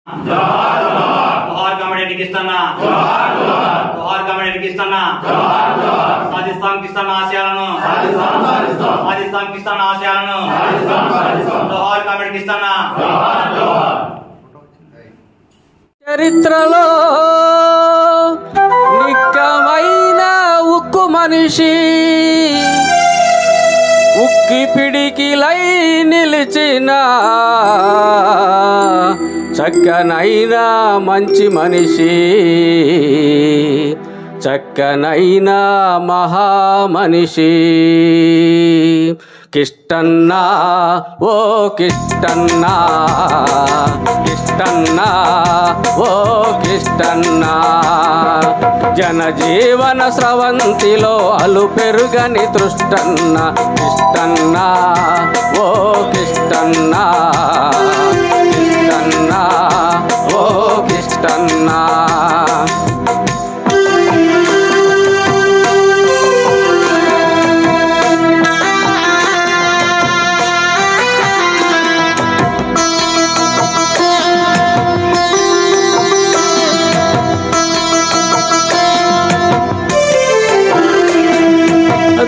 जोहार कमेटी किस्ताना जोहार कमेटी किस्ताना साधिस्तां किस्ताना आशयाలను साधिस्तां किस्ताना आशयाలను जोहार कमेटी किस्ताना చరిత్రలో నిక్కమైన ఉక్కు మనిషి ఉక్కి పిడికిలై నిలిచిన చక్కనైన మంచి మనిషి చక్కనైన మహామనిషి కిష్టన్న ఓ కిష్టన్న కిష్టన్న ఓ కిష్టన్న జనజీవన స్రవంతిలో అలు పెరుగని తృష్టన్న కిష్టన్న ఓ కిష్టన్న కిష్టన్న ఓ కిష్టన్న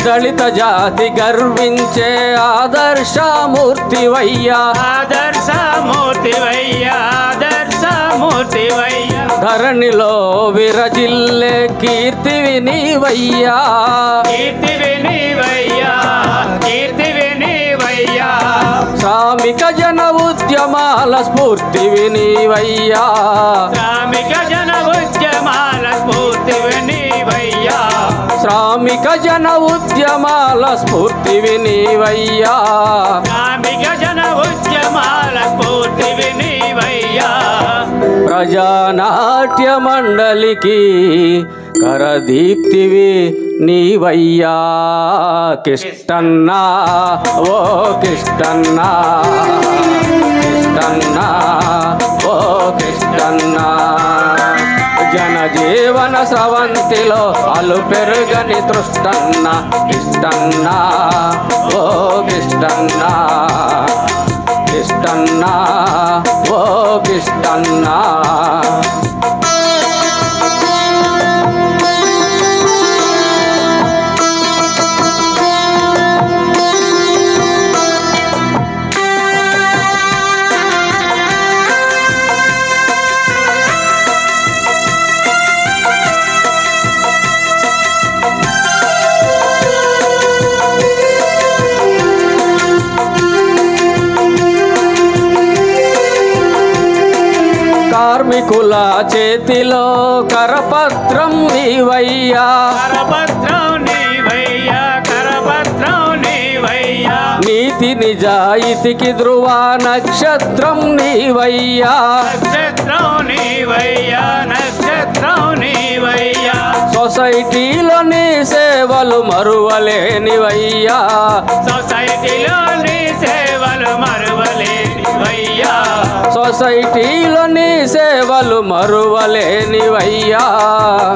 దళిత జాతి గర్వించే ఆదర్శమూర్తివయ్యా ఆదర్శమూర్తివయ్యా ఆదర్శమూర్తివయ్యా ధరణిలో విరజిల్లే కీర్తివి నీవయ్యా కీర్తివి నీవయ్యా కీర్తివి నీవయ్యా శ్రామిక జన ఉద్యమాల స్ఫూర్తివి నీవయ్యా శ్రామిక జన ఉద్యమాల స్ఫూర్తివి నీవయ్యా శ్రామిక జన ఉద్యమాల స్ఫూర్తివి నీవయ్యా శ్రామిక జన ఉద్యమాల స్ఫూర్తివి నీవయ్యా ప్రజానాట్య మండలికి కరదీప్తివి నీవయ్యా కిష్టన్న ఓ కిష్టన్న కిష్టన్న ఓ కిష్టన్న జనజీవన స్రవంతిలో అలు పెరుగని తృష్టన్న కిష్టన్న ఓ కిష్టన్న కిష్టన్న ఓ కిష్టన్న కార్మికుల చేతిలో కరపత్రం నీవయ్యా కరపత్రం నీవయ్యా కరపత్రం నీవయ్యా నీతి నిజాయితీకి ధ్రువ నక్షత్రం నీవయ్యా నక్షత్రం నీవయ్యా నక్షత్రం నీవయ్యా సొసైటీలో నీ సేవలు మరువలేనివయ్యా సొసైటీలో నీ సేవలు మరువలేనివయ్యా సొసైటీలో నీ సేవలు మరువలేనివయ్యా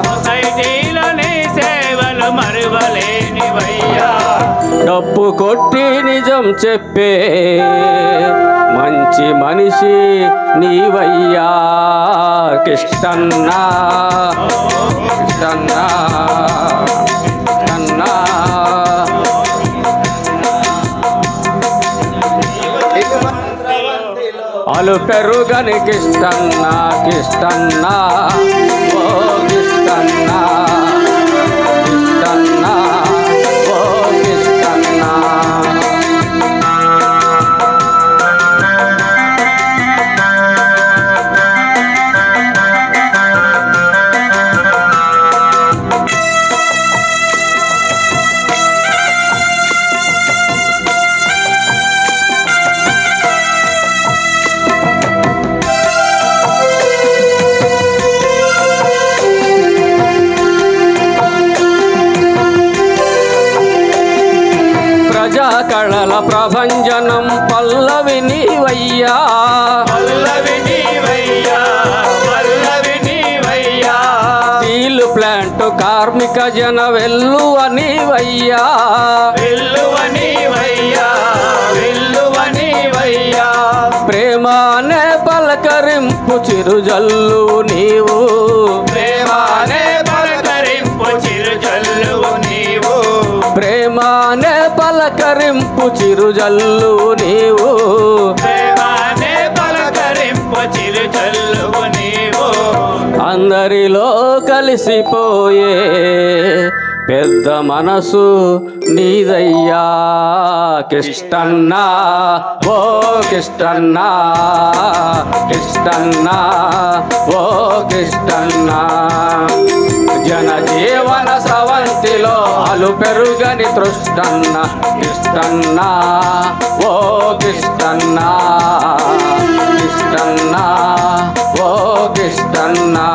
సొసైటీలో నీ సేవలు మరువలేనివయ్యా డప్పు కొట్టి నిజం చెప్పే మంచి మనిషి నీవయ్యా కిష్టన్న కిష్టన్న కిష్టన్న అలు పెరుగని కిష్టన్న కిష్టన్న ఓ కిష్టన్న కిష్టన్న ఓ కిష్టన్న కళల ప్రభంజనం పల్లవి నీవయ్యా పల్లవి నీవయ్యా పల్లవి నీవయ్యా స్టీల్ ప్లాంట్ కార్మిక జన వెల్లువ నీవయ్యా వెల్లువ నీవయ్యా వెల్లువ నీవయ్యా ప్రేమ అనే పలకరింపు పలకరింపు చిరుజల్లు నీవు ప్రేమానే పలకరింపు చిరుజల్లువు నీవు ప్రేమానే పలకరింపు చిరుజల్లు నీవు ప్రేమానే పలకరింపు చిరుజల్లువు నీవు అందరిలో కలిసిపోయే పెద్ద మనసు నీదయ్యా కిష్టన్నా ఓ కిష్టన్నా కిష్టన్నా ఓ కిష్టన్నా జనజీవన స్రవంతిలో అలు పెరుగని తృష్టన్న కిష్టన్నా ఓ కిష్టన్నా కిష్టన్నా ఓ కిష్టన్నా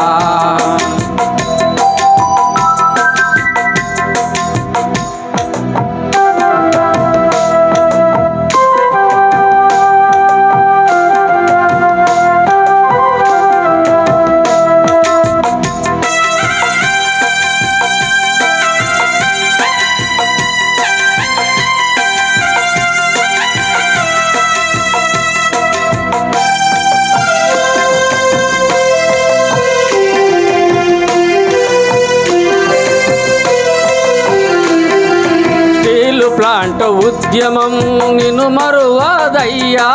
ప్లాంట్ ఉద్యమం నిన్ను మరువదయ్యా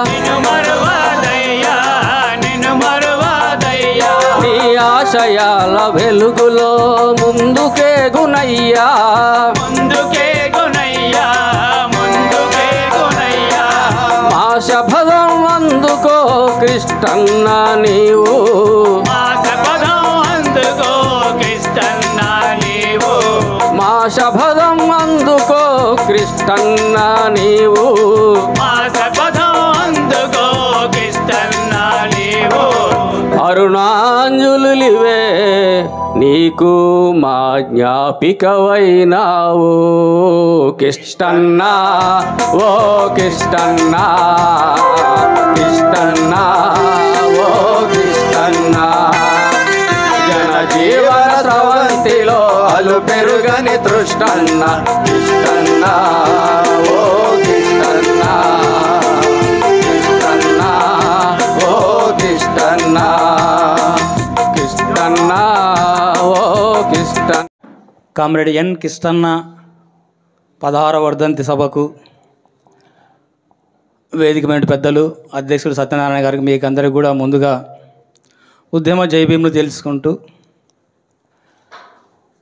నిన్ను మరువదయ్యా నిన్ను మరువదయ్యా నీ ఆశయాల వెలుగులో ముందుకే గునయ్యా ముందుకే గునయ్యా ముందుకే గునయ్యా మా శపథం అందుకో కృష్ణన్న నీవు మా శపథం అందుకో కృష్ణన్న నీవు మా శపథం అందుకో కృష్ణన్న నీవు మా శపథం అందుకో కృష్ణన్న నీవు అరుణాంజులివే నీకు మా జ్ఞాపికవైనావు కిష్టన్నా ఓ కిష్టన్నా కిష్టన్నా ఓ కిష్టన్నా జనజీవన స్రవంతిలో అలు పెరుగని తృష్టన్న కిష్టన్నా ఓ కిష్టన్నా కిష్టన్నా ఓ కిష్టన్నా కిష్టన్నా ఓ కిష్టన్నా. కామ్రేడ్ ఎన్ కిష్టన్న 16వ వర్ధంతి సభకు వేదికమైన పెద్దలు అధ్యక్షుడు సత్యనారాయణ గారికి మీకు అందరికీ కూడా ముందుగా ఉద్యమ జైభీములు తెలుసుకుంటూ,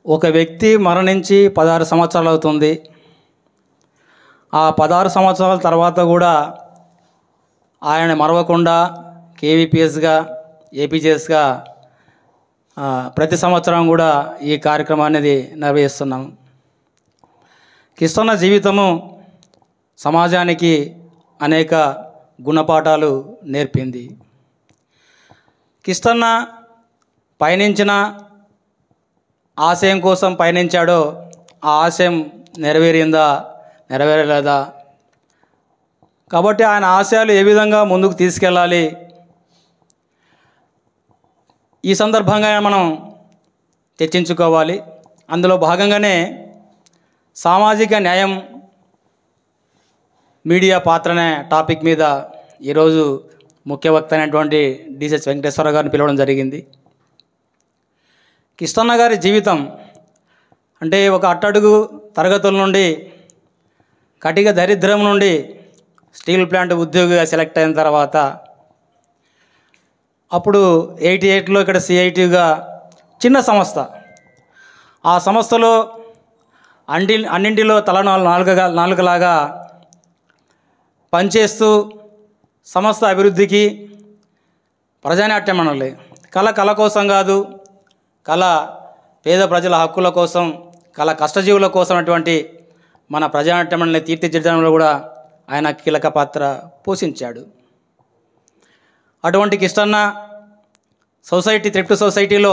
ఒక వ్యక్తి మరణించి 16 సంవత్సరాలు అవుతుంది. ఆ 16 సంవత్సరాల తర్వాత కూడా ఆయన మరవకుండా కేవీపీఎస్గా ఏపీజేఎస్గా ప్రతి సంవత్సరం కూడా ఈ కార్యక్రమాన్ని నిర్వహిస్తున్నాం. కిష్టన్న జీవితము సమాజానికి అనేక గుణపాఠాలు నేర్పింది. కిష్టన్న పయనించిన ఆశయం కోసం పయనించాడో ఆ ఆశయం నెరవేరిందా నెరవేరలేదా, కాబట్టి ఆయన ఆశయాలు ఏ విధంగా ముందుకు తీసుకెళ్ళాలి, ఈ సందర్భంగా మనం చర్చించుకోవాలి. అందులో భాగంగానే సామాజిక న్యాయం మీడియా పాత్ర అనే టాపిక్ మీద ఈరోజు ముఖ్య వక్త అయినటువంటి డిసిహెచ్ వెంకటేశ్వర గారిని పిలవడం జరిగింది. కిష్టన్న గారి జీవితం అంటే ఒక అట్టడుగు తరగతుల నుండి కటిక దరిద్రం నుండి స్టీల్ ప్లాంట్ ఉద్యోగిగా సెలెక్ట్ అయిన తర్వాత అప్పుడు 88లో ఇక్కడ సిఐటిగా చిన్న సంస్థ, ఆ సంస్థలో అన్నింటిలో తల నాలుకలాగా పనిచేస్తూ సంస్థ అభివృద్ధికి ప్రజానాట్య మండలి కళ కోసం కాదు, కళ పేద ప్రజల హక్కుల కోసం, కళ కష్టజీవుల కోసం అటువంటి మన ప్రజానాట్య మండలిని తీర్చిదిద్దడంలో కూడా ఆయన కీలక పాత్ర పోషించాడు. అటువంటి కిష్టన్న థ్రిఫ్ట్ సొసైటీలో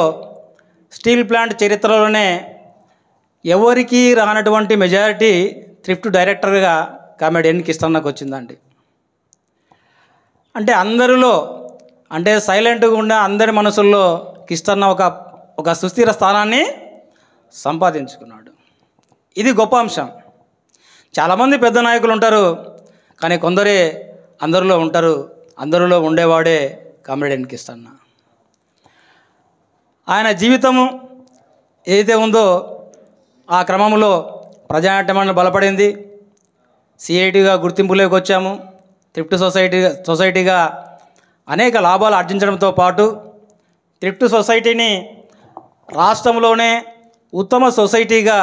స్టీల్ ప్లాంట్ చరిత్రలోనే ఎవరికి రానటువంటి మెజారిటీ థ్రిఫ్ట్ డైరెక్టర్గా కామ్రేడ్ ఎన్ కిష్టన్నకు వచ్చిందండి. అంటే అందరిలో అంటే సైలెంట్గా ఉన్న అందరి మనసుల్లో కిష్టన్న ఒక సుస్థిర స్థానాన్ని సంపాదించుకున్నాడు. ఇది గొప్ప అంశం. చాలామంది పెద్ద నాయకులు ఉంటారు, కానీ కొందరే అందరిలో ఉంటారు. అందరిలో ఉండేవాడే కామ్రేడ్ ఎన్ కిష్టన్న. ఆయన జీవితము ఏదైతే ఉందో ఆ క్రమంలో ప్రజానాట్య మండలి బలపడింది. సిఐటిగా గుర్తింపులోకి వచ్చాము. థ్రిఫ్ట్ సొసైటీగా అనేక లాభాలు ఆర్జించడంతో పాటు థ్రిఫ్ట్ సొసైటీని రాష్ట్రంలోనే ఉత్తమ సొసైటీగా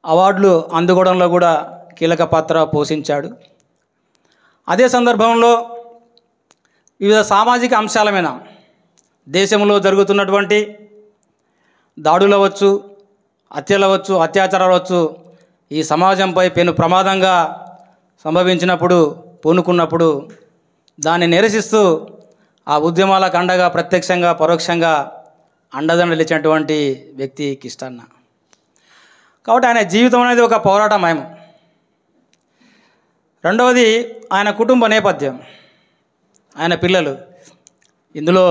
అవార్డులు అందుకోవడంలో కూడా కీలక పాత్ర పోషించాడు. అదే సందర్భంలో వివిధ సామాజిక అంశాల మీద దేశంలో జరుగుతున్నటువంటి దాడులు అవ్వచ్చు, హత్యలు అవ్వచ్చు, అత్యాచారాలు అవ్వచ్చు, ఈ సమాజంపై పెను ప్రమాదంగా సంభవించినప్పుడు పూనుకున్నప్పుడు దాన్ని నిరసిస్తూ ఆ ఉద్యమాలకు అండగా ప్రత్యక్షంగా పరోక్షంగా అండదండలు ఇచ్చినటువంటి వ్యక్తి కిష్టన్న. కాబట్టి ఆయన జీవితం అనేది ఒక పోరాటమయం. రెండవది ఆయన కుటుంబ నేపథ్యం, ఆయన పిల్లలు. ఇందులో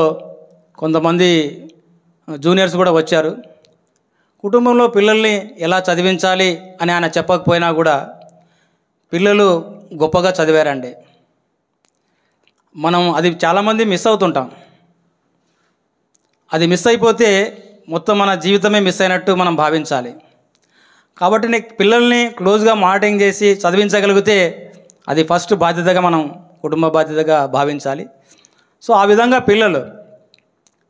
కొంతమంది జూనియర్స్ కూడా వచ్చారు. కుటుంబంలో పిల్లల్ని ఎలా చదివించాలి అని ఆయన చెప్పకపోయినా కూడా పిల్లలు గొప్పగా చదివారండి. మనం అది చాలామంది మిస్ అవుతుంటాం. అది మిస్ అయిపోతే మొత్తం మన జీవితమే మిస్ అయినట్టు మనం భావించాలి. కాబట్టి పిల్లల్ని క్లోజ్గా మానిటరింగ్ చేసి చదివించగలిగితే అది ఫస్ట్ బాధ్యతగా మనం కుటుంబ బాధ్యతగా భావించాలి. సో ఆ విధంగా పిల్లలు,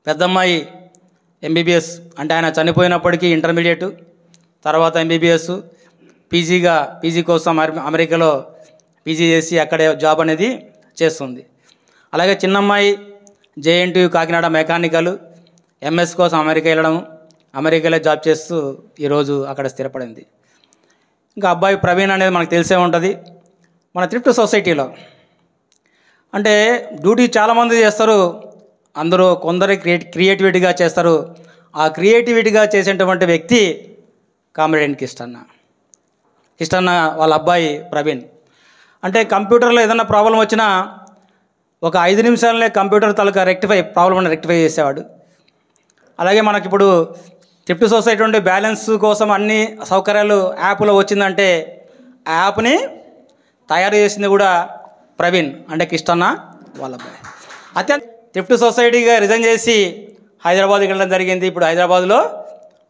పెద్దమ్మాయి ఎంబీబీఎస్ అంటే ఆయన చనిపోయినప్పటికీ ఇంటర్మీడియట్, తర్వాత ఎంబీబీఎస్, పీజీ కోసం అమెరికాలో పీజీ చేసి అక్కడే జాబ్ అనేది చేస్తుంది. అలాగే చిన్నమ్మాయి జేఎన్టీయూ కాకినాడ మెకానికల్, ఎంఎస్ కోసం అమెరికా వెళ్ళడం, అమెరికాలో జాబ్ చేస్తూ ఈరోజు అక్కడ స్థిరపడింది. ఇంకా అబ్బాయి ప్రవీణ్ అనేది మనకు తెలిసే ఉంటుంది. మన థ్రిఫ్ట్ సొసైటీలో అంటే డ్యూటీ చాలామంది చేస్తారు, అందరూ కొందరు క్రియేటివిటీగా చేస్తారు. ఆ క్రియేటివిటీగా చేసేటువంటి వ్యక్తి కామ్రేడ్ ఎన్ కిష్టన్న. కిష్టన్న వాళ్ళ అబ్బాయి ప్రవీణ్ అంటే కంప్యూటర్లో ఏదైనా ప్రాబ్లం వచ్చినా ఒక 5 నిమిషాలనే కంప్యూటర్ తాలూకా ప్రాబ్లమ్ రెక్టిఫై చేసేవాడు. అలాగే మనకిప్పుడు థ్రిఫ్ట్ సొసైటీ ఉండే బ్యాలెన్స్ కోసం అన్ని సౌకర్యాలు యాప్లో వచ్చిందంటే ఆ యాప్ని తయారు చేసింది కూడా ప్రవీణ్ అంటే కిష్టన్న వాళ్ళ అబ్బాయి. అయితే థ్రిఫ్ట్ సొసైటీగా రిజైన్ చేసి హైదరాబాద్కి వెళ్ళడం జరిగింది. ఇప్పుడు హైదరాబాద్లో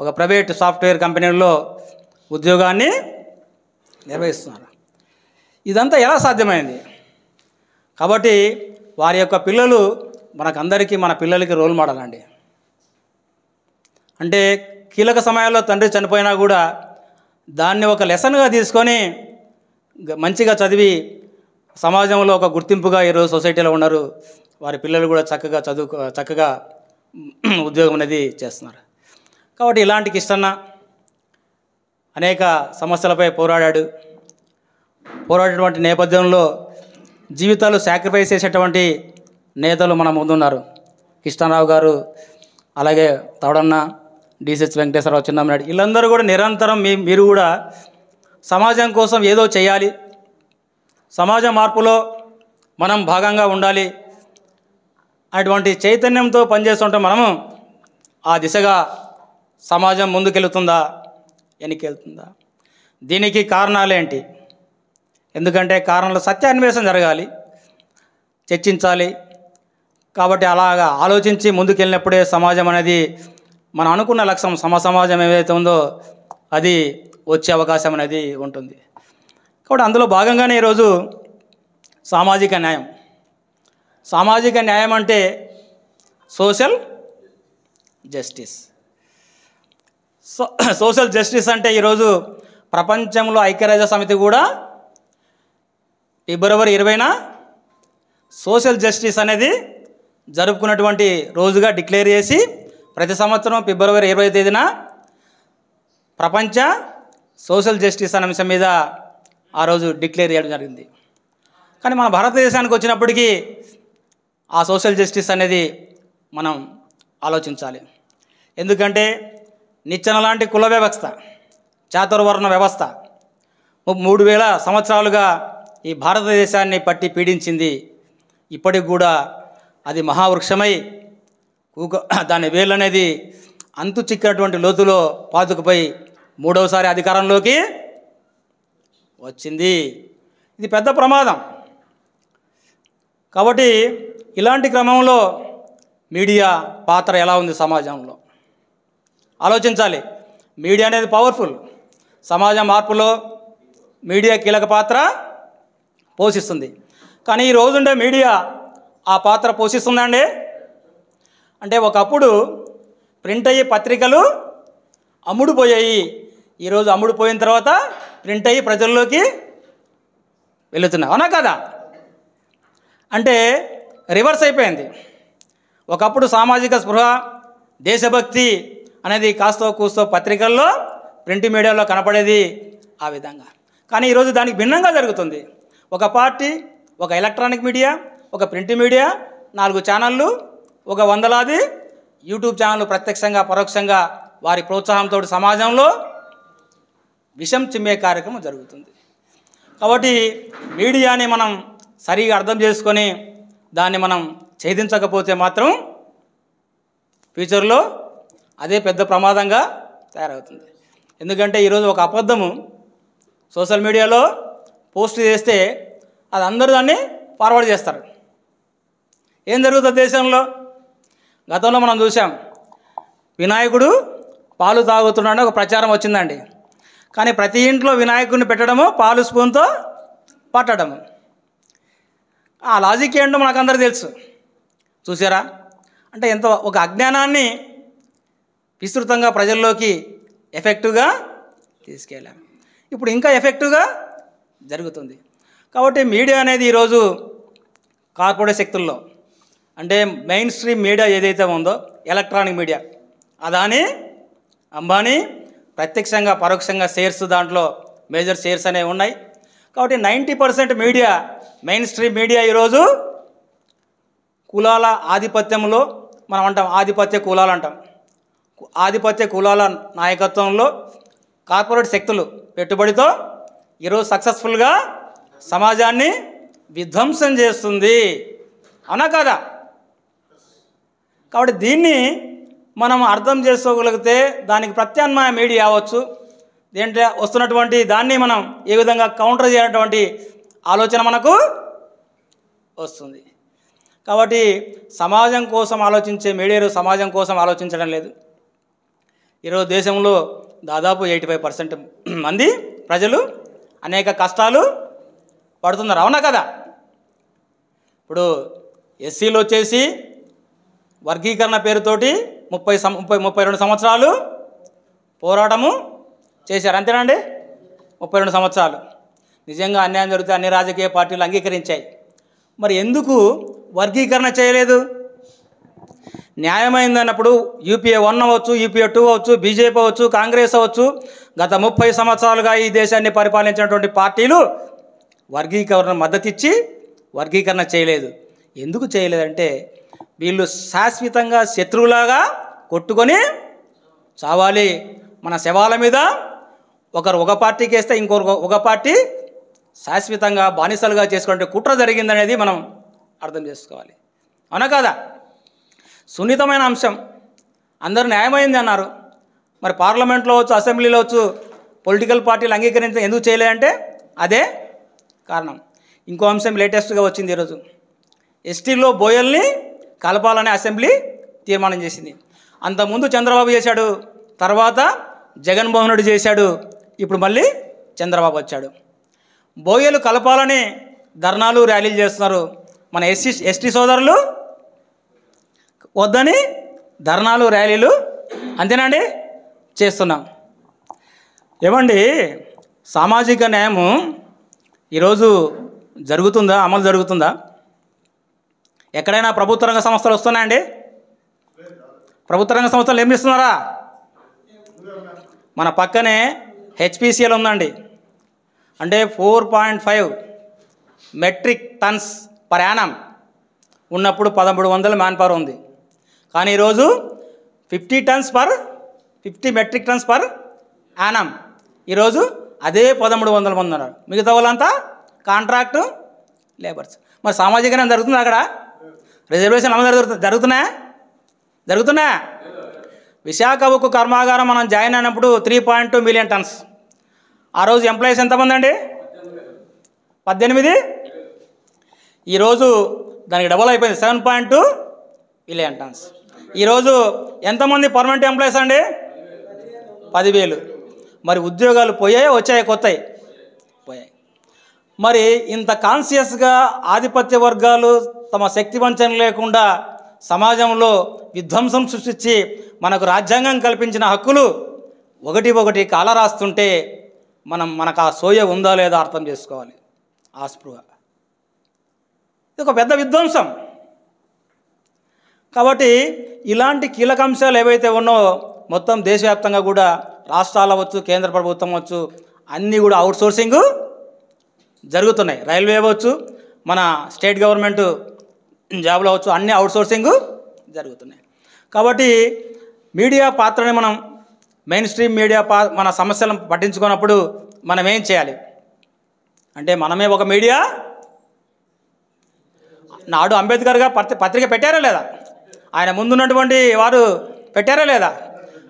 ఒక ప్రైవేట్ సాఫ్ట్వేర్ కంపెనీలో ఉద్యోగాన్ని నిర్వహిస్తున్నారు. ఇదంతా ఎలా సాధ్యమైంది? కాబట్టి వారి యొక్క పిల్లలు మనకందరికీ, మన పిల్లలకి రోల్ మోడల్ అండి. అంటే కీలక సమయాల్లో తండ్రి చనిపోయినా కూడా దాన్ని ఒక లెసన్గా తీసుకొని మంచిగా చదివి సమాజంలో ఒక గుర్తింపుగా ఈరోజు సొసైటీలో ఉన్నారు. వారి పిల్లలు కూడా చక్కగా ఉద్యోగం అనేది చేస్తున్నారు. కాబట్టి ఇలాంటి కిష్టన్న అనేక సమస్యలపై పోరాడేటువంటి నేపథ్యంలో జీవితాలు సాక్రిఫైస్ చేసేటువంటి నేతలు మన ముందున్నారు. కృష్ణారావు గారు, అలాగే తవడన్న, డిసిహెచ్ వెంకటేశ్వరరావు, చిన్నమనాయుడు, వీళ్ళందరూ కూడా నిరంతరం మీరు కూడా సమాజం కోసం ఏదో చేయాలి, సమాజ మార్పులో మనం భాగంగా ఉండాలి అటువంటి చైతన్యంతో పనిచేస్తుంటే మనము ఆ దిశగా సమాజం ముందుకెళ్తుందా, వెనక్కి దీనికి కారణాలేంటి? ఎందుకంటే కారణాలు సత్యాన్వేషణ జరగాలి, చర్చించాలి. కాబట్టి అలాగా ఆలోచించి ముందుకెళ్ళినప్పుడే సమాజం అనేది మనం అనుకున్న లక్ష్యం సమాజం ఏదైతే ఉందో అది వచ్చే అవకాశం అనేది ఉంటుంది. కాబట్టి అందులో భాగంగానే ఈరోజు సామాజిక న్యాయం అంటే సోషల్ జస్టిస్. సోషల్ జస్టిస్ అంటే ఈరోజు ప్రపంచంలో ఐక్యరాజ్య సమితి కూడా ఫిబ్రవరి 20న సోషల్ జస్టిస్ అనేది జరుపుకున్నటువంటి రోజుగా డిక్లేర్ చేసి ప్రతి సంవత్సరం ఫిబ్రవరి 20వ తేదీన ప్రపంచ సోషల్ జస్టిస్ అనే అంశం మీద ఆ రోజు డిక్లేర్ చేయడం జరిగింది. కానీ మన భారతదేశానికి వచ్చినప్పటికీ ఆ సోషల్ జస్టిస్ అనేది మనం ఆలోచించాలి. ఎందుకంటే నిచ్చెన లాంటి కుల వ్యవస్థ, చాతుర్వర్ణ వ్యవస్థ 3000 సంవత్సరాలుగా ఈ భారతదేశాన్ని పట్టి పీడించింది. ఇప్పటికి కూడా అది మహావృక్షమై దాని వేళ్ళు అనేది అంతు చిక్కినటువంటి లోతులో పాతుకుపోయి 3వసారి అధికారంలోకి వచ్చింది. ఇది పెద్ద ప్రమాదం. కాబట్టి ఇలాంటి క్రమంలో మీడియా పాత్ర ఎలా ఉంది సమాజంలో ఆలోచించాలి. మీడియా అనేది పవర్ఫుల్. సమాజ మార్పులో మీడియా కీలక పాత్ర పోషిస్తుంది. కానీ ఈ రోజుండే మీడియా ఆ పాత్ర పోషిస్తుందండి. అంటే ఒకప్పుడు ప్రింట్ అయ్యే పత్రికలు అమ్ముడుపోయాయి. ఈరోజు అమ్ముడుపోయిన తర్వాత ప్రింట్ అయ్యి ప్రజల్లోకి వెళుతున్నాయి. అవునా కదా? అంటే రివర్స్ అయిపోయింది. ఒకప్పుడు సామాజిక స్పృహ, దేశభక్తి అనేది కాస్తో కూస్తో పత్రికల్లో, ప్రింట్ మీడియాలో కనపడేది ఆ విధంగా. కానీ ఈరోజు దానికి భిన్నంగా జరుగుతుంది. ఒక పార్టీ, ఒక ఎలక్ట్రానిక్ మీడియా, ఒక ప్రింట్ మీడియా, 4 ఛానళ్ళు, ఒక వందలాది యూట్యూబ్ ఛానళ్ళు ప్రత్యక్షంగా పరోక్షంగా వారి ప్రోత్సాహంతో సమాజంలో విషం చిమ్మే కార్యక్రమం జరుగుతుంది. కాబట్టి మీడియాని మనం సరిగా అర్థం చేసుకొని దాన్ని మనం ఛేదించకపోతే మాత్రం ఫ్యూచర్లో అదే పెద్ద ప్రమాదంగా తయారవుతుంది. ఎందుకంటే ఈరోజు ఒక అబద్ధము సోషల్ మీడియాలో పోస్ట్ చేస్తే అది అందరూ దాన్ని ఫార్వర్డ్ చేస్తారు. ఏం జరుగుతుంది దేశంలో? గతంలో మనం చూసాం, వినాయకుడు పాలు తాగుతున్నాడని ఒక ప్రచారం వచ్చిందండి. కానీ ప్రతి ఇంట్లో వినాయకుడిని పెట్టడము, పాలు స్పూన్తో పట్టడము. ఆ లాజిక్ ఏంటో మనకందరూ తెలుసు. చూసారా? అంటే ఎంత ఒక అజ్ఞానాన్ని విస్తృతంగా ప్రజల్లోకి ఎఫెక్టివ్గా తీసుకెళ్ళాం. ఇప్పుడు ఇంకా ఎఫెక్టివ్గా జరుగుతుంది. కాబట్టి మీడియా అనేది ఈరోజు కార్పొరేట్ శక్తుల్లో, అంటే మెయిన్ స్ట్రీమ్ మీడియా ఏదైతే ఉందో ఎలక్ట్రానిక్ మీడియా, అదాని, అంబానీ ప్రత్యక్షంగా పరోక్షంగా షేర్స్, దాంట్లో మేజర్ షేర్స్ అనేవి ఉన్నాయి. కాబట్టి 90% మీడియా, మెయిన్ స్ట్రీమ్ మీడియా ఈరోజు కులాల ఆధిపత్యంలో, మనం అంటాం ఆధిపత్య కులాలు అంటాం, ఆధిపత్య కులాల నాయకత్వంలో కార్పొరేట్ శక్తులు పెట్టుబడితో ఈరోజు సక్సెస్ఫుల్గా సమాజాన్ని విధ్వంసం చేస్తుంది. అవునా కదా? కాబట్టి దీన్ని మనం అర్థం చేసుకోగలిగితే దానికి ప్రత్యామ్నాయ మీడియా అవ్వచ్చు. దేంట్లో వస్తున్నటువంటి దాన్ని మనం ఏ విధంగా కౌంటర్ చేయనటువంటి ఆలోచన మనకు వస్తుంది. కాబట్టి సమాజం కోసం ఆలోచించే మీడియాలు సమాజం కోసం ఆలోచించడం లేదు. ఈరోజు దేశంలో దాదాపు 85% మంది ప్రజలు అనేక కష్టాలు పడుతున్నారు. అవునా కదా? ఇప్పుడు ఎస్సీలు వచ్చేసి వర్గీకరణ పేరుతోటి 32 సంవత్సరాలు పోరాటము చేశారు. అంతేనండి? 32 సంవత్సరాలు. నిజంగా అన్యాయం జరిగితే అన్ని రాజకీయ పార్టీలు అంగీకరించాయి. మరి ఎందుకు వర్గీకరణ చేయలేదు? న్యాయమైందన్నప్పుడు యూపీఏ 1 అవ్వచ్చు, యూపీఏ 2 అవ్వచ్చు, బీజేపీ అవ్వచ్చు, కాంగ్రెస్ అవ్వచ్చు, గత 30 సంవత్సరాలుగా ఈ దేశాన్ని పరిపాలించినటువంటి పార్టీలు వర్గీకరణ మద్దతు ఇచ్చి వర్గీకరణ చేయలేదు. ఎందుకు చేయలేదంటే వీళ్ళు శాశ్వతంగా శత్రువులాగా కొట్టుకొని చావాలి. మన శవాల మీద ఒకరు ఒక పార్టీకి వేస్తే ఇంకొకరు ఒక పార్టీ శాశ్వతంగా బానిసలుగా చేసుకునే కుట్ర జరిగిందనేది మనం అర్థం చేసుకోవాలి. అవునా కాదా? సున్నితమైన అంశం. అందరూ న్యాయమైంది అన్నారు. మరి పార్లమెంట్లో వచ్చు, అసెంబ్లీలో వచ్చు, పొలిటికల్ పార్టీలు అంగీకరించడం ఎందుకు చేయలేదంటే అదే కారణం. ఇంకో అంశం లేటెస్ట్గా వచ్చింది ఈరోజు. ఎస్టీలో బోయల్ని కలపాలని అసెంబ్లీ తీర్మానం చేసింది. అంతకుముందు చంద్రబాబు చేశాడు, తర్వాత జగన్మోహన్ రెడ్డి చేశాడు, ఇప్పుడు మళ్ళీ చంద్రబాబు వచ్చాడు. బోయలు కలపాలని ధర్నాలు ర్యాలీలు చేస్తున్నారు. మన ఎస్టీ సోదరులు వద్దని ధర్నాలు ర్యాలీలు అంతేనండి చేస్తున్నాం. ఏమండి, సామాజిక న్యాయము ఈరోజు జరుగుతుందా? అమలు జరుగుతుందా? ఎక్కడైనా ప్రభుత్వ రంగ సంస్థలు వస్తున్నాయండి? ప్రభుత్వ రంగ సంస్థలు ఏం చేస్తున్నారా? మన పక్కనే హెచ్పిసిఎల్ ఉందండి. అంటే 4.5 మెట్రిక్ టన్స్ పర్ యానం ఉన్నప్పుడు 1300 మ్యాన్ పవర్ ఉంది. కానీ ఈరోజు 50 మెట్రిక్ టన్స్ పర్ యానం. ఈరోజు అదే 1300 మంది ఉన్నారు. మిగతా వాళ్ళంతా కాంట్రాక్టు లేబర్స్. మరి సామాజిక న్యాయం జరుగుతుంది అక్కడ? రిజర్వేషన్ అమలు జరుగుతున్నా? విశాఖ ఉక్కు కర్మాగారం మనం జాయిన్ అయినప్పుడు 3.2 మిలియన్ టన్స్. ఆ రోజు ఎంప్లాయీస్ ఎంతమంది అండి? 18. ఈరోజు దానికి డబుల్ అయిపోయింది, 7.2 మిలియన్ టన్స్. ఈరోజు ఎంతమంది పర్మనెంట్ ఎంప్లాయీస్ అండి? 10,000. మరి ఉద్యోగాలు పోయాయా వచ్చాయా? కొత్తవి పోయాయి. మరి ఇంత కాన్షియస్గా ఆధిపత్య వర్గాలు తమ శక్తి వంచన లేకుండా సమాజంలో విధ్వంసం సృష్టించి మనకు రాజ్యాంగం కల్పించిన హక్కులు ఒకటి కాలరాస్తుంటే మనకు ఆ సోయ ఉందా లేదా అర్థం చేసుకోవాలి. ఆ స్పృహ ఇది ఒక పెద్ద విధ్వంసం. కాబట్టి ఇలాంటి కీలక అంశాలు ఏవైతే ఉన్నాయో మొత్తం దేశవ్యాప్తంగా కూడా రాష్ట్రాలు అవ్వచ్చు, కేంద్ర ప్రభుత్వం అవ్వచ్చు, అన్నీ కూడా అవుట్సోర్సింగ్ జరుగుతున్నాయి. రైల్వే అవ్వచ్చు, మన స్టేట్ గవర్నమెంట్ జాబ్లు అవ్వచ్చు, అన్నీ అవుట్సోర్సింగ్ జరుగుతున్నాయి. కాబట్టి మీడియా పాత్రని మనం మెయిన్ స్ట్రీమ్ మీడియా మన సమస్యలను పట్టించుకున్నప్పుడు మనం ఏం చేయాలి అంటే, మనమే ఒక మీడియా. నాడు అంబేద్కర్ గారు పత్రిక పెట్టారా లేదా? ఆయన ముందున్నటువంటి వారు పెట్టారా లేదా?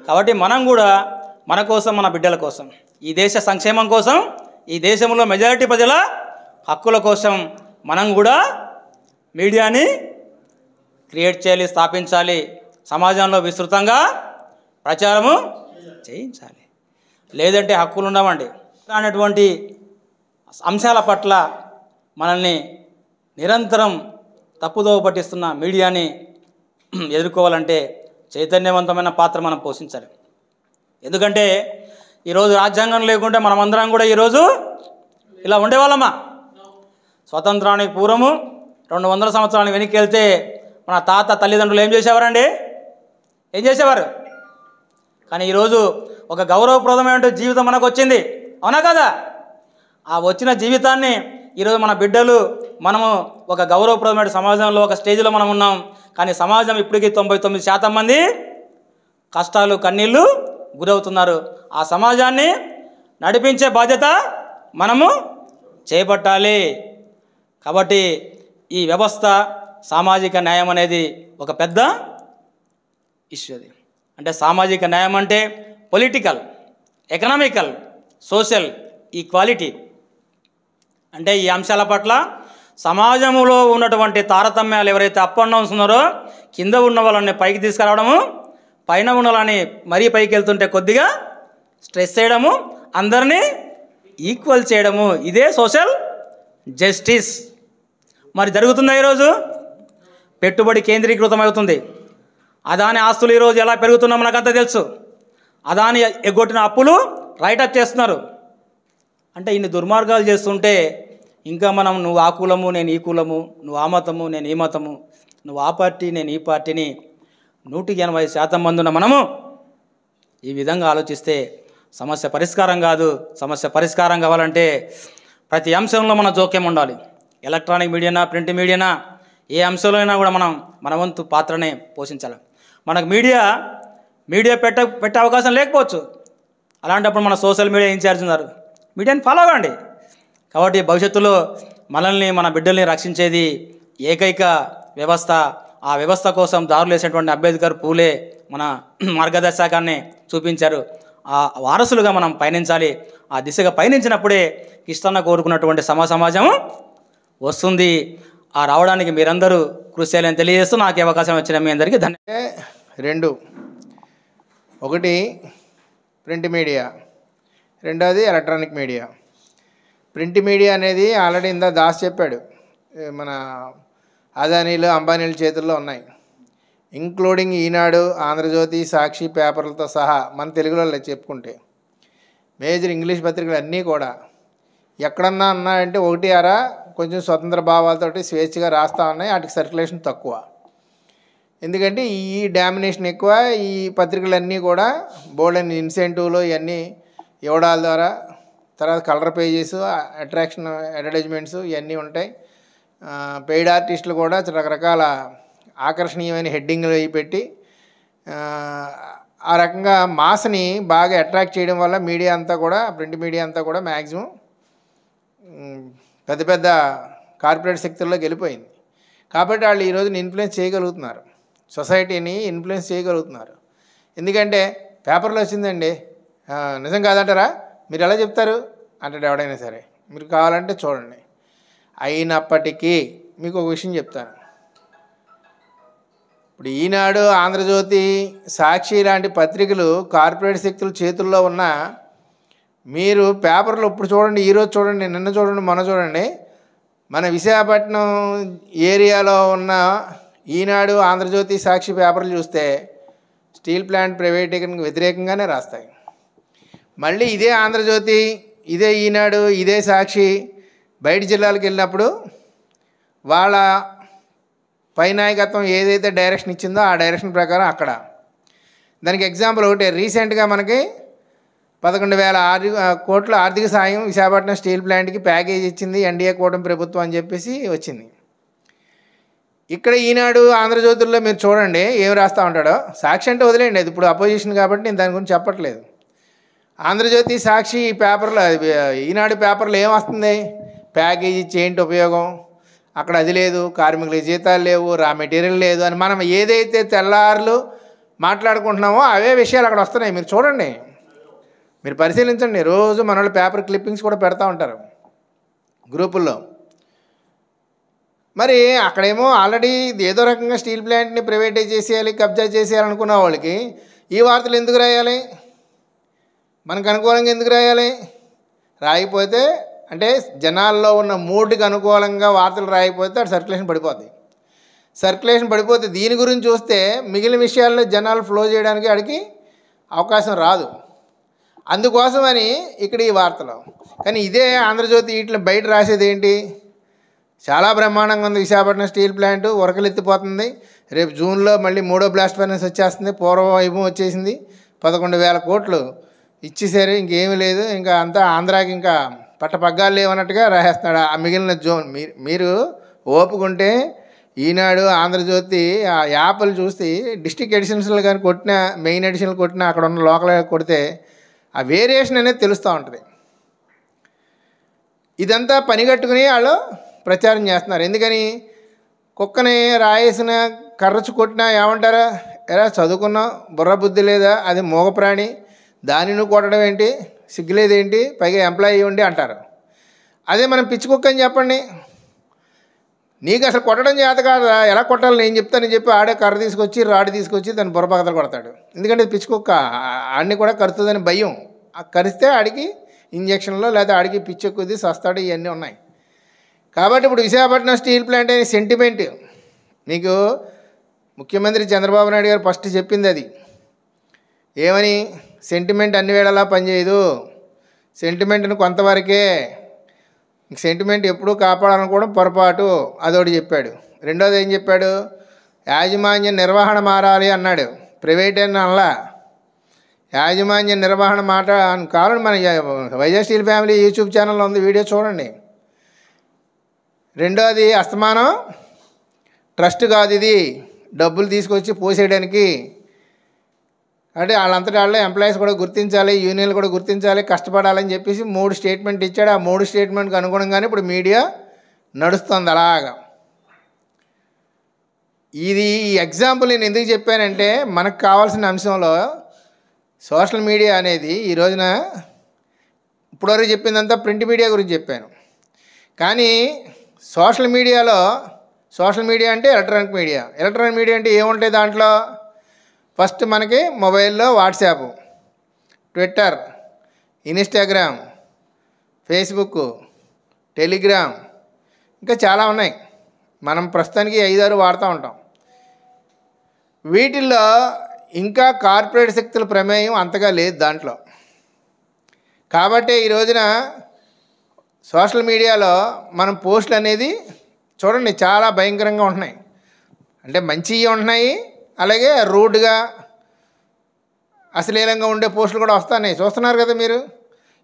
కాబట్టి మనం కూడా మన కోసం, మన బిడ్డల కోసం, ఈ దేశ సంక్షేమం కోసం, ఈ దేశంలో మెజారిటీ ప్రజల హక్కుల కోసం మనం కూడా మీడియాని క్రియేట్ చేయాలి, స్థాపించాలి, సమాజంలో విస్తృతంగా ప్రచారము చేయించాలి. లేదంటే హక్కులు ఉండవండి. అనేటువంటి అంశాల పట్ల మనల్ని నిరంతరం తప్పుదోవ పట్టిస్తున్న మీడియాని ఎదుర్కోవాలంటే చైతన్యవంతమైన పాత్ర మనం పోషించాలి. ఎందుకంటే ఈరోజు రాజ్యాంగం లేకుంటే మనమందరం కూడా ఈరోజు ఇలా ఉండేవాళ్ళమా? స్వతంత్రానికి పూర్వము 200 సంవత్సరానికి వెనక్కి వెళ్తే మన తాత తల్లిదండ్రులు ఏం చేసేవారండి? ఏం చేసేవారు? కానీ ఈరోజు ఒక గౌరవప్రదమైన జీవితం మనకు వచ్చింది, అవునా కదా? ఆ వచ్చిన జీవితాన్ని ఈరోజు మన బిడ్డలు, మనము ఒక గౌరవప్రదమైన సమాజంలో ఒక స్టేజ్లో మనం ఉన్నాం. కానీ సమాజం ఇప్పటికీ 99% మంది కష్టాలు, కన్నీళ్ళు గురవుతున్నారు. ఆ సమాజాన్ని నడిపించే బాధ్యత మనము చేపట్టాలి. కాబట్టి ఈ వ్యవస్థ, సామాజిక న్యాయం అనేది ఒక పెద్ద ఇష్యూ. అది అంటే సామాజిక న్యాయం అంటే పొలిటికల్, ఎకనామికల్, సోషల్ ఈక్వాలిటీ. అంటే ఈ అంశాల పట్ల సమాజంలో ఉన్నటువంటి తారతమ్యాలు ఎవరైతే అప్ అండ్ డౌన్స్ ఉన్నారో, కింద ఉన్న వాళ్ళని పైకి తీసుకురావడము, పైన ఉన్న వాళ్ళని మరీ పైకి వెళ్తుంటే కొద్దిగా స్ట్రెస్ చేయడము, అందరినీ ఈక్వల్ చేయడము, ఇదే సోషల్ జస్టిస్. మరి జరుగుతుందా? ఈరోజు పెట్టుబడి కేంద్రీకృతం అవుతుంది. అదాని ఆస్తులు ఈరోజు ఎలా పెరుగుతున్నా మనకంతా తెలుసు. అదాని ఎగ్గొట్టిన అప్పులు రైటప్ చేస్తున్నారు. అంటే ఇన్ని దుర్మార్గాలు చేస్తుంటే ఇంకా మనం నువ్వు ఆ కులము నేను ఈ కులము, నువ్వు ఆ మతము నేను ఈ మతము, నువ్వు ఆ పార్టీ నేను ఈ పార్టీని 180% మంది ఉన్న మనము ఈ విధంగా ఆలోచిస్తే సమస్య పరిష్కారం కాదు. సమస్య పరిష్కారం కావాలంటే ప్రతి అంశంలో మన జోక్యం ఉండాలి. ఎలక్ట్రానిక్ మీడియానా, ప్రింట్ మీడియానా, ఏ అంశంలో అయినా కూడా మనం మన వంతు పాత్రనే పోషించాలి. మనకు మీడియా పెట్టే అవకాశం లేకపోవచ్చు. అలాంటప్పుడు మన సోషల్ మీడియా ఇన్ఛార్జ్ ఉన్నారు, మీడియాని ఫాలో అవ్వండి. కాబట్టి భవిష్యత్తులో మనల్ని, మన బిడ్డల్ని రక్షించేది ఏకైక వ్యవస్థ. ఆ వ్యవస్థ కోసం దారులు వేసేటువంటి అంబేద్కర్, పూలే మన మార్గదర్శకాన్ని చూపించారు. ఆ వారసులుగా మనం పయనించాలి. ఆ దిశగా పయనించినప్పుడే కిష్టన్న కోరుకున్నటువంటి సమాజం వస్తుంది. ఆ రావడానికి మీరందరూ కృషి చేయాలని తెలియజేస్తూ నాకు అవకాశం వచ్చిన మీ అందరికీ ధన్యవాదాలు. 2 ఒకటి ప్రింట్ మీడియా, రెండోది ఎలక్ట్రానిక్ మీడియా. ప్రింట్ మీడియా అనేది ఆల్రెడీ ఇందా దాస్ చెప్పాడు, మన అదానీలు, అంబానీల చేతుల్లో ఉన్నాయి. ఇంక్లూడింగ్ ఈనాడు, ఆంధ్రజ్యోతి, సాక్షి పేపర్లతో సహా మన తెలుగులో చెప్పుకుంటే మేజర్ ఇంగ్లీష్ పత్రికలు అన్నీ కూడా ఎక్కడన్నా ఉన్నాయంటే 1 కొంచెం స్వతంత్ర భావాలతోటి స్వేచ్ఛగా రాస్తూ ఉన్నాయి. వాటికి సర్క్యులేషన్ తక్కువ. ఎందుకంటే ఈ డామినేషన్ ఎక్కువ. ఈ పత్రికలన్నీ కూడా బోల్డెన్ ఇన్సెంటివ్లు ఇవన్నీ ఇవ్వడాల ద్వారా, తర్వాత కలర్ పేజెస్, అట్రాక్షన్ అడ్వర్టైజ్మెంట్స్ ఇవన్నీ ఉంటాయి. పెయిడ్ ఆర్టిస్టులు కూడా రకరకాల ఆకర్షణీయమైన హెడ్డింగ్లు అవి పెట్టి ఆ రకంగా మాస్ని బాగా అట్రాక్ట్ చేయడం వల్ల మీడియా అంతా కూడా, ప్రింట్ మీడియా అంతా కూడా మ్యాక్సిమం పెద్ద పెద్ద కార్పొరేట్ సెక్టర్లోకి వెళ్ళిపోయింది. కాబట్టి వాళ్ళు ఈరోజున ఇన్ఫ్లుయెన్స్ చేయగలుగుతున్నారు, సొసైటీని ఇన్ఫ్లుయెన్స్ చేయగలుగుతున్నారు. ఎందుకంటే పేపర్లో వచ్చిందండి, నిజం కాదంటారా, మీరు ఎలా చెప్తారు అంటాడు ఎవడైనా సరే. మీరు కావాలంటే చూడండి. అయినప్పటికీ మీకు ఒక విషయం చెప్తాను. ఇప్పుడు ఈనాడు, ఆంధ్రజ్యోతి, సాక్షి లాంటి పత్రికలు కార్పొరేట్ శక్తుల చేతుల్లో ఉన్న మీరు పేపర్లు ఇప్పుడు చూడండి, ఈరోజు చూడండి, నిన్న చూడండి, మొన్న చూడండి, మన విశాఖపట్నం ఏరియాలో ఉన్న ఈనాడు, ఆంధ్రజ్యోతి, సాక్షి పేపర్లు చూస్తే స్టీల్ ప్లాంట్ ప్రైవేటీకరణకు వ్యతిరేకంగానే రాస్తాయి. మళ్ళీ ఇదే ఆంధ్రజ్యోతి, ఇదే ఈనాడు, ఇదే సాక్షి బయట జిల్లాలకు వెళ్ళినప్పుడు వాళ్ళ పై నాయకత్వం ఏదైతే డైరెక్షన్ ఇచ్చిందో ఆ డైరెక్షన్ ప్రకారం అక్కడ. దానికి ఎగ్జాంపుల్ ఒకటే, రీసెంట్గా మనకి 11,000 కోట్ల ఆర్థిక సాయం విశాఖపట్నం స్టీల్ ప్లాంట్కి ప్యాకేజ్ ఇచ్చింది ఎన్డీఏ కూటమి ప్రభుత్వం అని చెప్పేసి వచ్చింది. ఇక్కడ ఈనాడు, ఆంధ్రజ్యోతుల్లో మీరు చూడండి ఏం రాస్తూ ఉంటాడో. సాక్షి అంటే వదిలేయండి, అది ఇప్పుడు అపోజిషన్ కాబట్టి నేను దాని గురించి చెప్పట్లేదు. ఆంధ్రజ్యోతి, సాక్షి పేపర్లో, ఈనాడు పేపర్లో ఏం వస్తుంది, ప్యాకేజ్ ఇచ్చి ఏంటి ఉపయోగం, అక్కడ అది లేదు, కార్మికులకి జీతాలు లేవు, రా మెటీరియల్ లేదు అని మనం ఏదైతే తెల్లారులు మాట్లాడుకుంటున్నామో అవే విషయాలు అక్కడ వస్తున్నాయి. మీరు చూడండి, మీరు పరిశీలించండి. రోజు మన వాళ్ళు పేపర్ క్లిప్పింగ్స్ కూడా పెడతా ఉంటారు గ్రూపుల్లో. మరి అక్కడేమో ఆల్రెడీ ఏదో రకంగా స్టీల్ ప్లాంట్ని ప్రైవేటైజ్ చేసేయాలి, కబ్జా చేసేయాలనుకున్న వాళ్ళకి ఈ వార్తలు ఎందుకు రాయాలి, మనకు అనుకూలంగా ఎందుకు రాయాలి? రాయిపోతే అంటే జనాల్లో ఉన్న మూడ్కి అనుకూలంగా వార్తలు రాయిపోతే అటు సర్క్యులేషన్ పడిపోద్ది. సర్క్యులేషన్ పడిపోతే దీని గురించి చూస్తే మిగిలిన విషయాల్లో జనాలు ఫ్లో చేయడానికి వాడికి అవకాశం రాదు. అందుకోసమని ఇక్కడ ఈ వార్తలు. కానీ ఇదే ఆంధ్రజ్యోతి వీటిని బయట రాసేది ఏంటి, చాలా బ్రహ్మాండంగా ఉంది విశాఖపట్నం స్టీల్ ప్లాంట్ ఉరకలెత్తిపోతుంది, రేపు జూన్లో మళ్ళీ 3వ బ్లాస్ట్ ఫర్నెస్ వచ్చేస్తుంది, పూర్వ వైభవం వచ్చేసింది, 11,000 కోట్లు ఇచ్చేసారు, ఇంకేమీ లేదు, ఇంకా అంతా ఆంధ్రాకి ఇంకా పట్టపగ్గాలు లేవన్నట్టుగా రాసేస్తున్నాడు. ఆ మిగిలిన జోన్ మీరు ఓపుకుంటే ఈనాడు, ఆంధ్రజ్యోతి ఆ యాప్లు చూసి డిస్ట్రిక్ట్ ఎడిషన్స్లో కానీ కొట్టినా, మెయిన్ ఎడిషన్లు కొట్టినా, అక్కడ ఉన్న లోకల్ కొడితే ఆ వేరియేషన్ అనేది తెలుస్తూ ఉంటుంది. ఇదంతా పనిగట్టుకుని వాళ్ళు ప్రచారం చేస్తున్నారు. ఎందుకని, కుక్కని రాయేసిన కర్రచ్చు కొట్టినా ఏమంటారా, ఎలా చదువుకున్నావు, బుర్ర బుద్ధి లేదా, అది మూగ ప్రాణి, దానిని కొట్టడం ఏంటి, సిగ్గులేదేంటి, పైగా ఎంప్లాయీ ఉండి అంటారు. అదే మనం పిచ్చి కుక్క అని చెప్పండి, నీకు అసలు కొట్టడం చేత కాదా, ఎలా కొట్టాలి నేను చెప్తానని చెప్పి ఆడే కర్ర తీసుకొచ్చి రాడు తీసుకొచ్చి దాన్ని బుర్రపగతలు కొడతాడు. ఎందుకంటే పిచ్చి కుక్క, ఆడిని కూడా కరుతుందని భయం. కరిస్తే ఆడికి ఇంజక్షన్లో లేదా ఆడికి పిచ్చి ఎక్కువది సస్తాడు, ఇవన్నీ ఉన్నాయి. కాబట్టి ఇప్పుడు విశాఖపట్నం స్టీల్ ప్లాంట్ అనే సెంటిమెంట్ మీకు ముఖ్యమంత్రి చంద్రబాబు నాయుడు గారు ఫస్ట్ చెప్పింది అది. ఏమని, సెంటిమెంట్ అన్ని వేళలా పనిచేయదు, సెంటిమెంట్ను కొంతవరకే, సెంటిమెంట్ ఎప్పుడూ కాపాడాలనుకోవడం పొరపాటు, అదొకటి చెప్పాడు. రెండోది ఏం చెప్పాడు, యాజమాన్య నిర్వహణ మారాలి అన్నాడు. ప్రైవేట్ అని అనలా, యాజమాన్య నిర్వహణ మాట కావాలని మన వైజాగ్ స్టీల్ ఫ్యామిలీ యూట్యూబ్ ఛానల్లో ఉంది, వీడియో చూడండి. రెండోది అస్తమానం ట్రస్ట్ కాదు ఇది, డబ్బులు తీసుకొచ్చి పోసేయడానికి. అంటే వాళ్ళంతటా వాళ్ళే ఎంప్లాయీస్ కూడా గుర్తించాలి, యూనియన్లు కూడా గుర్తించాలి, కష్టపడాలని చెప్పేసి 3 స్టేట్మెంట్ ఇచ్చాడు. ఆ 3 స్టేట్మెంట్కి అనుగుణంగానే ఇప్పుడు మీడియా నడుస్తుంది అలాగా. ఇది ఎగ్జాంపుల్ నేను ఎందుకు చెప్పానంటే, మనకు కావాల్సిన అంశంలో సోషల్ మీడియా అనేది ఈ రోజున ఇప్పటివరకు చెప్పిందంతా ప్రింట్ మీడియా గురించి చెప్పాను. కానీ సోషల్ మీడియా అంటే ఎలక్ట్రానిక్ మీడియా. ఎలక్ట్రానిక్ మీడియా అంటే ఏముంటాయి దాంట్లో, ఫస్ట్ మనకి మొబైల్లో WhatsApp, Twitter, Instagram, Facebook, Telegram, ఇంకా చాలా ఉన్నాయి. మనం ప్రస్తుతానికి 5-6 వాడుతూ ఉంటాం. వీటిల్లో ఇంకా కార్పొరేట్ శక్తుల ప్రమేయం అంతగా లేదు దాంట్లో. కాబట్టి ఈ రోజున సోషల్ మీడియాలో మనం పోస్టులు అనేది చూడండి చాలా భయంకరంగా ఉంటున్నాయి. అంటే మంచివి ఉంటున్నాయి, అలాగే రూడ్గా అశ్లీలంగా ఉండే పోస్టులు కూడా వస్తున్నాయి. చూస్తున్నారు కదా మీరు.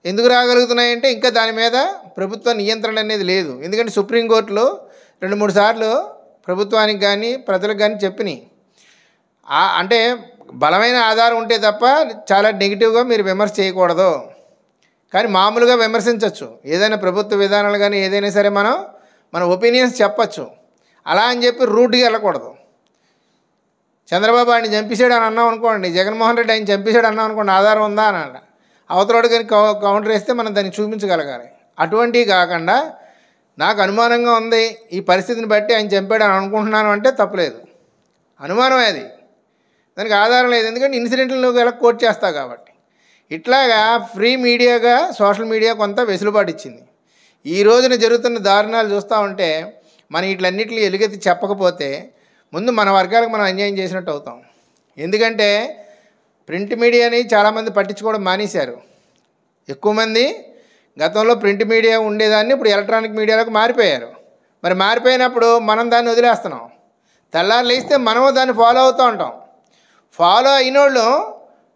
ఎందుకు రాగలుగుతున్నాయంటే ఇంకా దాని మీద ప్రభుత్వ నియంత్రణ అనేది లేదు. ఎందుకంటే సుప్రీంకోర్టులో 2-3 సార్లు ప్రభుత్వానికి కానీ ప్రజలకు కానీ చెప్పినాయి. అంటే బలమైన ఆధారం ఉంటే తప్ప చాలా నెగిటివ్గా మీరు విమర్శ చేయకూడదు, కానీ మామూలుగా విమర్శించవచ్చు. ఏదైనా ప్రభుత్వ విధానాలు కానీ ఏదైనా సరే మన ఒపీనియన్స్ చెప్పచ్చు. అలా అని చెప్పి రూట్గా వెళ్ళకూడదు. చంద్రబాబు ఆయన చంపేశాడు అని అన్నాం అనుకోండి, జగన్మోహన్ రెడ్డి ఆయన చంపేశాడు అన్నాం అనుకోండి, ఆధారం ఉందా అని అన్న అవతలోడు కానీ కౌంటర్ వేస్తే మనం దాన్ని చూపించగలగాలి. అటువంటివి కాకుండా నాకు అనుమానంగా ఉంది, ఈ పరిస్థితిని బట్టి ఆయన చంపాడు అని అనుకుంటున్నాను అంటే తప్పలేదు. అనుమానమే అది, దానికి ఆధారం లేదు. ఎందుకంటే ఇన్సిడెంట్లు నువ్వు ఎలా కోట్ చేస్తావు కాబట్టి. ఇట్లాగా ఫ్రీ మీడియాగా సోషల్ మీడియా కొంత వెసులుబాటు ఇచ్చింది. ఈ రోజున జరుగుతున్న దారుణాలు చూస్తూ ఉంటే మనం వీటిలన్నింటినీ ఎలుగెత్తి చెప్పకపోతే ముందు మన వర్గాలకు మనం అన్యాయం చేసినట్టు అవుతాం. ఎందుకంటే ప్రింట్ మీడియాని చాలామంది పట్టించుకోవడం మానేశారు. ఎక్కువ మంది గతంలో ప్రింట్ మీడియా ఉండేదాన్ని ఇప్పుడు ఎలక్ట్రానిక్ మీడియాలకు మారిపోయారు. మరి మారిపోయినప్పుడు మనం దాన్ని వదిలేస్తున్నాం. తెల్లారు లేస్తే మనము దాన్ని ఫాలో అవుతూ ఉంటాం. ఫాలో అయినోళ్ళు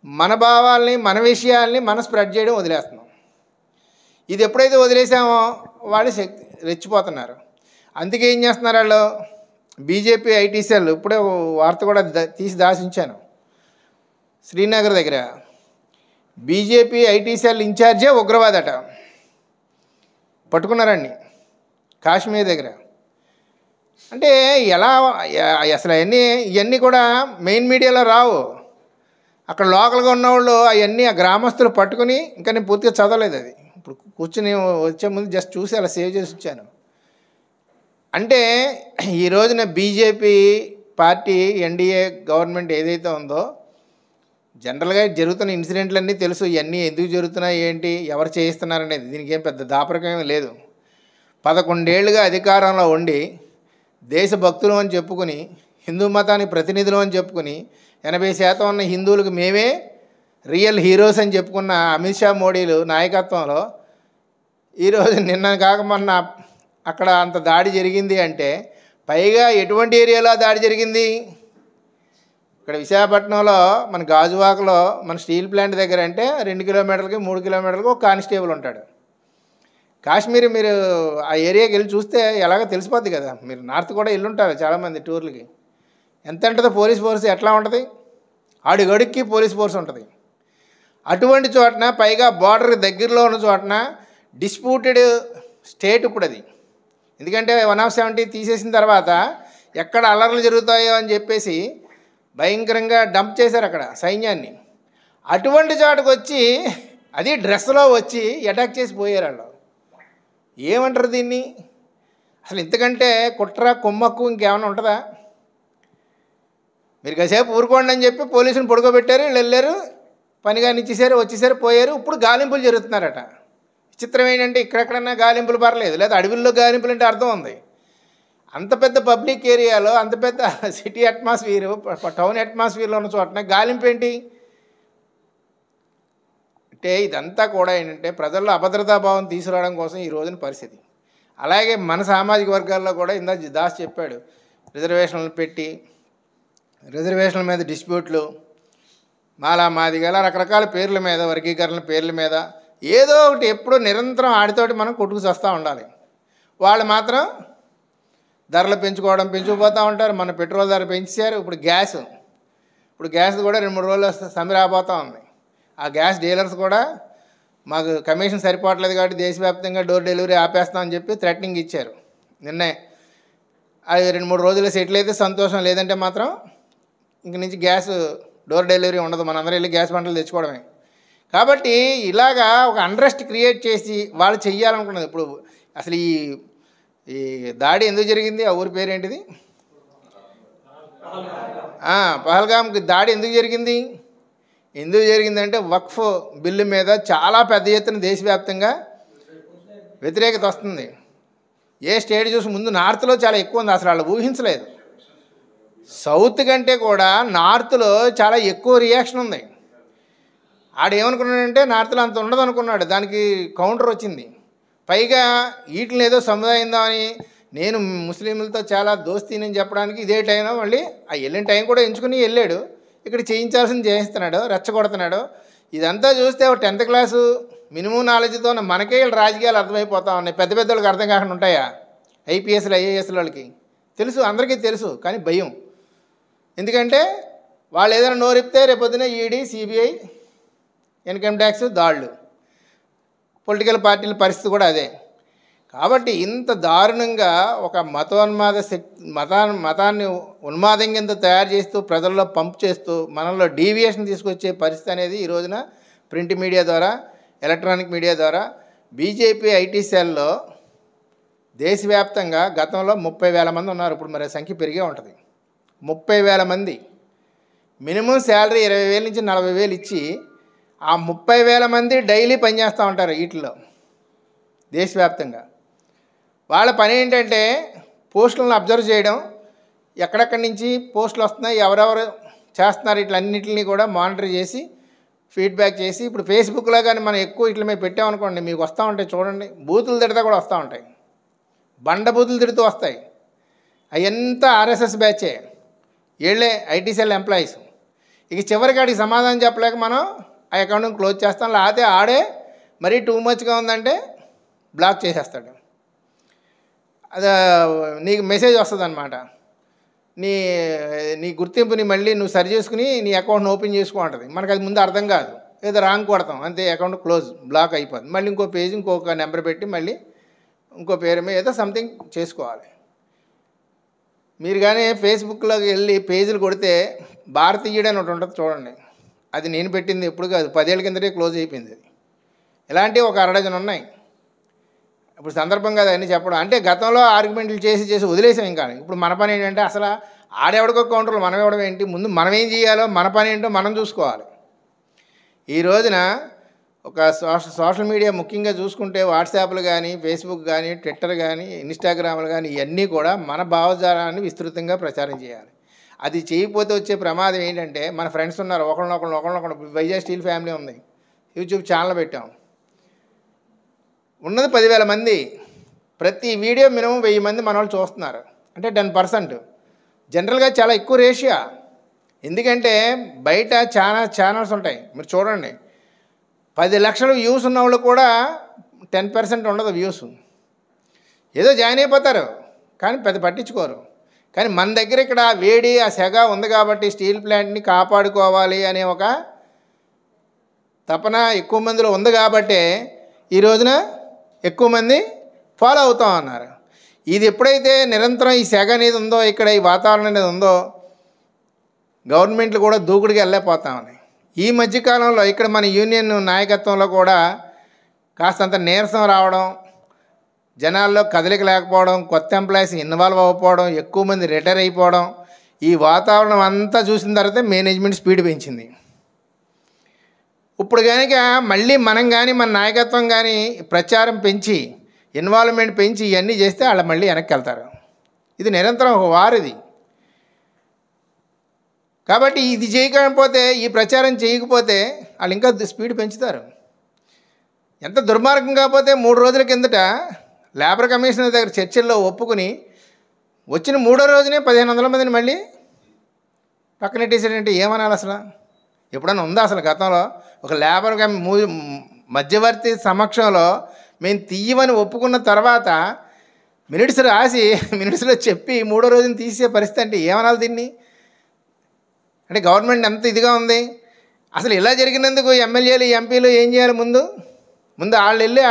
మన భావాల్ని మన విషయాల్ని మనం స్ప్రెడ్ చేయడం వదిలేస్తున్నాం. ఇది ఎప్పుడైతే వదిలేసామో వాళ్ళు రెచ్చిపోతున్నారు. అందుకే ఏం చేస్తున్నారు వాళ్ళు, బీజేపీ ఐటీ సెల్, ఇప్పుడే వార్త కూడా తీసి దాచించాను, శ్రీనగర్ దగ్గర బీజేపీ ఐటీ సెల్ ఇన్ఛార్జే ఉగ్రవాదట, పట్టుకున్నారండి కాశ్మీర్ దగ్గర. అంటే ఎలా అసలు ఇవన్నీ కూడా మెయిన్ మీడియాలో రావు. అక్కడ లోకల్గా ఉన్నవాళ్ళు అవన్నీ ఆ గ్రామస్తులు పట్టుకుని, ఇంకా నేను పూర్తిగా చదవలేదు అది, ఇప్పుడు కూర్చుని వచ్చే ముందు జస్ట్ చూసి అలా సేవ్ చేసి వచ్చాను. అంటే ఈ రోజున బీజేపీ పార్టీ ఎన్డీఏ గవర్నమెంట్ ఏదైతే ఉందో, జనరల్గా జరుగుతున్న ఇన్సిడెంట్లన్నీ తెలుసు, ఇవన్నీ ఎందుకు జరుగుతున్నాయి ఏంటి ఎవరు చేయిస్తున్నారు అనేది, దీనికి ఏం పెద్ద దాపరికమేమీ లేదు. 11 ఏళ్ళుగా అధికారంలో ఉండి దేశభక్తులు అని చెప్పుకుని, హిందూ మతానికి ప్రతినిధులు అని చెప్పుకుని 80% ఉన్న హిందువులకు మేమే రియల్ హీరోస్ అని చెప్పుకున్న అమిత్ షా మోడీలు నాయకత్వంలో ఈరోజు నిన్న కాక మొన్న అక్కడ అంత దాడి జరిగింది. అంటే పైగా ఎటువంటి ఏరియాలో దాడి జరిగింది? ఇక్కడ విశాఖపట్నంలో మన గాజువాకలో మన స్టీల్ ప్లాంట్ దగ్గర అంటే 2 కిలోమీటర్లకి 3 కిలోమీటర్లకి ఒక కానిస్టేబుల్ ఉంటాడు. కాశ్మీర్ మీరు ఆ ఏరియాకి వెళ్ళి చూస్తే ఎలాగో తెలిసిపోద్ది కదా. మీరు నార్త్ కూడా వెళ్ళుంటారు చాలామంది టూర్లకి. ఎంత ఉంటుందో పోలీస్ ఫోర్స్, ఎట్లా ఉంటుంది, అడుగడుక్కి పోలీస్ ఫోర్స్ ఉంటుంది. అటువంటి చోటన పైగా బార్డర్ దగ్గరలో ఉన్న చోటన డిస్ప్యూటెడ్ స్టేట్ ఇప్పుడు అది. ఎందుకంటే 170 తీసేసిన తర్వాత ఎక్కడ అల్లర్లు జరుగుతాయో అని చెప్పేసి భయంకరంగా డంప్ చేశారు అక్కడ సైన్యాన్ని. అటువంటి చోటుకు వచ్చి అది డ్రెస్లో వచ్చి అటాక్ చేసి పోయారు వాళ్ళు. ఏమంటారు దీన్ని? అసలు ఇంతకంటే కుట్ర కుమ్మక్కు ఇంకేమైనా ఉంటుందా? మీరు కాసేపు ఊరుకోండి అని చెప్పి పోలీసుని పడుకోబెట్టారు, వీళ్ళు వెళ్ళారు, పనిగాని ఇచ్చేసారు, వచ్చేసారు, పోయారు. ఇప్పుడు గాలింపులు జరుగుతున్నారట. విచిత్రం ఏంటంటే ఇక్కడెక్కడన్నా గాలింపులు పర్లేదు, లేదా అడవిల్లో గాలింపులు అంటే అర్థం ఉంది. అంత పెద్ద పబ్లిక్ ఏరియాలో, అంత పెద్ద సిటీ అట్మాస్ఫియర్, టౌన్ అట్మాస్ఫియర్లో ఉన్న చోటన గాలింపు ఏంటి అంటే ఇదంతా కూడా ఏంటంటే ప్రజల్లో అభద్రతాభావం తీసుకురావడం కోసం ఈ రోజున పరిస్థితి. అలాగే మన సామాజిక వర్గాల్లో కూడా ఇందాక దాస్ చెప్పాడు, రిజర్వేషన్లు పెట్టి రిజర్వేషన్ల మీద డిస్ప్యూట్లు, మాలా మాదిగా రకరకాల పేర్ల మీద, వర్గీకరణ పేర్ల మీద ఏదో ఒకటి ఎప్పుడూ నిరంతరం ఆడితోటి మనం కొట్టుకు వస్తూ ఉండాలి. వాళ్ళు మాత్రం ధరలు పెంచుకుపోతూ ఉంటారు. మన పెట్రోల్ ధర పెంచారు. ఇప్పుడు గ్యాస్ కూడా 2-3 రోజులు సమ్మె రాబోతూ ఉంది. ఆ గ్యాస్ డీలర్స్ కూడా మాకు కమిషన్ సరిపోవట్లేదు కాబట్టి దేశవ్యాప్తంగా డోర్ డెలివరీ ఆపేస్తామని చెప్పి థ్రెటనింగ్ ఇచ్చారు నిన్నే. అది 2-3 రోజులు సెటిల్ అయితే సంతోషం, లేదంటే మాత్రం ఇంక నుంచి గ్యాస్ డోర్ డెలివరీ ఉండదు, మనందరం వెళ్ళి గ్యాస్ బండలు తెచ్చుకోవడమే. కాబట్టి ఇలాగా ఒక అన్రెస్ట్ క్రియేట్ చేసి వాళ్ళు చెయ్యాలనుకున్నది. ఇప్పుడు అసలు ఈ దాడి ఎందుకు జరిగింది? ఆ ఊరి పేరేంటిది? పహల్గామ్కి దాడి ఎందుకు జరిగిందంటే వక్ఫ్ బిల్లు మీద చాలా పెద్ద ఎత్తున దేశవ్యాప్తంగా వ్యతిరేకత వస్తుంది. ఏ స్టేట్ చూసి ముందు నార్త్లో చాలా ఎక్కువ ఉంది, అసలు వాళ్ళు ఊహించలేదు. సౌత్ కంటే కూడా నార్త్లో చాలా ఎక్కువ రియాక్షన్ ఉంది. ఆడేమనుకున్నాడంటే నార్త్లో అంత ఉండదు అనుకున్నాడు, దానికి కౌంటర్ వచ్చింది. పైగా వీటిని ఏదో సముదాయిందామని నేను ముస్లింలతో చాలా దోస్తీని చెప్పడానికి ఇదే టైంలో మళ్ళీ ఆ వెళ్ళిన టైం కూడా ఎంచుకుని వెళ్ళాడు. ఇక్కడ చేయించాల్సింది చేయిస్తున్నాడు, రెచ్చగొడుతున్నాడు. ఇదంతా చూస్తే 10th క్లాసు మినిమం నాలెడ్జ్తో మనకే వీళ్ళు రాజకీయాలు అర్థమైపోతా ఉన్నాయి. పెద్ద వాళ్ళకి అర్థం కాకుండా ఉంటాయా? ఐపీఎస్లు ఐఏఎస్ల వాళ్ళకి తెలుసు, అందరికీ తెలుసు, కానీ భయం. ఎందుకంటే వాళ్ళు ఏదైనా నోరిపితే రేపొద్దున ఈడీ, సిబిఐ, ఇన్కమ్ ట్యాక్స్ దాళ్ళు. పొలిటికల్ పార్టీల పరిస్థితి కూడా అదే. కాబట్టి ఇంత దారుణంగా ఒక మతోన్మాద మతాన్ని ఉన్మాదం కింద తయారు చేస్తూ ప్రజల్లో పంప్ చేస్తూ మనలో డీవియేషన్ తీసుకొచ్చే పరిస్థితి అనేది ఈ రోజున ప్రింట్ మీడియా ద్వారా, ఎలక్ట్రానిక్ మీడియా ద్వారా బీజేపీ ఐటీ సెల్లో దేశవ్యాప్తంగా గతంలో 30,000 మంది ఉన్నారు. ఇప్పుడు మరి సంఖ్య పెరిగే ఉంటుంది. 30,000 మంది మినిమం శాలరీ 20,000 నుంచి 40,000 ఇచ్చి ఆ 30,000 మంది డైలీ పనిచేస్తూ ఉంటారు వీటిలో దేశవ్యాప్తంగా. వాళ్ళ పని ఏంటంటే పోస్టులను అబ్జర్వ్ చేయడం, ఎక్కడెక్కడి నుంచి పోస్టులు వస్తున్నాయి, ఎవరెవరు చేస్తున్నారు, ఇట్లన్నింటినీ కూడా మానిటర్ చేసి ఫీడ్బ్యాక్ చేసి, ఇప్పుడు ఫేస్బుక్లో కానీ మనం ఎక్కువ ఇట్ల మీద పెట్టామనుకోండి, మీకు వస్తూ ఉంటాయి చూడండి, బూతులు తిడతా కూడా వస్తూ ఉంటాయి, బండ బూతులు తిడుతూ వస్తాయి. అవంతా ఆర్ఎస్ఎస్ బ్యాచే, వీళ్ళే ఐటీ సెల్ ఎంప్లాయీస్. ఇక చివరికి ఆడికి సమాధానం చెప్పలేక మనం ఆ అకౌంట్ని క్లోజ్ చేస్తాం, లేకపోతే ఆడే మరీ టూ మచ్గా ఉందంటే బ్లాక్ చేసేస్తాడు. అది నీకు మెసేజ్ వస్తుంది అనమాట, నీ గుర్తింపుని మళ్ళీ నువ్వు సరి చేసుకుని నీ అకౌంట్ని ఓపెన్ చేసుకో ఉంటుంది. మనకు అది ముందు అర్థం కాదు, ఏదో రాంగ్ కొడతాం అంతే, అకౌంట్ క్లోజ్, బ్లాక్ అయిపోతుంది. మళ్ళీ ఇంకో పేజ్ ఇంకొక నెంబర్ పెట్టి మళ్ళీ ఇంకో పేరు మీద ఏదో సంథింగ్ చేసుకోవాలి. మీరు కానీ ఫేస్బుక్లోకి వెళ్ళి పేజీలు కొడితే భారతీయుడు అని ఒకటి ఉంటుంది చూడండి, అది నేను పెట్టింది ఎప్పుడు కాదు, 10 ఏళ్ళ కిందటే క్లోజ్ అయిపోయింది అది. ఇలాంటివి ఒక 6 డజన్ ఉన్నాయి. ఇప్పుడు సందర్భం కాదు అన్నీ చెప్పడం, అంటే గతంలో ఆర్గ్యుమెంట్లు చేసి వదిలేసాం. ఇంకా ఇప్పుడు మన పని ఏంటంటే అసలు ఆడెవడికో కౌంటర్లు మనం ఇవ్వడం ఏంటి, ముందు మనం ఏం చేయాలో మన పని ఏంటో మనం చూసుకోవాలి. ఈ రోజున ఒక సోషల్ మీడియా ముఖ్యంగా చూసుకుంటే వాట్సాప్లు కానీ, ఫేస్బుక్ కానీ, ట్విట్టర్ కానీ, ఇన్స్టాగ్రామ్లు కానీ, ఇవన్నీ కూడా మన భావజాలాన్ని విస్తృతంగా ప్రచారం చేయాలి. అది చేయకపోతే వచ్చే ప్రమాదం ఏంటంటే, మన ఫ్రెండ్స్ ఉన్నారు, ఒకళ్ళనొకళ్ళు వైజాగ్ స్టీల్ ఫ్యామిలీ ఉంది, యూట్యూబ్ ఛానల్ పెట్టాం, ఉన్నది 10,000 మంది, ప్రతి వీడియో మినిమం 1000 మంది మన వాళ్ళు చూస్తున్నారు, అంటే 10%. జనరల్గా చాలా ఎక్కువ రేషియో. ఎందుకంటే బయట చాలా ఛానల్స్ ఉంటాయి, మీరు చూడండి, 10 లక్షల వ్యూస్ ఉన్న వాళ్ళు కూడా 10% ఉండదు వ్యూస్. ఏదో జాయిన్ అయిపోతారు కానీ పెద్ద పట్టించుకోరు. కానీ మన దగ్గర ఇక్కడ వేడి ఆ సెగ ఉంది కాబట్టి స్టీల్ ప్లాంట్ని కాపాడుకోవాలి అనే ఒక తపన ఎక్కువ మందిలో ఉంది కాబట్టి ఈ రోజున ఎక్కువ మంది ఫాలో అవుతాం అన్నారు. ఇది ఎప్పుడైతే నిరంతరం ఈ సెగ అనేది ఉందో, ఇక్కడ ఈ వాతావరణం అనేది ఉందో, గవర్నమెంట్లు కూడా దూకుడికి వెళ్ళలేకపోతామని. ఈ మధ్యకాలంలో ఇక్కడ మన యూనియన్ నాయకత్వంలో కూడా కాస్తంత నీరసం రావడం, జనాల్లో కదలిక లేకపోవడం, కొత్త ఎంప్లాయీస్ ఇన్వాల్వ్ అవ్వకపోవడం, ఎక్కువ మంది రిటైర్ అయిపోవడం, ఈ వాతావరణం అంతా చూసిన తర్వాత మేనేజ్మెంట్ స్పీడ్ పెంచింది. ఇప్పుడు కనుక మళ్ళీ మనం కానీ మన నాయకత్వం కానీ ప్రచారం పెంచి ఇన్వాల్వ్మెంట్ పెంచి ఇవన్నీ చేస్తే వాళ్ళు మళ్ళీ వెనక్కి వెళ్తారు. ఇది నిరంతరం ఒక వారిది. కాబట్టి ఇది చేయకపోతే, ఈ ప్రచారం చేయకపోతే వాళ్ళు ఇంకా స్పీడ్ పెంచుతారు. ఎంత దుర్మార్గం కాకపోతే 3 రోజుల కిందట లేబర్ కమిషనర్ దగ్గర చర్చల్లో ఒప్పుకుని వచ్చిన 3వ రోజునే 1500 మందిని మళ్ళీ పక్కనెట్టేసాడంటే ఏమనాలి అసలు? ఎప్పుడైనా ఉందా అసలు గతంలో? ఒక లేబర్ మధ్యవర్తి సమక్షంలో మేము తీయమని ఒప్పుకున్న తర్వాత మినిట్స్ రాసి మినిట్స్లో చెప్పి 3వ రోజున తీసే పరిస్థితి అంటే ఏమనాలి దీన్ని? అంటే గవర్నమెంట్ ఎంత ఇదిగా ఉంది. అసలు ఇలా జరిగినందుకు ఎమ్మెల్యేలు ఎంపీలు ఏం చేయాలి? ముందు వాళ్ళు వెళ్ళి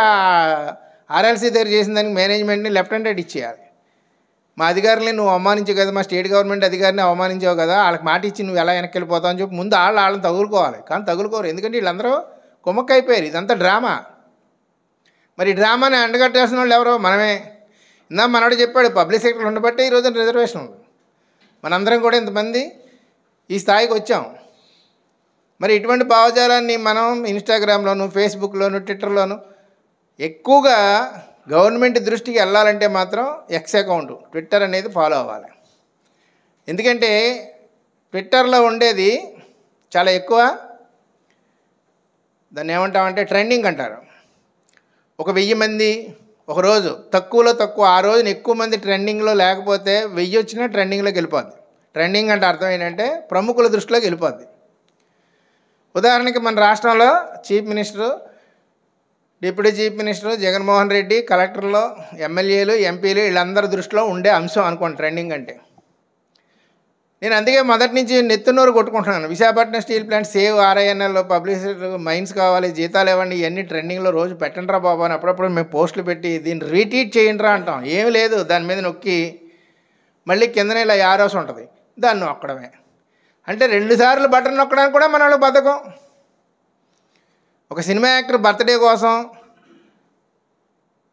ఆర్ఎల్సీ దగ్గర చేసిన దానికి మేనేజ్మెంట్ని లెఫ్ట్ అండ్ రైట్ ఇచ్చేయాలి. మా అధికారులని నువ్వు అవమానించావు కదా, మా స్టేట్ గవర్నమెంట్ అధికారిని అవమానించావు కదా, వాళ్ళకి మాట ఇచ్చి నువ్వు ఎలా వెనక్కి వెళ్ళిపోతావు అని చెప్పి ముందు వాళ్ళని తగులుకోవాలి. కానీ తగులుకోరు, ఎందుకంటే వీళ్ళందరూ కుమ్మక్కైపోయారు. ఇదంతా డ్రామా. మరి ఈ డ్రామాని అండగట్టేసిన వాళ్ళు ఎవరో? మనమే. ఇందా మనోడు చెప్పాడు, పబ్లిక్ సెక్టర్ ఉండబట్టే ఈరోజు రిజర్వేషన్ ఉంది. మనందరం కూడా ఇంతమంది ఈ స్థాయికి వచ్చాం. మరి ఇటువంటి భావజాలాన్ని మనం ఇన్స్టాగ్రామ్లోను, ఫేస్బుక్లోను, ట్విట్టర్లోను ఎక్కువగా గవర్నమెంట్ దృష్టికి వెళ్ళాలంటే మాత్రం ఎక్స్ అకౌంట్ ట్విట్టర్ అనేది ఫాలో అవ్వాలి. ఎందుకంటే ట్విట్టర్లో ఉండేది చాలా ఎక్కువ, దాన్ని ఏమంటామంటే ట్రెండింగ్ అంటారు. ఒక 1000 మంది ఒకరోజు తక్కువలో తక్కువ, ఆ రోజున ఎక్కువ మంది ట్రెండింగ్లో లేకపోతే 1000 వచ్చినా ట్రెండింగ్లోకి వెళ్ళిపోద్ది. ట్రెండింగ్ అంటే అర్థం ఏంటంటే ప్రముఖుల దృష్టిలోకి వెళ్ళిపోద్ది. ఉదాహరణకి మన రాష్ట్రంలో chief minister, deputy chief minister, Jaganmohan Reddy, కలెక్టర్లు, ఎమ్మెల్యేలు, ఎంపీలు వీళ్ళందరి దృష్టిలో ఉండే అంశం అనుకోండి ట్రెండింగ్ అంటే. నేను అందుకే మొదటి నుంచి నెత్తునోరు కొట్టుకుంటున్నాను. Visakhapatnam steel plant save RINL, publicity, mines కావాలి, జీతాలు ఇవ్వండి, ఇవన్నీ ట్రెండింగ్లో రోజు పెట్టండి రా బాబు అని అప్పుడప్పుడు మేము పోస్టులు పెట్టి దీన్ని రీట్వీట్ చేయండి రా అంటాం. ఏమి లేదు, దాని మీద నొక్కి మళ్ళీ కిందనే ఇలా యారోస్ ఉంటుంది, దాన్ని నొక్కడమే. అంటే 2 సార్లు బటన్ నొక్కడానికి కూడా మన వాళ్ళు బద్ధకం. ఒక సినిమా యాక్టర్ బర్త్డే కోసం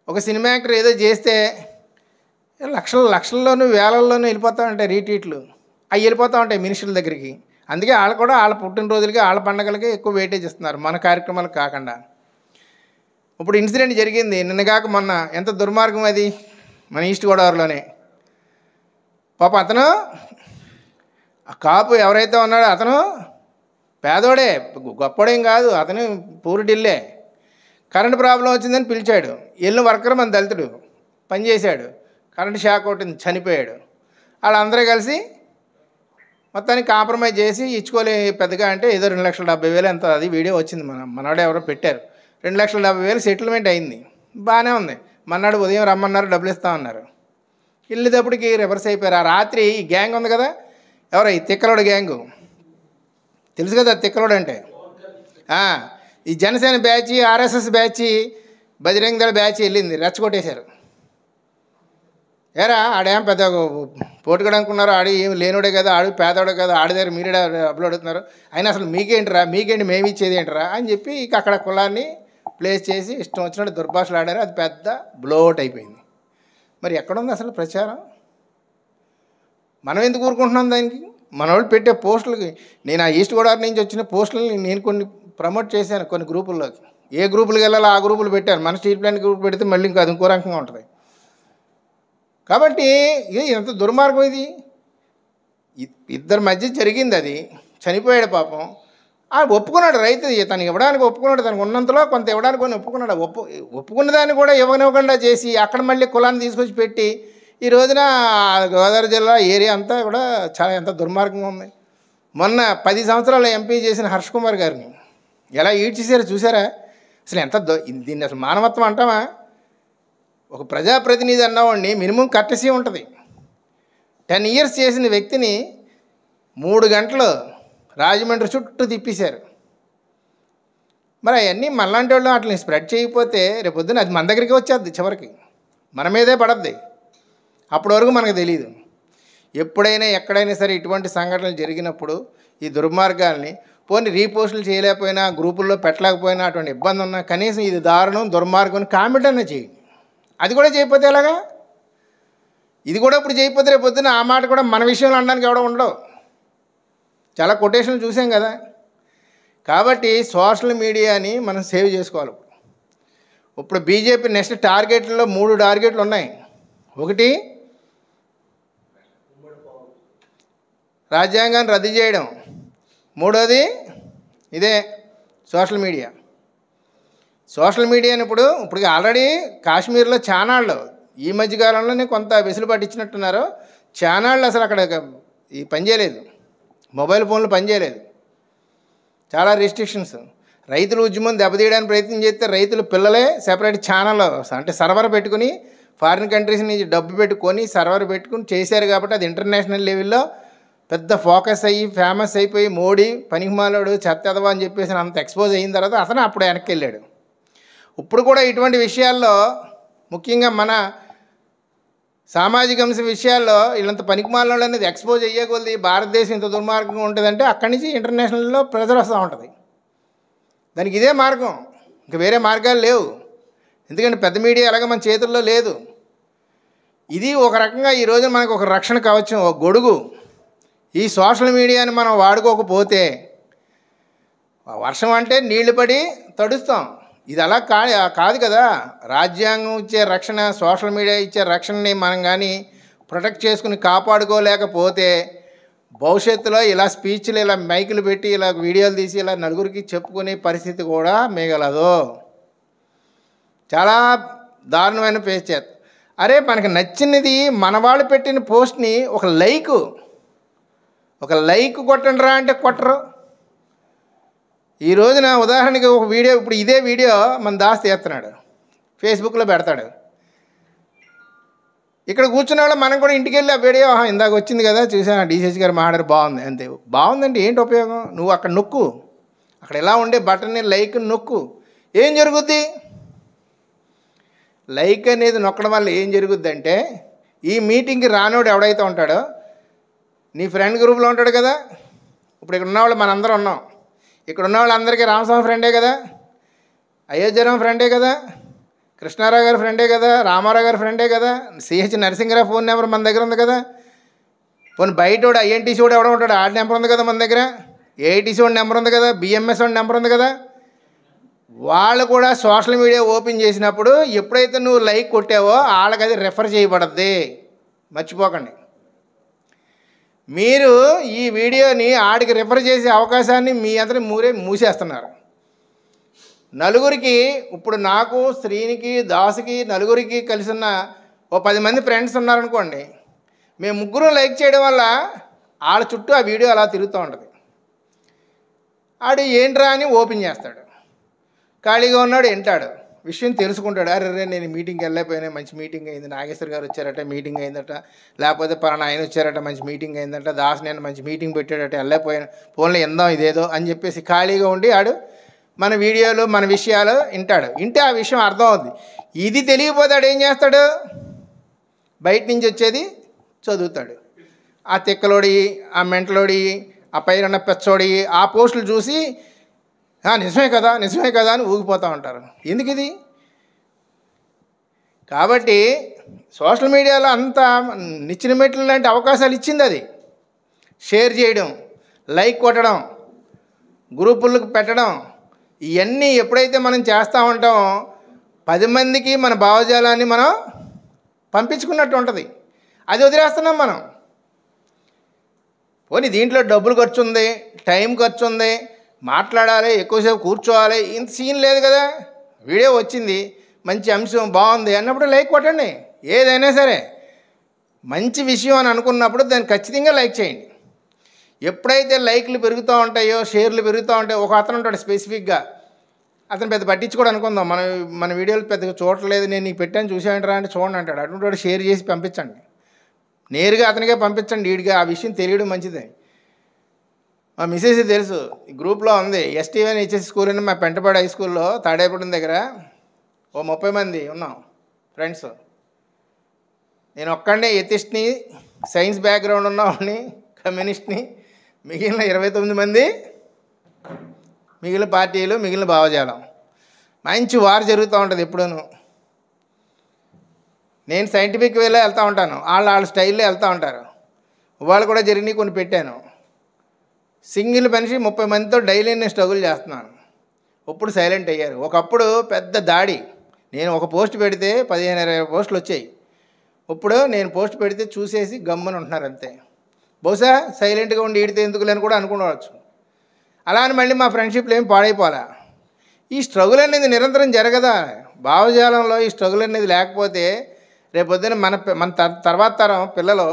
ఒక సినిమా యాక్టర్ ఏదో చేస్తే లక్షల్లోనూ వేలల్లోనూ వెళ్ళిపోతామంటే రీట్వీట్లు. అవి వెళ్ళిపోతూ ఉంటాయి మినిస్టర్ల దగ్గరికి. అందుకే వాళ్ళు కూడా వాళ్ళ పుట్టినరోజులకి వాళ్ళ పండగలకి ఎక్కువ వెయిటేజ్ ఇస్తున్నారు, మన కార్యక్రమాలకు కాకుండా. ఇప్పుడు ఇన్సిడెంట్ జరిగింది నిన్నగాక మొన్న. ఎంత దుర్మార్గం అది, మన ఈస్ట్ గోదావరిలోనే. పాప అతను ఆ కాపు ఎవరైతే ఉన్నాడో అతను పేదోడే, గొప్పడేం కాదు, అతను పూరుడిల్లే. కరెంటు ప్రాబ్లం వచ్చిందని పిలిచాడు. వెళ్ళిన వర్కర్ మన దళితుడు పనిచేశాడు, కరెంటు షాక్ కొట్టింది, చనిపోయాడు. వాళ్ళందరూ కలిసి మొత్తానికి కాంప్రమైజ్ చేసి ఇచ్చుకోలే పెద్దగా అంటే ఏదో 2,70,000 ఎంత, అది వీడియో వచ్చింది, మనవాడు ఎవరో పెట్టారు. 2,70,000 సెటిల్మెంట్ అయింది, బాగానే ఉంది. మన్నాడు ఉదయం రమ్మన్నారు, డబ్బులు ఇస్తామన్నారు. వెళ్ళేటప్పటికి రివర్స్ అయిపోయారు. ఆ రాత్రి ఈ గ్యాంగ్ ఉంది కదా, ఎవరో ఈ తిక్కలోడు గ్యాంగు, తెలుసు కదా తిక్కలోడు అంటే. ఈ Janasena batch, RSS batch, Bajrang దళ బ్యాచ్ వెళ్ళింది, రెచ్చగొట్టేశారు. ఏరా ఆడేం పెద్ద పోటుగడ అనుకున్నారు, ఆడి ఏమి లేనోడే కదా, ఆడు పేదోడే కదా, ఆడి దగ్గర మీరే డబ్బులు అడుగుతున్నారు, అయినా అసలు మీకేంటిరా, మీకేంటి మేము ఇచ్చేది ఏంటరా అని చెప్పి ఇక అక్కడ కులాన్ని ప్లేస్ చేసి ఇష్టం వచ్చినట్టు దుర్భాషలు ఆడారు. అది పెద్ద బ్లోట్ అయిపోయింది. మరి ఎక్కడుంది అసలు ప్రచారం? మనం ఎందుకు ఊరుకుంటున్నాం దానికి? మన వాళ్ళు పెట్టే పోస్టులకి, నేను ఆ ఈస్ట్ గోదావరి నుంచి వచ్చిన పోస్టులని నేను కొన్ని ప్రమోట్ చేశాను కొన్ని గ్రూపుల్లోకి. ఏ గ్రూపులకు వెళ్ళాలో ఆ గ్రూపులు పెట్టాను. మన స్టీల్ ప్లాంట్ గ్రూప్ పెడితే మళ్ళీ ఇంకా అది ఇంకో రకంగా ఉంటుంది. కాబట్టి ఇది ఎంత దుర్మార్గం ఇది. ఇద్దరి మధ్య జరిగింది, అది చనిపోయాడు పాపం. ఒప్పుకున్నాడు రైతు, తనకి ఇవ్వడానికి ఒప్పుకున్నాడు, తనకు ఉన్నంతలో కొంత ఇవ్వడానికి కొన్ని ఒప్పుకున్నాడు. ఒప్పుకున్న దాన్ని కూడా ఇవ్వనివ్వకుండా చేసి అక్కడ మళ్ళీ కులాన్ని తీసుకొచ్చి పెట్టి ఈ రోజున గోదావరి జిల్లా ఏరియా అంతా కూడా చాలా ఎంత దుర్మార్గంగా ఉంది. మొన్న 10 సంవత్సరాలు ఎంపీ చేసిన హర్ష్ కుమార్ గారిని ఎలా ఈడ్చేసారో చూసారా? అసలు ఎంత దీన్ని అసలు మానవత్వం అంటామా? ఒక ప్రజాప్రతినిధి అన్నవాడిని మినిమం కర్టసీ ఉంటుంది. 10 years చేసిన వ్యక్తిని 3 గంటలు రాజమండ్రి చుట్టూ తిప్పేశారు. మరి అవన్నీ మనలాంటి వాళ్ళు వాటిని స్ప్రెడ్ చేయకపోతే రేపొద్దున అది మన దగ్గరికి వచ్చేద్ది, చివరికి మన మీదే పడద్ది. అప్పటి వరకు మనకు తెలియదు. ఎప్పుడైనా ఎక్కడైనా సరే ఇటువంటి సంఘటనలు జరిగినప్పుడు ఈ దుర్మార్గాల్ని పోనీ రీపోస్టులు చేయలేకపోయినా, గ్రూపుల్లో పెట్టలేకపోయినా, అటువంటి ఇబ్బంది ఉన్నా కనీసం ఇది దారుణం దుర్మార్గం కామెంట్ అన్నా చేయండి. అది కూడా చేయకపోతే ఎలాగా? ఇది కూడా ఇప్పుడు చేయకపోతే రేపు పొద్దున్న ఆ మాట కూడా మన విషయంలో అనడానికి ఎవడో ఉండవు. చాలా కొటేషన్లు చూసాం కదా. కాబట్టి సోషల్ మీడియాని మనం సేవ్ చేసుకోవాలి. ఇప్పుడు బీజేపీ నెక్స్ట్ టార్గెట్లో 3 టార్గెట్లు ఉన్నాయి. ఒకటి రాజ్యాంగాన్ని రద్దు చేయడం, మూడోది ఇదే సోషల్ మీడియా. సోషల్ మీడియాని ఇప్పుడు ఆల్రెడీ కాశ్మీర్లో ఛానళ్ళు ఈ మధ్యకాలంలోనే కొంత వెసులుబాటు ఇచ్చినట్టున్నారు. ఛానళ్ళు అసలు అక్కడ ఈ పనిచేయలేదు, మొబైల్ ఫోన్లు పనిచేయలేదు, చాలా రెస్ట్రిక్షన్స్. రైతుల ఉద్యమం దెబ్బతీయడానికి ప్రయత్నం చేస్తే రైతుల పిల్లలే సెపరేట్ ఛానల్ అంటే సర్వర్ పెట్టుకుని ఫారిన్ కంట్రీస్ నుంచి డబ్బు పెట్టుకొని సర్వర్ పెట్టుకుని చేశారు. కాబట్టి అది ఇంటర్నేషనల్ లెవెల్లో పెద్ద ఫోకస్ అయ్యి ఫేమస్ అయిపోయి మోడీ పనికిమాలోడు చెత్తదవా అని చెప్పేసి అంత ఎక్స్పోజ్ అయిన తర్వాత అతను అప్పుడు వెనక్కి వెళ్ళాడు. ఇప్పుడు కూడా ఇటువంటి విషయాల్లో ముఖ్యంగా మన సామాజిక అంశ విషయాల్లో వీళ్ళంత పనికిమాలోడు అనేది ఎక్స్పోజ్ అయ్యేకొలది భారతదేశం ఇంత దుర్మార్గంగా ఉంటుందంటే అక్కడి నుంచి ఇంటర్నేషనల్లో ప్రెజర్ వస్తూ ఉంటుంది. దానికి ఇదే మార్గం, ఇంకా వేరే మార్గాలు లేవు. ఎందుకంటే పెద్ద మీడియా అలాగే మన చేతుల్లో లేదు. ఇది ఒక రకంగా ఈరోజు మనకు ఒక రక్షణ కవచం, ఒక గొడుగు. ఈ సోషల్ మీడియాని మనం వాడుకోకపోతే వర్షం అంటే నీళ్లు పడి తడుస్తాం. ఇది అలా కాదు కదా. రాజ్యాంగం ఇచ్చే రక్షణ, సోషల్ మీడియా ఇచ్చే రక్షణని మనం కానీ ప్రొటెక్ట్ చేసుకుని కాపాడుకోలేకపోతే భవిష్యత్తులో ఇలా స్పీచ్లు, ఇలా మైకులు పెట్టి, ఇలా వీడియోలు తీసి ఇలా నలుగురికి చెప్పుకునే పరిస్థితి కూడా మిగలదు. చాలా దారుణమైన ఫేస్ చేస్తారు. అరే మనకు నచ్చినది మన వాళ్ళు పెట్టిన పోస్ట్ని ఒక లైక్ కొట్టండి రా అంటే కొట్టరు. ఈ రోజున ఉదాహరణకి ఒక వీడియో, ఇప్పుడు ఇదే వీడియో మన దాస్ తీస్తున్నాడు, ఫేస్బుక్లో పెడతాడు. ఇక్కడ కూర్చున్న వాళ్ళు మనం కూడా ఇంటికి వెళ్ళి ఆ వీడియో ఇందాక వచ్చింది కదా చూసాను, డీసీసీ గారు మాట్లాడారు, బాగుంది అంతే. బాగుందంటే ఏంటి ఉపయోగం? నువ్వు అక్కడ నొక్కు, అక్కడ ఎలా ఉండే బటన్ని లైక్ నొక్కు, ఏం జరుగుద్ది? లైక్ అనేది నొక్కడం వల్ల ఏం జరుగుద్ది అంటే ఈ మీటింగ్కి రానోడు ఎవడైతే ఉంటాడో నీ ఫ్రెండ్ గ్రూప్లో ఉంటాడు కదా. ఇప్పుడు ఇక్కడ ఉన్నవాళ్ళు మనందరం ఉన్నాం, ఇక్కడ ఉన్న వాళ్ళందరికీ రామస్వామి ఫ్రెండే కదా, అయోధ్యరాం ఫ్రెండే కదా, కృష్ణారావు గారి ఫ్రెండే కదా, రామారావు గారి ఫ్రెండే కదా, సిహెచ్ నరసింహరావు ఫోన్ నెంబర్ మన దగ్గర ఉంది కదా, పోనీ బయట వాడు ఐఎన్టీసీ వాడు ఎవడో ఉంటాడు, ఆడి నెంబర్ ఉంది కదా మన దగ్గర, ఏఐటీసీ వాడి నెంబర్ ఉంది కదా, బిఎంఎస్ వాడి నెంబర్ ఉంది కదా. వాళ్ళు కూడా సోషల్ మీడియా ఓపెన్ చేసినప్పుడు ఎప్పుడైతే నువ్వు లైక్ కొట్టావో వాళ్ళకి అది రెఫర్ చేయబడద్ది, మర్చిపోకండి. మీరు ఈ వీడియోని ఆడికి రెఫర్ చేసే అవకాశాన్ని మీ అందరి మూసేస్తున్నారు. నలుగురికి, ఇప్పుడు నాకు, శ్రీనికి, దాసుకి, నలుగురికి కలిసిన ఓ 10 మంది ఫ్రెండ్స్ ఉన్నారనుకోండి, మేము ముగ్గురు లైక్ చేయడం వల్ల వాళ్ళ చుట్టూ ఆ వీడియో అలా తిరుగుతూ ఉంటుంది. ఆడు ఏంట్రా అని ఓపెన్ చేస్తాడు, ఖాళీగా ఉన్నాడు వింటాడు, విషయం తెలుసుకుంటాడు. అరే నేను మీటింగ్కి వెళ్ళకపోయినా, మంచి మీటింగ్ అయింది, నాగేశ్వర్ గారు వచ్చారట మీటింగ్ అయిందట, లేకపోతే పలానా ఆయన వచ్చారట మంచి మీటింగ్ అయిందట, దాస్ నేను మంచి మీటింగ్ పెట్టాడట, వెళ్ళకపోయినా ఫోన్లో ఎందాం ఇదేదో అని చెప్పేసి ఖాళీగా ఉండి ఆడు మన వీడియోలు మన విషయాలు వింటే ఆ విషయం అర్థం అవుద్ది. ఇది తెలియకపోతాడు ఏం చేస్తాడు, బయట నుంచి వచ్చేది చదువుతాడు. ఆ తిక్కలోడి, ఆ మెంటలోడి, ఆ పైన పెచ్చోడి ఆ పోస్టులు చూసి నిజమే కదా నిజమే కదా అని ఊగిపోతూ ఉంటారు. ఎందుకు ఇది? కాబట్టి సోషల్ మీడియాలో అంత నిచ్చిన మెట్లు లాంటి అవకాశాలు ఇచ్చింది. అది షేర్ చేయడం, లైక్ కొట్టడం, గ్రూపులకు పెట్టడం, ఇవన్నీ ఎప్పుడైతే మనం చేస్తూ ఉంటామో 10 మందికి మన భావజాలాన్ని మనం పంపించుకున్నట్టు ఉంటుంది. అది వదిలేస్తున్నాం మనం. పోనీ దీంట్లో డబ్బులు ఖర్చు ఉంది, టైం ఖర్చు ఉంది, మాట్లాడాలి, ఎక్కువసేపు కూర్చోవాలి, ఇంత సీన్ లేదు కదా. వీడియో వచ్చింది, మంచి అంశం బాగుంది అన్నప్పుడు లైక్ కొట్టండి. ఏదైనా సరే మంచి విషయం అని అనుకున్నప్పుడు దాన్ని ఖచ్చితంగా లైక్ చేయండి. ఎప్పుడైతే లైక్లు పెరుగుతూ ఉంటాయో, షేర్లు పెరుగుతూ ఉంటాయో, ఒక అతను ఉంటాడు స్పెసిఫిక్గా, అతను పెద్ద పట్టించుకోడు అనుకుందాం, మన వీడియోలు పెద్దగా చూడలేదు, నేను నీకు పెట్టాను చూసానంటారా అంటే చూడండి అంటాడు. అటువంటి షేర్ చేసి పంపించండి, నేరుగా అతనికే పంపించండి. వీడిగా ఆ విషయం తెలియడం మంచిదే. మా మిసెస్ తెలుసు, ఈ గ్రూప్లో ఉంది, ఎస్టీవన్ హెచ్ఎస్ స్కూల్ అని మా పెంటపాడు హై స్కూల్లో తాడేపడం దగ్గర ఓ 30 మంది ఉన్నాం ఫ్రెండ్స్. నేను ఒక్కడే ఎథిస్ట్ని, సైన్స్ బ్యాక్గ్రౌండ్ ఉన్నవాడిని, కమ్యూనిస్ట్ని, మిగిలిన 29 మంది మిగిలిన పార్టీలు, మిగిలిన భావజాలం. మంచి వార్ జరుగుతూ ఉంటుంది ఎప్పుడూను. నేను సైంటిఫిక్ వేలో వెళ్తూ ఉంటాను, వాళ్ళ స్టైల్లో వెళ్తూ ఉంటారు. వాళ్ళు కూడా జరిగినాయి కొన్ని పెట్టాను. సింగిల్ మనిషి 30 మందితో డైలీ నేను స్ట్రగుల్ చేస్తున్నాను. ఇప్పుడు సైలెంట్ అయ్యారు. ఒకప్పుడు పెద్ద దాడి, నేను ఒక పోస్ట్ పెడితే 15-20 పోస్టులు వచ్చాయి. ఇప్పుడు నేను పోస్ట్ పెడితే చూసేసి గమ్మున ఉంటున్నారు అంతే. బహుశా సైలెంట్గా ఉండి ఈడితే ఎందుకులేని కూడా అనుకోవచ్చు. అలా అని మళ్ళీ మా ఫ్రెండ్షిప్లో ఏం పాడైపోలే. ఈ స్ట్రగుల్ అనేది నిరంతరం జరగదా? భావజాలంలో ఈ స్ట్రగుల్ అనేది లేకపోతే రేపొద్దున మన తర్వాత తరం పిల్లలు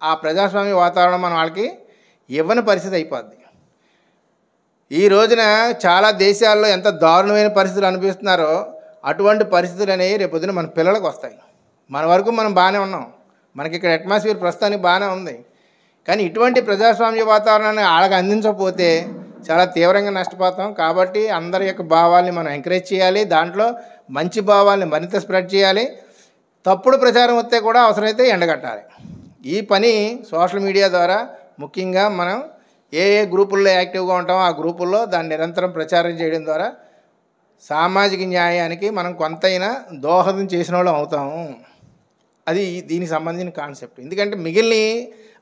ఆ ప్రజాస్వామ్య వాతావరణం మన వాళ్ళకి ఇవ్వని పరిస్థితి అయిపోద్ది. ఈ రోజున చాలా దేశాల్లో ఎంత దారుణమైన పరిస్థితులు అనిపిస్తున్నారో అటువంటి పరిస్థితులు అనేవి రేపొద్దున మన పిల్లలకు వస్తాయి. మన వరకు మనం బాగానే ఉన్నాం, మనకి ఇక్కడ అట్మాస్ఫియర్ ప్రస్తుతానికి బాగానే ఉంది. కానీ ఇటువంటి ప్రజాస్వామ్య వాతావరణాన్ని వాళ్ళకి అందించకపోతే చాలా తీవ్రంగా నష్టపోతాం. కాబట్టి అందరి యొక్క భావాల్ని మనం ఎంకరేజ్ చేయాలి, దాంట్లో మంచి భావాల్ని మరింత స్ప్రెడ్ చేయాలి. తప్పుడు ప్రచారం వస్తే కూడా అవసరమైతే ఎండగట్టాలి. ఈ పని సోషల్ మీడియా ద్వారా ముఖ్యంగా మనం ఏ గ్రూపుల్లో యాక్టివ్గా ఉంటామో ఆ గ్రూపుల్లో దాన్ని నిరంతరం ప్రచారం చేయడం ద్వారా సామాజిక న్యాయానికి మనం కొంతైనా దోహదం చేసిన వాళ్ళం అవుతాము. అది దీనికి సంబంధించిన కాన్సెప్ట్. ఎందుకంటే మిగిలిన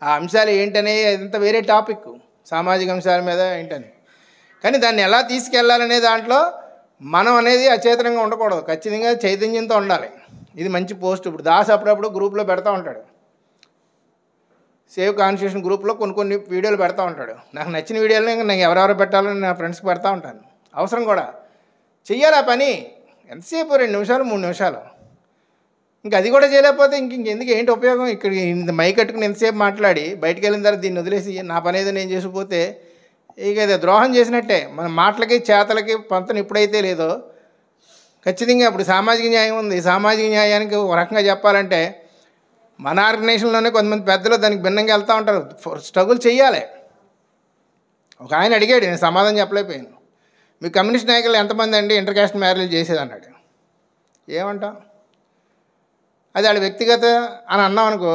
ఆ అంశాలు ఏంటనే అదంతా వేరే టాపిక్, సామాజిక అంశాల మీద ఏంటని. కానీ దాన్ని ఎలా తీసుకెళ్లాలనే దాంట్లో మనం అనేది అచేతనంగా ఉండకూడదు, ఖచ్చితంగా చైతన్యంతో ఉండాలి. ఇది మంచి పోస్ట్. ఇప్పుడు దాస్ అప్పుడప్పుడు గ్రూప్లో పెడతా ఉంటాడు, సేవ్ కాన్స్టిట్యూషన్ గ్రూప్లో కొన్ని వీడియోలు పెడతా ఉంటాడు. నాకు నచ్చిన వీడియోలు నేను ఎవరెవరు పెట్టాలని నా ఫ్రెండ్స్కి పెడతా ఉంటాను. అవసరం కూడా చెయ్యాలి ఆ పని. ఎంతసేపు 2 నిమిషాలు 3 నిమిషాలు. ఇంక అది కూడా చేయలేకపోతే ఇంకెందుకు, ఏంటి ఉపయోగం? ఇక్కడ ఇంత మైక్ కట్టుకుని ఎంతసేపు మాట్లాడి బయటికి వెళ్ళిన తర్వాత దీన్ని వదిలేసి నా పని ఏదో నేను చేసిపోతే ఇక అది ద్రోహం చేసినట్టే. మన మాటలకి చేతలకి పంతను ఎప్పుడైతే లేదో ఖచ్చితంగా ఇప్పుడు సామాజిక న్యాయం ఉంది. సామాజిక న్యాయానికి ఒక రకంగా చెప్పాలంటే మన ఆర్గనైజేషన్లోనే కొంతమంది పెద్దలు దానికి భిన్నంగా వెళ్తూ ఉంటారు. స్ట్రగుల్ చెయ్యాలి. ఒక ఆయన అడిగాడు, నేను సమాధానం చెప్పలేకపోయాను. మీ కమ్యూనిస్ట్ నాయకులు ఎంతమంది అండి ఇంటర్కాస్ట్ మ్యారేజ్ చేసేది అన్నాడు. ఏమంటాం? అది వాళ్ళ వ్యక్తిగత అని అన్నాం అనుకో,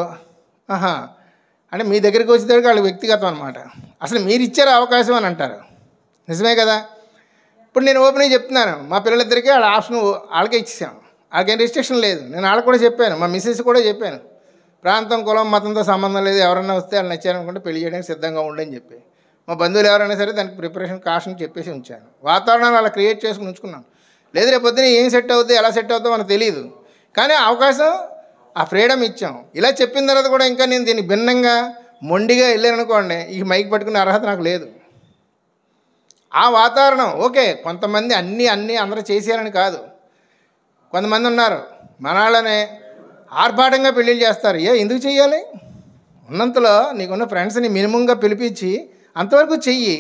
అంటే మీ దగ్గరికి వచ్చేసరికి వాళ్ళ వ్యక్తిగతం అనమాట. అసలు మీరు ఇచ్చారు అవకాశం అని అంటారు. నిజమే కదా? ఇప్పుడు నేను ఓపెన్గా చెప్తున్నాను, మా పిల్లలిద్దరికీ వాళ్ళ ఆప్షన్ వాళ్ళకే ఇచ్చేసాం, వాళ్ళకేం రిస్ట్రిక్షన్ లేదు. నేను వాళ్ళకి కూడా చెప్పాను, మా మిస్సెస్ కూడా చెప్పాను, ప్రాంతం కులం మతంతో సంబంధం లేదు, ఎవరైనా వస్తే వాళ్ళు నచ్చారనుకుంటే పెళ్లి చేయడానికి సిద్ధంగా ఉండని చెప్పి మా బంధువులు ఎవరైనా సరే దానికి ప్రిపరేషన్ కాషన్ చెప్పేసి ఉంచాను. వాతావరణాన్ని అలా క్రియేట్ చేసుకుని ఉంచుకున్నాను. లేదు రేపు పొద్దున ఏం సెట్ అవుతుంది ఎలా సెట్ అవుతుందో మనకు తెలియదు, కానీ అవకాశం ఆ ఫ్రీడమ్ ఇచ్చాం. ఇలా చెప్పిన తర్వాత కూడా ఇంకా నేను దీన్ని భిన్నంగా మొండిగా వెళ్ళాను అనుకోండి, ఈ మైక్ పట్టుకునే అర్హత నాకు లేదు. ఆ వాతావరణం ఓకే, కొంతమంది అన్నీ అందరూ చేసేయాలని కాదు. కొంతమంది ఉన్నారు మన వాళ్ళనే ఆర్భాటంగా పెళ్ళిళ్ళు చేస్తారు. ఎందుకు చెయ్యాలి? ఉన్నంతలో నీకున్న ఫ్రెండ్స్ని మినిమంగా పిలిపించి అంతవరకు చెయ్యి.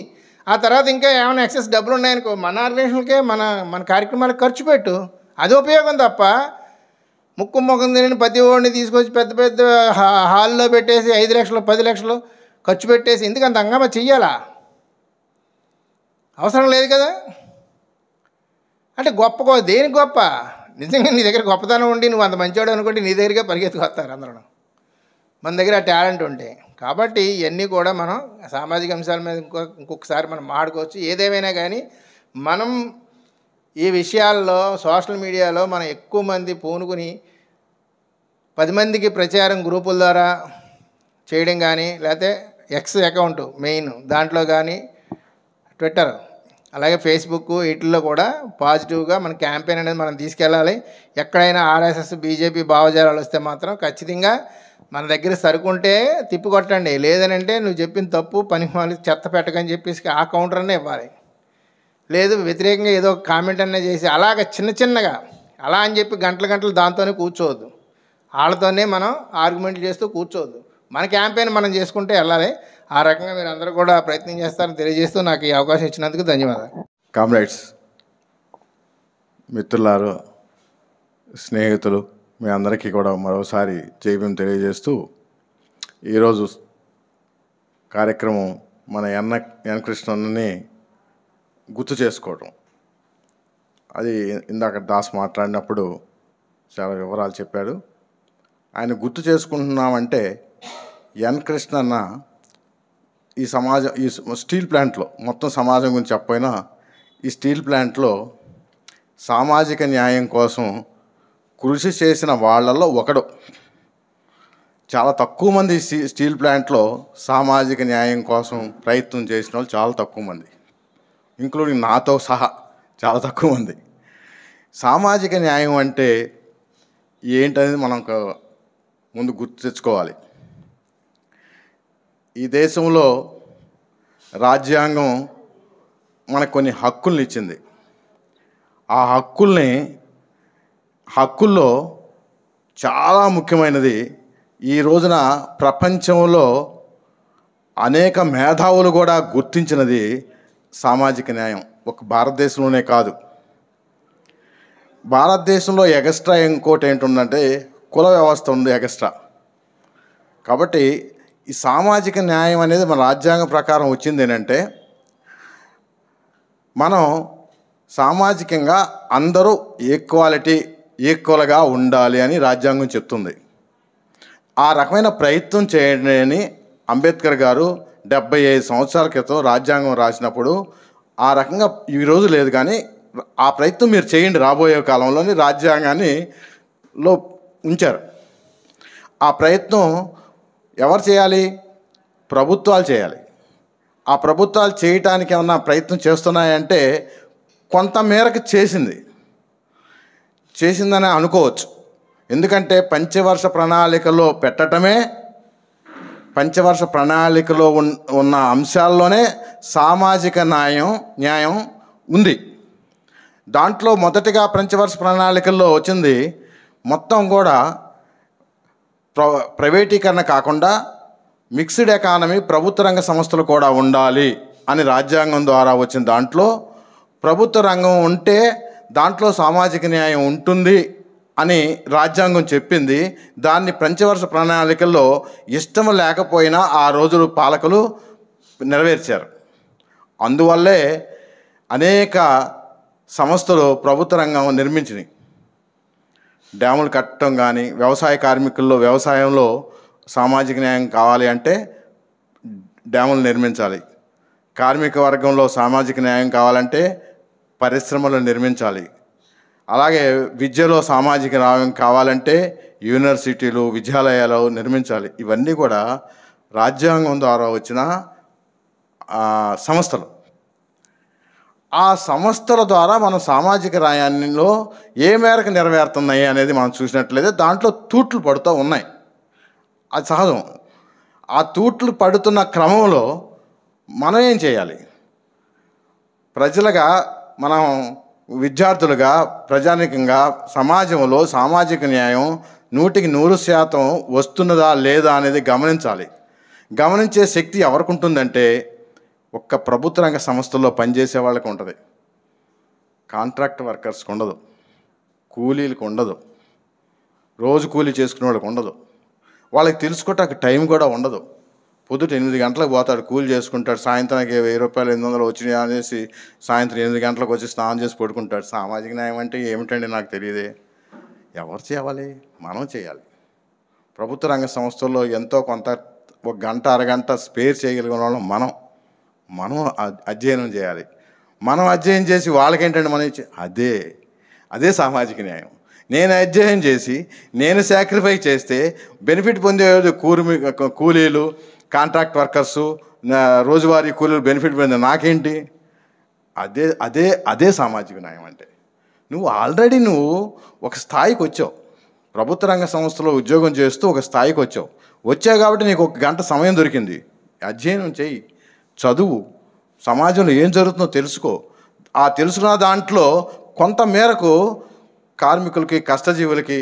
ఆ తర్వాత ఇంకా ఏమైనా ఎక్సెస్ డబ్బులు ఉన్నాయనుకో మన ఆర్గనైజేషన్కే మన కార్యక్రమాలకు ఖర్చు పెట్టు, అది ఉపయోగం తప్ప ముక్కు ముఖం తిని ప్రతి ఓడిని తీసుకొచ్చి పెద్ద పెద్ద హాల్లో పెట్టేసి 5 లక్షలు 10 లక్షలు ఖర్చు పెట్టేసి ఎందుకు అంత హంగామా చెయ్యాలా? అవసరం లేదు కదా. అంటే గొప్ప దేనికి గొప్ప? నిజంగా నీ దగ్గర గొప్పతనం ఉండి నువ్వు అంత మంచివాడు అనుకుంటే నీ దగ్గరగా పరిగెత్తుకొస్తారు అందరూ, మన దగ్గర ఆ టాలెంట్ ఉంటే. కాబట్టి ఇవన్నీ కూడా మనం సామాజిక అంశాల మీద ఇంకొకసారి మనం మాట్లాడుకోవచ్చు. ఏదేమైనా కానీ మనం ఈ విషయాల్లో సోషల్ మీడియాలో మనం ఎక్కువ మంది పూనుకుని 10 మందికి ప్రచారం గ్రూపుల ద్వారా చేయడం కానీ, లేకపోతే ఎక్స్ అకౌంట్ మెయిన్ దాంట్లో కానీ, ట్విట్టర్ అలాగే ఫేస్బుక్ వీటిల్లో కూడా పాజిటివ్గా మన క్యాంపెయిన్ అనేది మనం తీసుకెళ్ళాలి. ఎక్కడైనా ఆర్ఎస్ఎస్ బీజేపీ భావజాలాలు వస్తే మాత్రం ఖచ్చితంగా మన దగ్గర సరుకుంటే తిప్పికొట్టండి, లేదనంటే నువ్వు చెప్పిన తప్పు పని వాళ్ళు చెత్త పెట్టకని చెప్పేసి ఆ కౌంటర్ అనే ఇవ్వాలి. లేదు వ్యతిరేకంగా ఏదో కామెంట్ అనే చేసి అలాగ చిన్నగా అలా అని చెప్పి గంటలు దాంతోనే కూర్చోవద్దు, వాళ్ళతోనే మనం ఆర్గ్యుమెంట్లు చేస్తూ కూర్చోవద్దు. మన క్యాంపెయిన్ మనం చేసుకుంటే వెళ్ళాలి. ఆ రకంగా మీరు అందరూ కూడా ప్రయత్నం చేస్తారని తెలియజేస్తూ నాకు ఈ అవకాశం ఇచ్చినందుకు ధన్యవాదాలు. కామ్రేడ్స్, మిత్రులారు, స్నేహితులు, మీ అందరికీ కూడా మరోసారి జైభీం తెలియజేస్తూ ఈరోజు కార్యక్రమం మన ఎన్ కృష్ణన్ని గుర్తు చేసుకోవడం. అది ఇందాక దాస్ మాట్లాడినప్పుడు చాలా వివరాలు చెప్పాడు. ఆయన గుర్తు చేసుకుంటున్నామంటే ఎన్ కృష్ణన్న ఈ స్టీల్ ప్లాంట్లో మొత్తం సమాజం గురించి చెప్పపోయినా ఈ స్టీల్ ప్లాంట్లో సామాజిక న్యాయం కోసం కృషి చేసిన వాళ్ళల్లో ఒకడు. చాలా తక్కువ మంది స్టీల్ ప్లాంట్లో సామాజిక న్యాయం కోసం ప్రయత్నం చేసిన వాళ్ళు చాలా తక్కువ మంది, ఇంక్లూడింగ్ నాతో సహా చాలా తక్కువ మంది. సామాజిక న్యాయం అంటే ఏంటనేది మనం ముందు గుర్తు తెచ్చుకోవాలి. ఈ దేశంలో రాజ్యాంగం మనకు కొన్ని హక్కుల్ని ఇచ్చింది. ఆ హక్కుల్లో చాలా ముఖ్యమైనది ఈ రోజున ప్రపంచంలో అనేక మేధావులు కూడా గుర్తించినది సామాజిక న్యాయం. ఒక భారతదేశంలోనే కాదు, భారతదేశంలో ఎగస్ట్రా ఇంకోటి ఏంటుందంటే కుల వ్యవస్థ ఉంది ఎగస్ట్రా. కాబట్టి ఈ సామాజిక న్యాయం అనేది మన రాజ్యాంగం ప్రకారం వచ్చింది ఏంటంటే మనం సామాజికంగా అందరూ ఈక్వల్గా ఉండాలి అని రాజ్యాంగం చెప్తుంది. ఆ రకమైన ప్రయత్నం చేయండి అని అంబేద్కర్ గారు 75 సంవత్సరాల క్రితం రాజ్యాంగం రాసినప్పుడు ఆ రకంగా ఈరోజు లేదు, కానీ ఆ ప్రయత్నం మీరు చేయండి రాబోయే కాలంలోని రాజ్యాంగాన్ని ఉంచారు. ఆ ప్రయత్నం ఎవరు చేయాలి? ప్రభుత్వాలు చేయాలి. ఆ ప్రభుత్వాలు చేయటానికి ఏమన్నా ప్రయత్నం చేస్తున్నాయంటే కొంత మేరకు చేసిందని అనుకోవచ్చు. ఎందుకంటే పంచవర్ష ప్రణాళికలో పెట్టడమే, పంచవర్ష ప్రణాళికలో ఉన్న అంశాల్లోనే సామాజిక న్యాయం ఉంది. దాంట్లో మొదటిగా పంచవర్ష ప్రణాళికల్లో వచ్చింది మొత్తం కూడా ప్రైవేటీకరణ కాకుండా మిక్స్డ్ ఎకానమీ, ప్రభుత్వ రంగ సంస్థలు కూడా ఉండాలి అని రాజ్యాంగం ద్వారా వచ్చిన దాంట్లో ప్రభుత్వ రంగం ఉంటే దాంట్లో సామాజిక న్యాయం ఉంటుంది అని రాజ్యాంగం చెప్పింది. దాన్ని పంచవర్ష ప్రణాళికల్లో ఇష్టం లేకపోయినా ఆ రోజులు పాలకులు నెరవేర్చారు. అందువల్లే అనేక సంస్థలు ప్రభుత్వ రంగం నిర్మించినాయి. డ్యాములు కట్టడం కానీ, వ్యవసాయ కార్మికుల్లో వ్యవసాయంలో సామాజిక న్యాయం కావాలి అంటే డ్యాములు నిర్మించాలి. కార్మిక వర్గంలో సామాజిక న్యాయం కావాలంటే పరిశ్రమలు నిర్మించాలి. అలాగే విద్యలో సామాజిక న్యాయం కావాలంటే యూనివర్సిటీలు విద్యాలయాలు నిర్మించాలి. ఇవన్నీ కూడా రాజ్యాంగం ద్వారా వచ్చిన సంస్థలు. ఆ సంస్థల ద్వారా మనం సామాజిక న్యాయంలో ఏ మేరకు నెరవేరుతున్నాయి అనేది మనం చూసినట్లయితే దాంట్లో తూట్లు పడుతూ ఉన్నాయి. అది సహజం. ఆ తూట్లు పడుతున్న క్రమంలో మనం ఏం చేయాలి? ప్రజలుగా మనం విద్యార్థులుగా ప్రజానికంగా సమాజంలో సామాజిక న్యాయం 100% వస్తున్నదా లేదా అనేది గమనించాలి. గమనించే శక్తి ఎవరికి ఉంటుందంటే ఒక్క ప్రభుత్వ రంగ సంస్థల్లో పనిచేసే వాళ్ళకి ఉంటుంది. కాంట్రాక్ట్ వర్కర్స్కి ఉండదు, కూలీలకు ఉండదు, రోజు కూలీ చేసుకునే వాళ్ళకి ఉండదు. వాళ్ళకి తెలుసుకోవటానికి టైం కూడా ఉండదు. పొద్దుట 8 గంటలకు పోతాడు, కూలి చేసుకుంటాడు, సాయంత్రానికి 1000 రూపాయలు 800 వచ్చినాయి అనేసి సాయంత్రం 8 గంటలకు వచ్చి స్నానం చేసి పడుకుంటాడు. సామాజిక న్యాయం అంటే ఏమిటండి నాకు తెలియదే. ఎవరు చేయాలి? మనం చేయాలి. ప్రభుత్వ రంగ సంస్థల్లో ఎంతో కొంత 1 గంట అరగంట స్పేర్ చేయగలిగిన వాళ్ళం మనం అధ్యయనం చేయాలి. మనం అధ్యయనం చేసి వాళ్ళకేంటంటే మనం అదే సామాజిక న్యాయం. నేను అధ్యయనం చేసి నేను సాక్రిఫైస్ చేస్తే బెనిఫిట్ పొందేది కూలీలు, కాంట్రాక్ట్ వర్కర్సు, రోజువారీ కూలీలు బెనిఫిట్ పొందే నాకేంటి? అదే సామాజిక న్యాయం అంటే. నువ్వు ఆల్రెడీ ఒక స్థాయికి వచ్చావు. ప్రభుత్వ రంగ సంస్థలో ఉద్యోగం చేస్తూ ఒక స్థాయికి వచ్చావు కాబట్టి నీకు 1 గంట సమయం దొరికింది. అధ్యయనం చెయ్యి, చదువు, సమాజంలో ఏం జరుగుతుందో తెలుసుకో. ఆ తెలుసుకున్న దాంట్లో కొంత మేరకు కార్మికులకి, కష్టజీవులకి,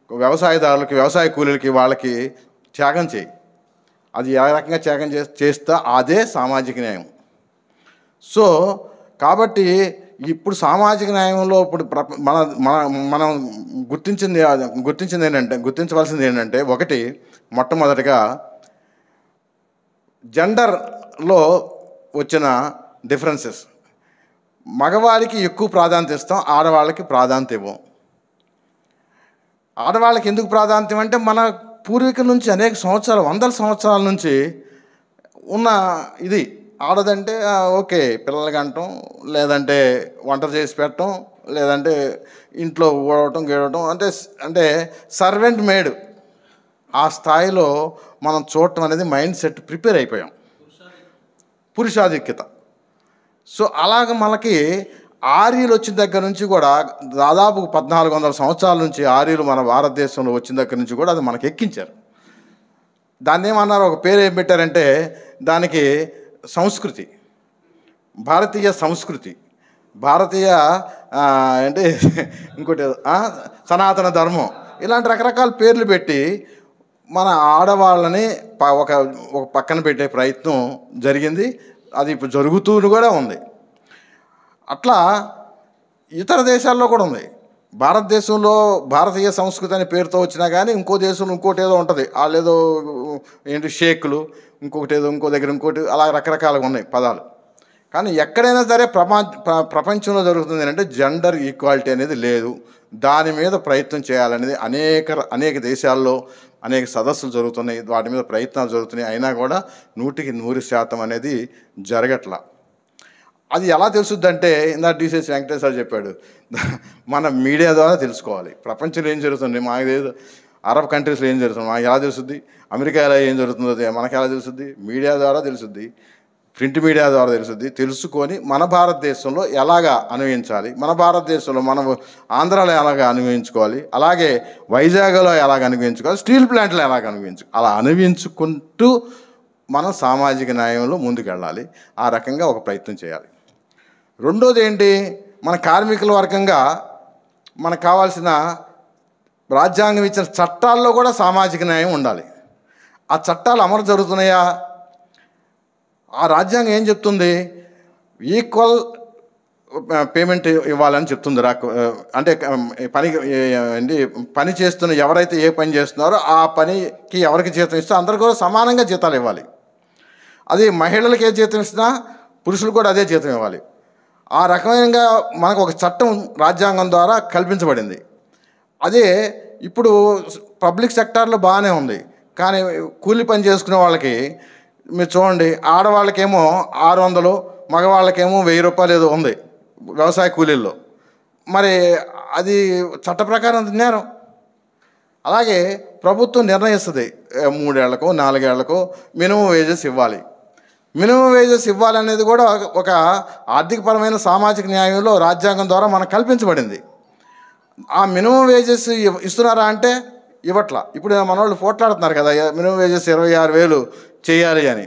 వ్యవసాయదారులకి, వ్యవసాయ కూలీలకి వాళ్ళకి త్యాగం చేయి. అది ఏ రకంగా త్యాగం చేస్తా అదే సామాజిక న్యాయం. సో కాబట్టి ఇప్పుడు సామాజిక న్యాయంలో ఇప్పుడు మనం గుర్తించవలసింది ఏంటంటే ఒకటి, మొట్టమొదటిగా జెండర్లో వచ్చిన డిఫరెన్సెస్. మగవారికి ఎక్కువ ప్రాధాన్యత ఇస్తాం, ఆడవాళ్ళకి ప్రాధాన్యత ఇవ్వం. ఆడవాళ్ళకి ఎందుకు ప్రాధాన్యత అంటే మన పూర్వీకుల నుంచి అనేక సంవత్సరాలు, 100 సంవత్సరాల నుంచి ఉన్న ఇది. ఆడదంటే ఓకే పిల్లలకి అంటాం, లేదంటే వంట చేసి పెట్టడం, లేదంటే ఇంట్లో ఊడవటం గేడవటం, అంటే సర్వెంట్ మేడ్. ఆ స్థాయిలో మనం చూడటం అనేది మైండ్ సెట్ ప్రిపేర్ అయిపోయాం, పురుషాధిక్యత. సో అలాగ మనకి ఆర్యులు వచ్చిన దగ్గర నుంచి కూడా దాదాపు 1400 సంవత్సరాల నుంచి ఆర్యులు మన భారతదేశంలో వచ్చిన దగ్గర నుంచి కూడా అది మనకి ఎక్కించారు. దాన్ని ఏమన్నారు, ఒక పేరు ఏం పెట్టారంటే దానికి సంస్కృతి, భారతీయ సంస్కృతి, భారతీయ అంటే ఇంకోటి సనాతన ధర్మం, ఇలాంటి రకరకాల పేర్లు పెట్టి మన ఆడవాళ్ళని ఒక పక్కన పెట్టే ప్రయత్నం జరిగింది. అది ఇప్పుడు జరుగుతూ కూడా ఉంది. అట్లా ఇతర దేశాల్లో కూడా ఉంది. భారతదేశంలో భారతీయ సంస్కృతి అనే పేరుతో వచ్చినా కానీ ఇంకో దేశంలో ఇంకోటి ఏదో ఉంటుంది. వాళ్ళు ఏదో ఏంటి షేకులు, ఇంకొకటి ఏదో ఇంకో దగ్గర ఇంకోటి, అలా రకరకాలుగా ఉన్నాయి పదాలు. కానీ ఎక్కడైనా సరే ప్రపంచంలో జరుగుతుంది అంటే జెండర్ ఈక్వాలిటీ అనేది లేదు. దాని మీద ప్రయత్నం చేయాలనేది అనేక దేశాల్లో అనేక సదస్సులు జరుగుతున్నాయి, వాటి మీద ప్రయత్నాలు జరుగుతున్నాయి. అయినా కూడా 100% అనేది జరగట్లా. అది ఎలా తెలుసుద్దంటే ఇందాక డిసిఎస్ వెంకటేశ్వర చెప్పాడు, మన మీడియా ద్వారా తెలుసుకోవాలి. ప్రపంచంలో ఏం జరుగుతుంది, మాకు లేదు, అరబ్ కంట్రీస్లో ఏం జరుగుతుంది మాకు ఎలా తెలుస్తుంది, అమెరికాలో ఏం జరుగుతుందో మనకు ఎలా తెలుస్తుంది? మీడియా ద్వారా తెలుస్తుంది, ప్రింట్ మీడియా ద్వారా తెలుస్తుంది. తెలుసుకొని మన భారతదేశంలో ఎలాగా అన్వయించాలి, మన భారతదేశంలో మనం ఆంధ్రాలో ఎలాగ అన్వయించుకోవాలి, అలాగే వైజాగ్లో ఎలాగ అన్వయించుకోవాలి, స్టీల్ ప్లాంట్లో ఎలాగ అలా అన్వయించుకుంటూ మనం సామాజిక న్యాయంలో ముందుకెళ్ళాలి. ఆ రకంగా ఒక ప్రయత్నం చేయాలి. రెండోది ఏంటి, మన కార్మికుల వర్గంగా మనకు కావాల్సిన రాజ్యాంగం ఇచ్చిన చట్టాల్లో కూడా సామాజిక న్యాయం ఉండాలి. ఆ చట్టాలు అమలు జరుగుతున్నాయా? ఆ రాజ్యాంగం ఏం చెప్తుంది? ఈక్వల్ పేమెంట్ ఇవ్వాలని చెప్తుంది. అంటే పని చేస్తున్న ఎవరైతే ఏ పని చేస్తున్నారో ఆ పనికి ఎవరికి జీతం ఇస్తే అందరికీ కూడా సమానంగా జీతాలు ఇవ్వాలి. అది మహిళలకు ఏ జీతం ఇచ్చినా పురుషులు కూడా అదే జీతం ఇవ్వాలి. ఆ రకమైనగా మనకు ఒక చట్టం రాజ్యాంగం ద్వారా కల్పించబడింది. అదే ఇప్పుడు పబ్లిక్ సెక్టార్లో బాగానే ఉంది. కానీ కూలి పని చేసుకునే వాళ్ళకి మీరు చూడండి, ఆడవాళ్ళకేమో 600, మగవాళ్ళకేమో 1000 రూపాయలు ఏదో ఉంది వ్యవసాయ కూలీల్లో. మరి అది చట్ట ప్రకారం నేరం. అలాగే ప్రభుత్వం నిర్ణయిస్తుంది 3 ఏళ్లకో 4 ఏళ్లకో మినిమం వేజెస్ ఇవ్వాలి. మినిమం వేజెస్ ఇవ్వాలనేది కూడా ఒక ఆర్థికపరమైన సామాజిక న్యాయంలో రాజ్యాంగం ద్వారా మనకు కల్పించబడింది. ఆ మినిమం వేజెస్ ఇస్తున్నారా అంటే ఇవ్వట్లా. ఇప్పుడు మన వాళ్ళు పోట్లాడుతున్నారు కదా, మినిమం వేజెస్ 26,000 చేయాలి అని.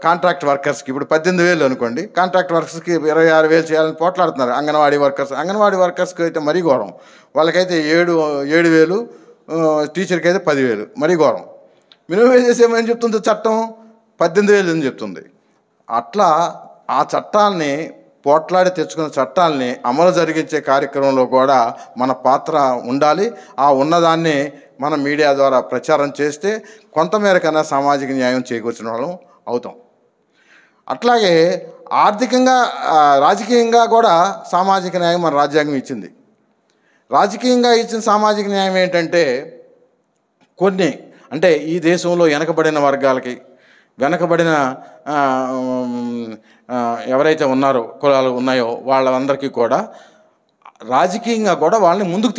కాంట్రాక్ట్ వర్కర్స్కి ఇప్పుడు 18,000 అనుకోండి, కాంట్రాక్ట్ వర్కర్స్కి 26,000 చేయాలని పోట్లాడుతున్నారు. అంగన్వాడీ వర్కర్స్కి అయితే మరీ ఘోరం. వాళ్ళకైతే 7,000, టీచర్కి అయితే 10,000, మరీ ఘోరం. మినిమం వేజెస్ ఏమని చెప్తుంది చట్టం? 18,000 అని చెప్తుంది. అట్లా ఆ చట్టాలని పోట్లాడి తెచ్చుకున్న చట్టాలని అమలు జరిగించే కార్యక్రమంలో కూడా మన పాత్ర ఉండాలి. ఆ ఉన్నదాన్ని మన మీడియా ద్వారా ప్రచారం చేస్తే కొంతమేరకైనా సామాజిక న్యాయం చేకూర్చిన వాళ్ళం అవుతాం. అట్లాగే ఆర్థికంగా రాజకీయంగా కూడా సామాజిక న్యాయం మన రాజ్యాంగం ఇచ్చింది. రాజకీయంగా ఇచ్చిన సామాజిక న్యాయం ఏంటంటే కొన్ని అంటే ఈ దేశంలో వెనకబడిన వర్గాలకి, వెనకబడిన ఎవరైతే ఉన్నారో కులాలు ఉన్నాయో వాళ్ళందరికీ కూడా రాజకీయంగా కూడా వాళ్ళని ముందుకు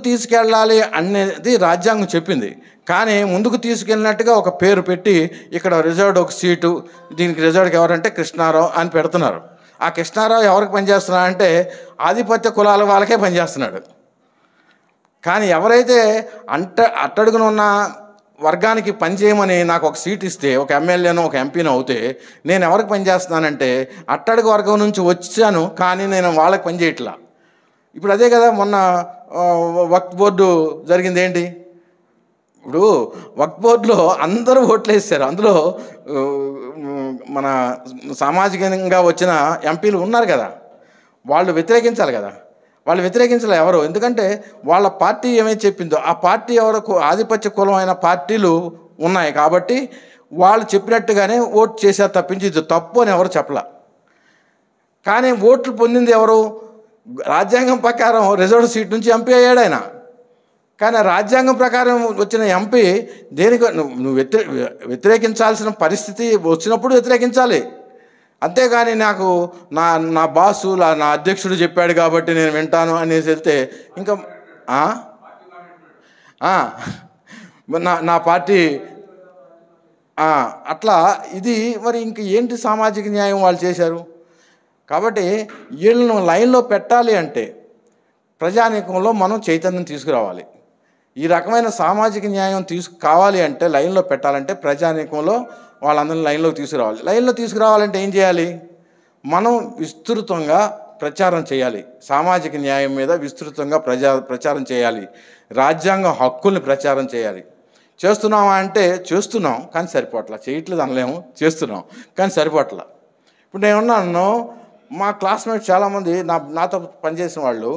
తీసుకెళ్ళాలి అనేది రాజ్యాంగం చెప్పింది. కానీ ముందుకు తీసుకెళ్ళినట్టుగా ఒక పేరు పెట్టి ఇక్కడ రిజర్వ్డ్ ఒక సీటు, దీనికి రిజర్వ్డ్కి ఎవరంటే కృష్ణారావు అని పెడుతున్నారు. ఆ కృష్ణారావు ఎవరికి పనిచేస్తున్నాడు అంటే ఆధిపత్య కులాల వాళ్ళకే పనిచేస్తున్నాడు. కానీ ఎవరైతే అట్టడుగున ఉన్న వర్గానికి పనిచేయమని నాకు ఒక సీట్ ఇస్తే, ఒక ఎమ్మెల్యేనో ఒక ఎంపీనో అవుతే నేను ఎవరికి పనిచేస్తున్నానంటే అట్టడుగు వర్గం నుంచి వచ్చాను, కానీ నేను వాళ్ళకి పనిచేయట్లా. ఇప్పుడు అదే కదా మొన్న వక్ఫ్ బోర్డు జరిగింది. ఏంటి ఇప్పుడు వక్ఫ్ బోర్డులో అందరూ ఓట్లు వేసారు. అందులో మన సామాజికంగా వచ్చిన ఎంపీలు ఉన్నారు కదా, వాళ్ళు వ్యతిరేకించాలి కదా. వాళ్ళు వ్యతిరేకించలే ఎవరు, ఎందుకంటే వాళ్ళ పార్టీ ఏమైతే చెప్పిందో ఆ పార్టీ ఎవరికి ఆధిపత్య కులమైన పార్టీలు ఉన్నాయి కాబట్టి వాళ్ళు చెప్పినట్టుగానే ఓటు చేశారు తప్పించి ఇది తప్పు అని ఎవరు చెప్పలే. కానీ ఓట్లు పొందింది ఎవరు? రాజ్యాంగం ప్రకారం రిజర్వ్డ్ సీట్ నుంచి ఎంపీ అయ్యాడు ఆయన. కానీ రాజ్యాంగం ప్రకారం వచ్చిన ఎంపీ దేనికి నువ్వు వ్యతిరేకించాల్సిన పరిస్థితి వచ్చినప్పుడు వ్యతిరేకించాలి. అంతేగాని నాకు నా బాసు నా అధ్యక్షుడు చెప్పాడు కాబట్టి నేను వింటాను అనేసి వెళ్తే ఇంకా నా పార్టీ అట్లా ఇది మరి ఇంక ఏంటి సామాజిక న్యాయం వాళ్ళు చేశారు? కాబట్టి వీళ్ళను లైన్లో పెట్టాలి అంటే ప్రజానీకంలో మనం చైతన్యం తీసుకురావాలి. ఈ రకమైన సామాజిక న్యాయం కావాలి అంటే లైన్లో పెట్టాలంటే ప్రజానీకంలో వాళ్ళందరినీ లైన్లోకి తీసుకురావాలి. లైన్లో తీసుకురావాలంటే ఏం చేయాలి? మనం విస్తృతంగా ప్రచారం చేయాలి. సామాజిక న్యాయం మీద విస్తృతంగా ప్రచారం చేయాలి. రాజ్యాంగ హక్కుల్ని ప్రచారం చేయాలి. చేస్తున్నామా అంటే చేస్తున్నాం, కానీ సరిపోట్లా. చేయట్లేదు అనలేము, చేస్తున్నాం కానీ సరిపోట్లా. ఇప్పుడు నేనున్నాను, మా క్లాస్మేట్స్ చాలామంది నాతో పనిచేసిన వాళ్ళు,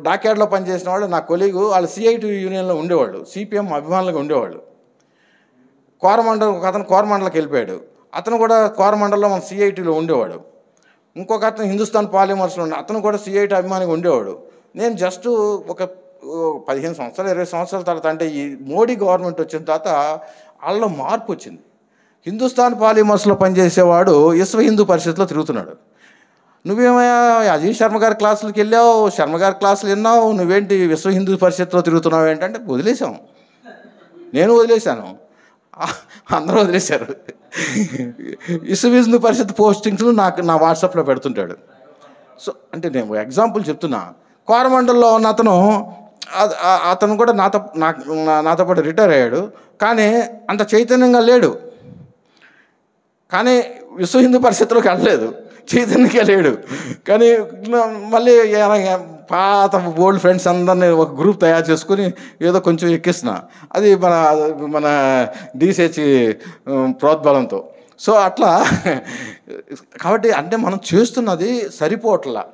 డాక్యార్డ్లో పనిచేసిన వాళ్ళు, నా కొలీగు వాళ్ళు CIT యూనియన్లో ఉండేవాళ్ళు, CPM అభిమానులుగా ఉండేవాళ్ళు. ఒక అతను కోరమండల్కి వెళ్ళిపోయాడు. అతను కూడా కోరమండల్లో మన CITలో ఉండేవాడు. ఇంకొక అతను హిందుస్థాన్ పాలిమర్స్లో అతను కూడా CIT అభిమానిగా ఉండేవాడు. నేను జస్ట్ ఒక 15 సంవత్సరాలు 20 సంవత్సరాల తర్వాత, అంటే ఈ మోడీ గవర్నమెంట్ వచ్చిన తర్వాత వాళ్ళలో మార్పు వచ్చింది. హిందుస్థాన్ పాలిమర్స్లో పనిచేసేవాడు విశ్వ హిందూ పరిషత్లో తిరుగుతున్నాడు. నువ్వేమయ్యా అజయ్ శర్మ గారి క్లాసులకు వెళ్ళావు, శర్మ గారి క్లాసులు విన్నావు, నువ్వేంటి విశ్వ హిందూ పరిషత్లో తిరుగుతున్నావు ఏంటంటే వదిలేసాం. నేను వదిలేశాను, అందరూ వదిలేశారు. విశ్వ హిందూ పరిషత్ పోస్టింగ్స్ నా వాట్సాప్లో పెడుతుంటాడు. సో అంటే నేను ఎగ్జాంపుల్ చెప్తున్నా. కోరమండల్లో ఉన్న అతను కూడా నాతో పాటు రిటైర్ అయ్యాడు, కానీ అంత చైతన్యంగా లేడు. కానీ విశ్వ హిందూ పరిషత్లోకి వెళ్ళలేదు, చైతన్యంగా లేడు. కానీ మళ్ళీ పాత ఓల్డ్ ఫ్రెండ్స్ అందరినీ ఒక గ్రూప్ తయారు చేసుకుని ఏదో కొంచెం ఎక్కిస్తున్నా. అది మన DCH ప్రోద్బలంతో. సో అట్లా కాబట్టి అంటే మనం చేస్తున్నది సరిపోవట్లా,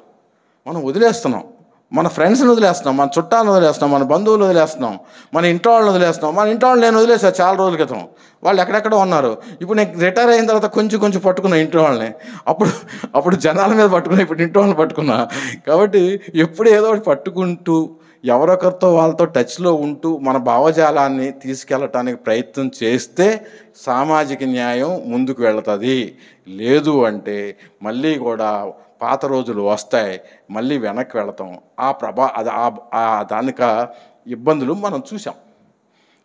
మనం వదిలేస్తున్నాం. మన ఫ్రెండ్స్ని వదిలేస్తున్నాం, మన చుట్టాలను వదిలేస్తున్నాం, మన బంధువులు వదిలేస్తున్నాం, మన ఇంట్లో వాళ్ళని వదిలేస్తున్నాం. మన ఇంట్లో వాళ్ళు నేను వదిలేసాను చాలా రోజుల క్రితం, వాళ్ళు ఎక్కడెక్కడో ఉన్నారు. ఇప్పుడు నేను రిటైర్ అయిన తర్వాత కొంచెం పట్టుకున్నా ఇంట్లో వాళ్ళని. అప్పుడు జనాల మీద పట్టుకున్నా, ఇప్పుడు ఇంట్లో వాళ్ళని పట్టుకున్నా. కాబట్టి ఎప్పుడు ఏదో ఒకటి పట్టుకుంటూ ఎవరొకరితో వాళ్ళతో టచ్లో ఉంటూ మన భావజాలాన్ని తీసుకెళ్ళటానికి ప్రయత్నం చేస్తే సామాజిక న్యాయం ముందుకు వెళుతుంది. లేదు అంటే మళ్ళీ కూడా పాత రోజులు వస్తాయి, మళ్ళీ వెనక్కి వెళతాం. దానిక ఇబ్బందులు మనం చూసాం.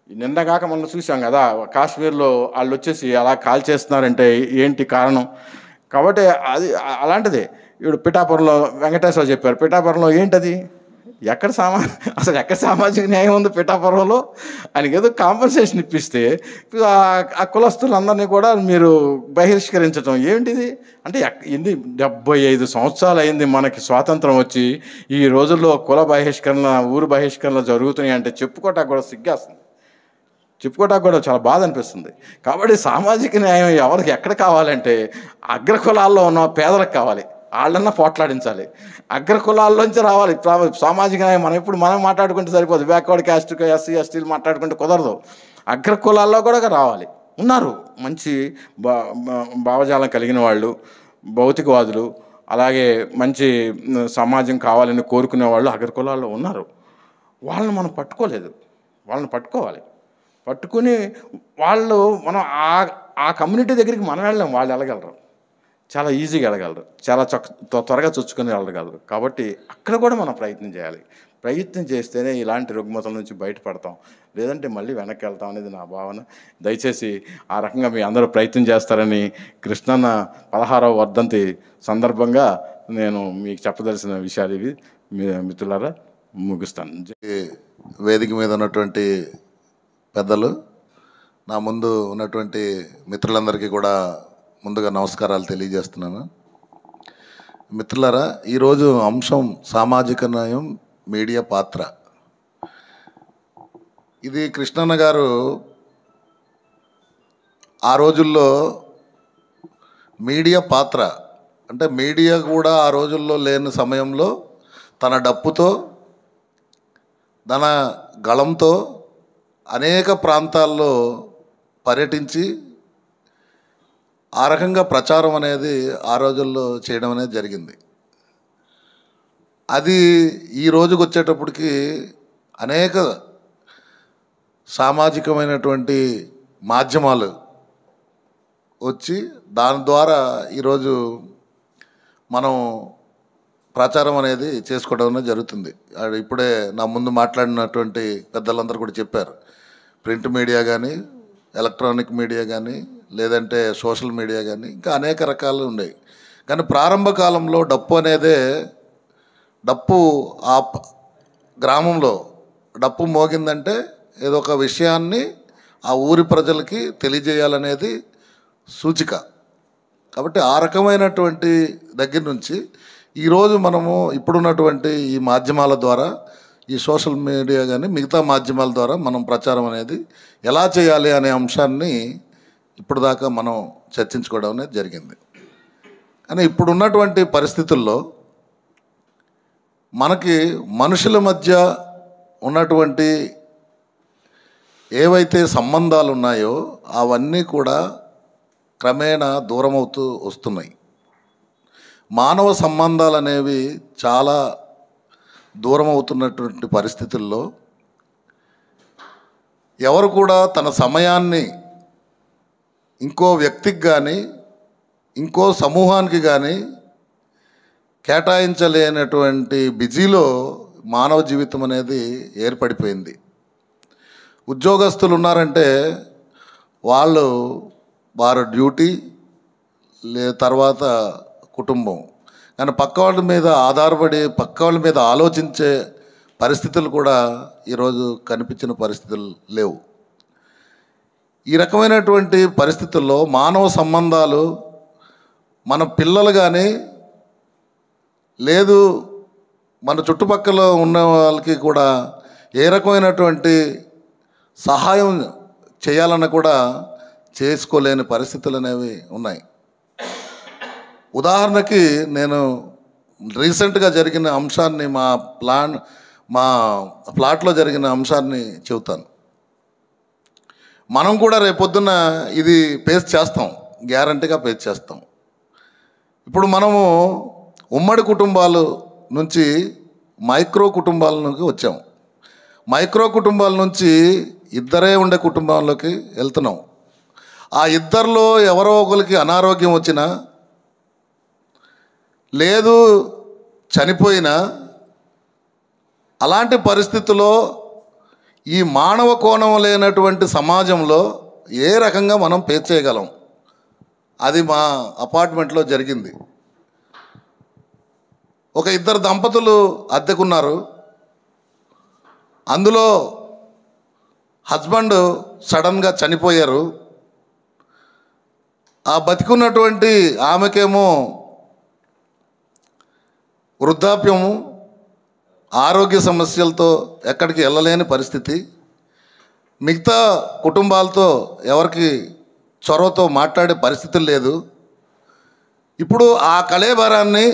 నిన్నగాక మనం చూసాం కదా, కాశ్మీర్లో వాళ్ళు వచ్చేసి అలా కాల్ చేస్తున్నారంటే ఏంటి కారణం? కాబట్టి అది అలాంటిదే. ఇప్పుడు పిఠాపురంలో వెంకటేశ్వర చెప్పారు, పిఠాపురంలో ఏంటది, అసలు ఎక్కడ సామాజిక న్యాయం ఉంది పిఠాపురంలో? ఆయనకి ఏదో కాంపన్సేషన్ ఇప్పిస్తే ఆ కులస్తులందరినీ కూడా మీరు బహిష్కరించడం ఏంటిది? అంటే ఎన్ని 75 సంవత్సరాలు అయింది మనకి స్వాతంత్రం వచ్చి, ఈ రోజుల్లో కుల బహిష్కరణ, ఊరు బహిష్కరణ జరుగుతున్నాయి అంటే చెప్పుకోవటానికి కూడా సిగ్గేస్తుంది, చెప్పుకోవటానికి కూడా చాలా బాధ అనిపిస్తుంది. కాబట్టి సామాజిక న్యాయం ఎవరికి ఎక్కడ కావాలంటే అగ్రకులాల్లో ఉన్న పేదలకు కావాలి, వాళ్ళన్నా పోట్లాడించాలి. అగ్రకులాల్లోంచి రావాలి సామాజిక న్యాయం. మనం మాట్లాడుకుంటే సరిపోదు, బ్యాక్వర్డ్ క్యాస్ట్ ఎస్సీ ఎస్టీలు మాట్లాడుకుంటే కుదరదు. అగ్రకులాల్లో కూడా రావాలి. ఉన్నారు మంచి భావజాలం కలిగిన వాళ్ళు, భౌతికవాదులు, అలాగే మంచి సమాజం కావాలని కోరుకునే వాళ్ళు అగ్రకులాల్లో ఉన్నారు. వాళ్ళని మనం పట్టుకోలేదు, వాళ్ళని పట్టుకోవాలి. పట్టుకుని మనం ఆ కమ్యూనిటీ దగ్గరికి మనం వెళ్ళాం, వాళ్ళు వెళ్ళగలరు, చాలా ఈజీగా వెళ్ళగలరు, చాలా త్వరగా చొచ్చుకొని వెళ్ళగలరు. కాబట్టి అక్కడ కూడా మనం ప్రయత్నం చేయాలి. ప్రయత్నం చేస్తేనే ఇలాంటి రుగ్మతల నుంచి బయటపడతాం, లేదంటే మళ్ళీ వెనక్కి వెళ్తాం అనేది నా భావన. దయచేసి ఆ రకంగా మీ అందరూ ప్రయత్నం చేస్తారని కృష్ణన్న 16వ వర్ధంతి సందర్భంగా నేను మీకు చెప్పదలసిన విషయాలు ఇవి. మిత్రులారా ముగిస్తాను. వేదిక మీద ఉన్నటువంటి పెద్దలు, నా ముందు ఉన్నటువంటి మిత్రులందరికీ కూడా ముందుగా నమస్కారాలు తెలియజేస్తున్నాను. మిత్రులారా, ఈరోజు అంశం సామాజిక న్యాయం, మీడియా పాత్ర. ఇది కృష్ణన్న గారు ఆ రోజుల్లో మీడియా పాత్ర అంటే మీడియా కూడా ఆ రోజుల్లో లేని సమయంలో తన డప్పుతో, తన గళంతో అనేక ప్రాంతాల్లో పర్యటించి ఆ రకంగా ప్రచారం అనేది ఆ రోజుల్లో చేయడం అనేది జరిగింది. అది ఈ రోజుకు వచ్చేటప్పటికి అనేక సామాజికమైనటువంటి మాధ్యమాలు వచ్చి దాని ద్వారా ఈరోజు మనం ప్రచారం అనేది చేసుకోవడం అనేది జరుగుతుంది. ఇప్పుడే నా ముందు మాట్లాడినటువంటి పెద్దలందరూ కూడా చెప్పారు, ప్రింట్ మీడియా కానీ, ఎలక్ట్రానిక్ మీడియా కానీ, లేదంటే సోషల్ మీడియా కానీ, ఇంకా అనేక రకాలు ఉన్నాయి. కానీ ప్రారంభ కాలంలో డప్పు ఆ గ్రామంలో డప్పు మోగిందంటే ఏదో ఒక విషయాన్ని ఆ ఊరి ప్రజలకి తెలియజేయాలనేది సూచిక. కాబట్టి ఆ రకమైనటువంటి దగ్గర నుంచి ఈరోజు మనము ఇప్పుడున్నటువంటి ఈ మాధ్యమాల ద్వారా, ఈ సోషల్ మీడియా కానీ మిగతా మాధ్యమాల ద్వారా మనం ప్రచారం అనేది ఎలా చేయాలి అనే అంశాన్ని ఇప్పుడు దాకా మనం చర్చించుకోవడం అనేది జరిగింది. కానీ ఇప్పుడున్నటువంటి పరిస్థితుల్లో మనకి మనుషుల మధ్య ఉన్నటువంటి ఏవైతే సంబంధాలు ఉన్నాయో అవన్నీ కూడా క్రమేణా దూరమవుతూ వస్తున్నాయి. మానవ సంబంధాలు అనేవి చాలా దూరం అవుతున్నటువంటి పరిస్థితుల్లో ఎవరు కూడా తన సమయాన్ని ఇంకో వ్యక్తికి కానీ, ఇంకో సమూహానికి కానీ కేటాయించలేనటువంటి బిజీలో మానవ జీవితం అనేది ఏర్పడిపోయింది. ఉద్యోగస్తులు ఉన్నారంటే వారి డ్యూటీ తర్వాత కుటుంబం, కానీ పక్క వాళ్ళ మీద ఆధారపడి పక్క వాళ్ళ మీద ఆలోచించే పరిస్థితులు కూడా ఈరోజు కనిపించిన పరిస్థితులు లేవు. ఈ రకమైనటువంటి పరిస్థితుల్లో మానవ సంబంధాలు మన పిల్లలు కానీ, లేదు మన చుట్టుపక్కల ఉన్న వాళ్ళకి కూడా ఏ రకమైనటువంటి సహాయం చేయాలన్నా కూడా చేసుకోలేని పరిస్థితులు అనేవి ఉన్నాయి. ఉదాహరణకి నేను రీసెంట్గా జరిగిన అంశాన్ని మా ఫ్లాట్లో జరిగిన అంశాన్ని చెబుతాను. మనం కూడా రేపొద్దున ఇది ఫేస్ చేస్తాం, గ్యారంటీగా ఫేస్ చేస్తాం. ఇప్పుడు మనము ఉమ్మడి కుటుంబాలు నుంచి మైక్రో కుటుంబాలకి వచ్చాం. మైక్రో కుటుంబాల నుంచి ఇద్దరే ఉండే కుటుంబాల్లోకి వెళ్తున్నాం. ఆ ఇద్దరిలో ఎవరో ఒకరికి అనారోగ్యం వచ్చినా, లేదు చనిపోయినా, అలాంటి పరిస్థితుల్లో ఈ మానవ కోణం లేనటువంటి సమాజంలో ఏ రకంగా మనం ఫేస్ చేయగలం? అది మా అపార్ట్మెంట్లో జరిగింది. ఒక ఇద్దరు దంపతులు అద్దెకున్నారు. అందులో హస్బెండ్ సడన్గా చనిపోయారు. ఆ బతికున్నటువంటి ఆమెకేమో వృద్ధాప్యము, ఆరోగ్య సమస్యలతో ఎక్కడికి వెళ్ళలేని పరిస్థితి. మిగతా కుటుంబాలతో ఎవరికి చొరవతో మాట్లాడే పరిస్థితులు లేదు. ఇప్పుడు ఆ కళేబరాన్ని,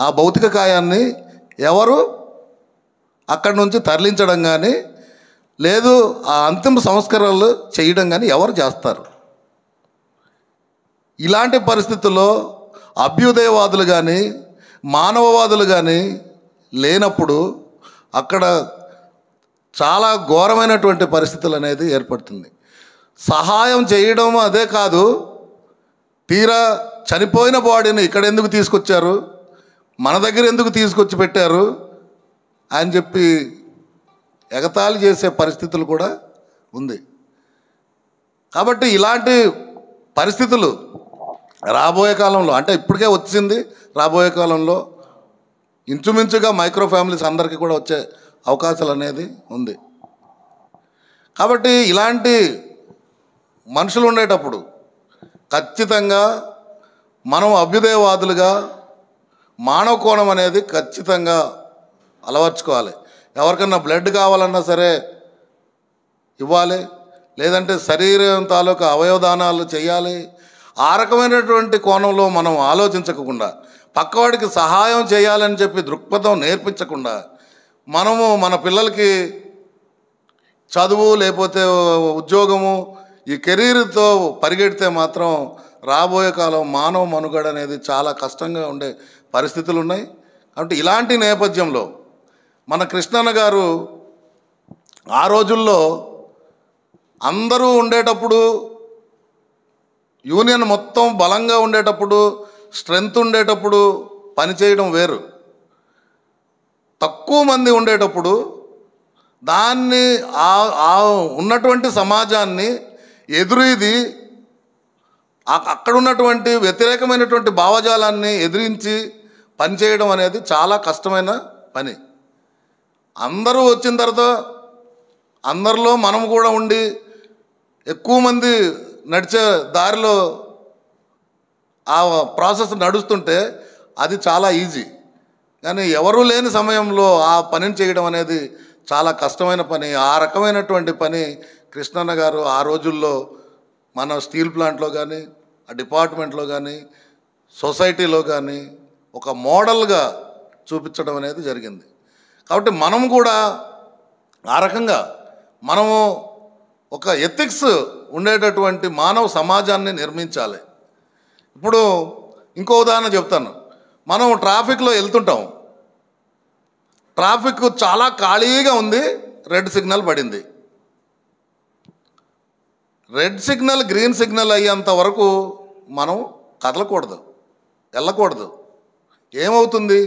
ఆ భౌతిక కాయాన్ని ఎవరు అక్కడి నుంచి తరలించడం కానీ, లేదు ఆ అంతిమ సంస్కారాలు చేయడం కానీ ఎవరు చేస్తారు? ఇలాంటి పరిస్థితుల్లో అభ్యుదయవాదులు కానీ మానవవాదులు కానీ లేనప్పుడు అక్కడ చాలా ఘోరమైనటువంటి పరిస్థితులు అనేది ఏర్పడుతుంది. సహాయం చేయడం అదే కాదు, తీరా చనిపోయిన బాడీని ఇక్కడ ఎందుకు తీసుకొచ్చారు, మన దగ్గర ఎందుకు తీసుకొచ్చి పెట్టారు అని చెప్పి ఎగతాళి చేసే పరిస్థితులు కూడా ఉంది. కాబట్టి ఇలాంటి పరిస్థితులు రాబోయే కాలంలో, అంటే ఇప్పటికే వచ్చింది, రాబోయే కాలంలో ఇంచుమించుగా మైక్రో ఫ్యామిలీస్ అందరికీ కూడా వచ్చే అవకాశాలు అనేది ఉంది. కాబట్టి ఇలాంటి మనుషులు ఉండేటప్పుడు ఖచ్చితంగా మనం అభ్యుదయవాదులుగా మానవ కోణం అనేది ఖచ్చితంగా అలవర్చుకోవాలి. ఎవరికన్నా బ్లడ్ కావాలన్నా సరే ఇవ్వాలి, లేదంటే శరీరం తాలూకా అవయవదానాలు చేయాలి. ఆ రకమైనటువంటి కోణంలో మనం ఆలోచించకుండా, పక్కవాడికి సహాయం చేయాలని చెప్పి దృక్పథం నేర్పించకుండా, మనము మన పిల్లలకి చదువు లేకపోతే ఉద్యోగము, ఈ కెరీర్తో పరిగెడితే మాత్రం రాబోయే కాలం మానవ మనుగడ అనేది చాలా కష్టంగా ఉండే పరిస్థితులు ఉన్నాయి. కాబట్టి ఇలాంటి నేపథ్యంలో మన కృష్ణన్న గారు ఆ రోజుల్లో అందరూ ఉండేటప్పుడు, యూనియన్ మొత్తం బలంగా ఉండేటప్పుడు, స్ట్రెంగ్త్ ఉండేటప్పుడు పనిచేయడం వేరు. తక్కువ మంది ఉండేటప్పుడు దాన్ని ఉన్నటువంటి సమాజాన్ని ఎదురీది, అక్కడ ఉన్నటువంటి వ్యతిరేకమైనటువంటి భావజాలాన్ని ఎదిరించి పనిచేయడం అనేది చాలా కష్టమైన పని. అందరూ వచ్చిన తర్వాత అందరిలో మనం కూడా ఉండి ఎక్కువ మంది నడిచే దారిలో ఆ ప్రాసెస్ నడుస్తుంటే అది చాలా ఈజీ. కానీ ఎవరూ లేని సమయంలో ఆ పనిని చేయడం అనేది చాలా కష్టమైన పని. ఆ రకమైనటువంటి పని కృష్ణన్న గారు ఆ రోజుల్లో మన స్టీల్ ప్లాంట్లో కానీ, ఆ డిపార్ట్మెంట్లో కానీ, సొసైటీలో కానీ ఒక మోడల్గా చూపించడం అనేది జరిగింది. కాబట్టి మనం కూడా ఆ రకంగా మనము ఒక ఎథిక్స్ ఉండేటటువంటి మానవ సమాజాన్ని నిర్మించాలి. ఇప్పుడు ఇంకో ఉదాహరణ చెప్తాను. మనం ట్రాఫిక్లో వెళ్తుంటాం, ట్రాఫిక్ చాలా ఖాళీగా ఉంది, రెడ్ సిగ్నల్ పడింది. రెడ్ సిగ్నల్ గ్రీన్ సిగ్నల్ అయ్యేంత వరకు మనం కదలకూడదు, వెళ్ళకూడదు. ఏమవుతుంది?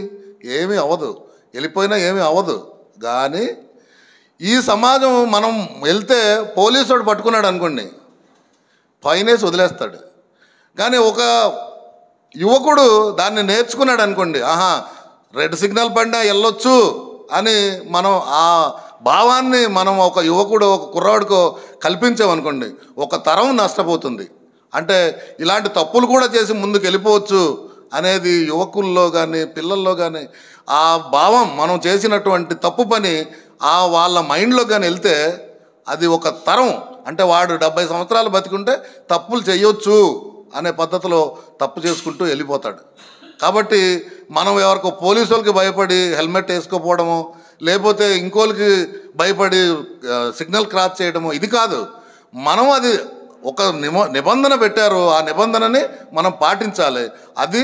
ఏమీ అవ్వదు, వెళ్ళిపోయినా ఏమీ అవ్వదు. కానీ ఈ సమాజం మనం వెళ్తే పోలీసుడు పట్టుకున్నాడు అనుకోండి, ఫైనేసి వదిలేస్తాడు. కానీ ఒక యువకుడు దాన్ని నేర్చుకున్నాడు అనుకోండి, ఆహా రెడ్ సిగ్నల్ పడినా వెళ్ళొచ్చు అని మనం ఆ భావాన్ని మనం ఒక యువకుడు, ఒక కుర్రాడికో కల్పించామనుకోండి, ఒక తరం నష్టపోతుంది. అంటే ఇలాంటి తప్పులు కూడా చేసి ముందుకు వెళ్ళిపోవచ్చు అనేది యువకుల్లో కానీ పిల్లల్లో కానీ ఆ భావం, మనం చేసినటువంటి తప్పు పని ఆ వాళ్ళ మైండ్లో కానీ వెళ్తే అది ఒక తరం, అంటే వాడు 70 సంవత్సరాలు బతికుంటే తప్పులు చేయొచ్చు అనే పద్ధతిలో తప్పు చేసుకుంటూ వెళ్ళిపోతాడు. కాబట్టి మనం ఎవరికో పోలీసు వాళ్ళకి భయపడి హెల్మెట్ వేసుకోపోవడము, లేకపోతే ఇంకోళ్ళకి భయపడి సిగ్నల్ క్రాస్ చేయడము ఇది కాదు. మనం అది ఒక నిబంధన పెట్టారు, ఆ నిబంధనని మనం పాటించాలి. అది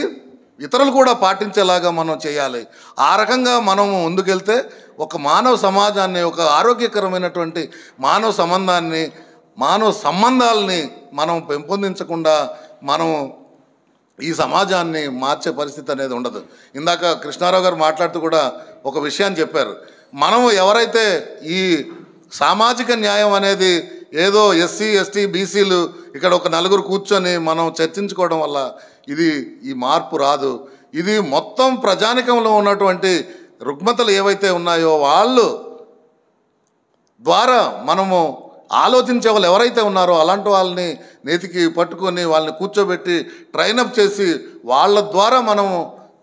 ఇతరులు కూడా పాటించేలాగా మనం చేయాలి. ఆ రకంగా మనము ముందుకెళ్తే ఒక మానవ సమాజాన్ని, ఒక ఆరోగ్యకరమైనటువంటి మానవ సంబంధాలని మనం పెంపొందించకుండా మనం ఈ సమాజాన్ని మార్చే పరిస్థితి అనేది ఉండదు. ఇందాక కృష్ణారావు గారు మాట్లాడుతూ కూడా ఒక విషయాన్ని చెప్పారు. మనం ఎవరైతే ఈ సామాజిక న్యాయం అనేది ఏదో ఎస్సీ ఎస్టీ బీసీలు ఇక్కడ ఒక నలుగురు కూర్చొని మనం చర్చించుకోవడం వల్ల ఈ మార్పు రాదు. ఇది మొత్తం ప్రజానికంలో ఉన్నటువంటి రుగ్మతలు ఏవైతే ఉన్నాయో వాళ్ళు ద్వారా మనము ఆలోచించే వాళ్ళు ఎవరైతే ఉన్నారో అలాంటి వాళ్ళని నేతికి పట్టుకొని వాళ్ళని కూర్చోబెట్టి ట్రైనప్ చేసి వాళ్ళ ద్వారా మనము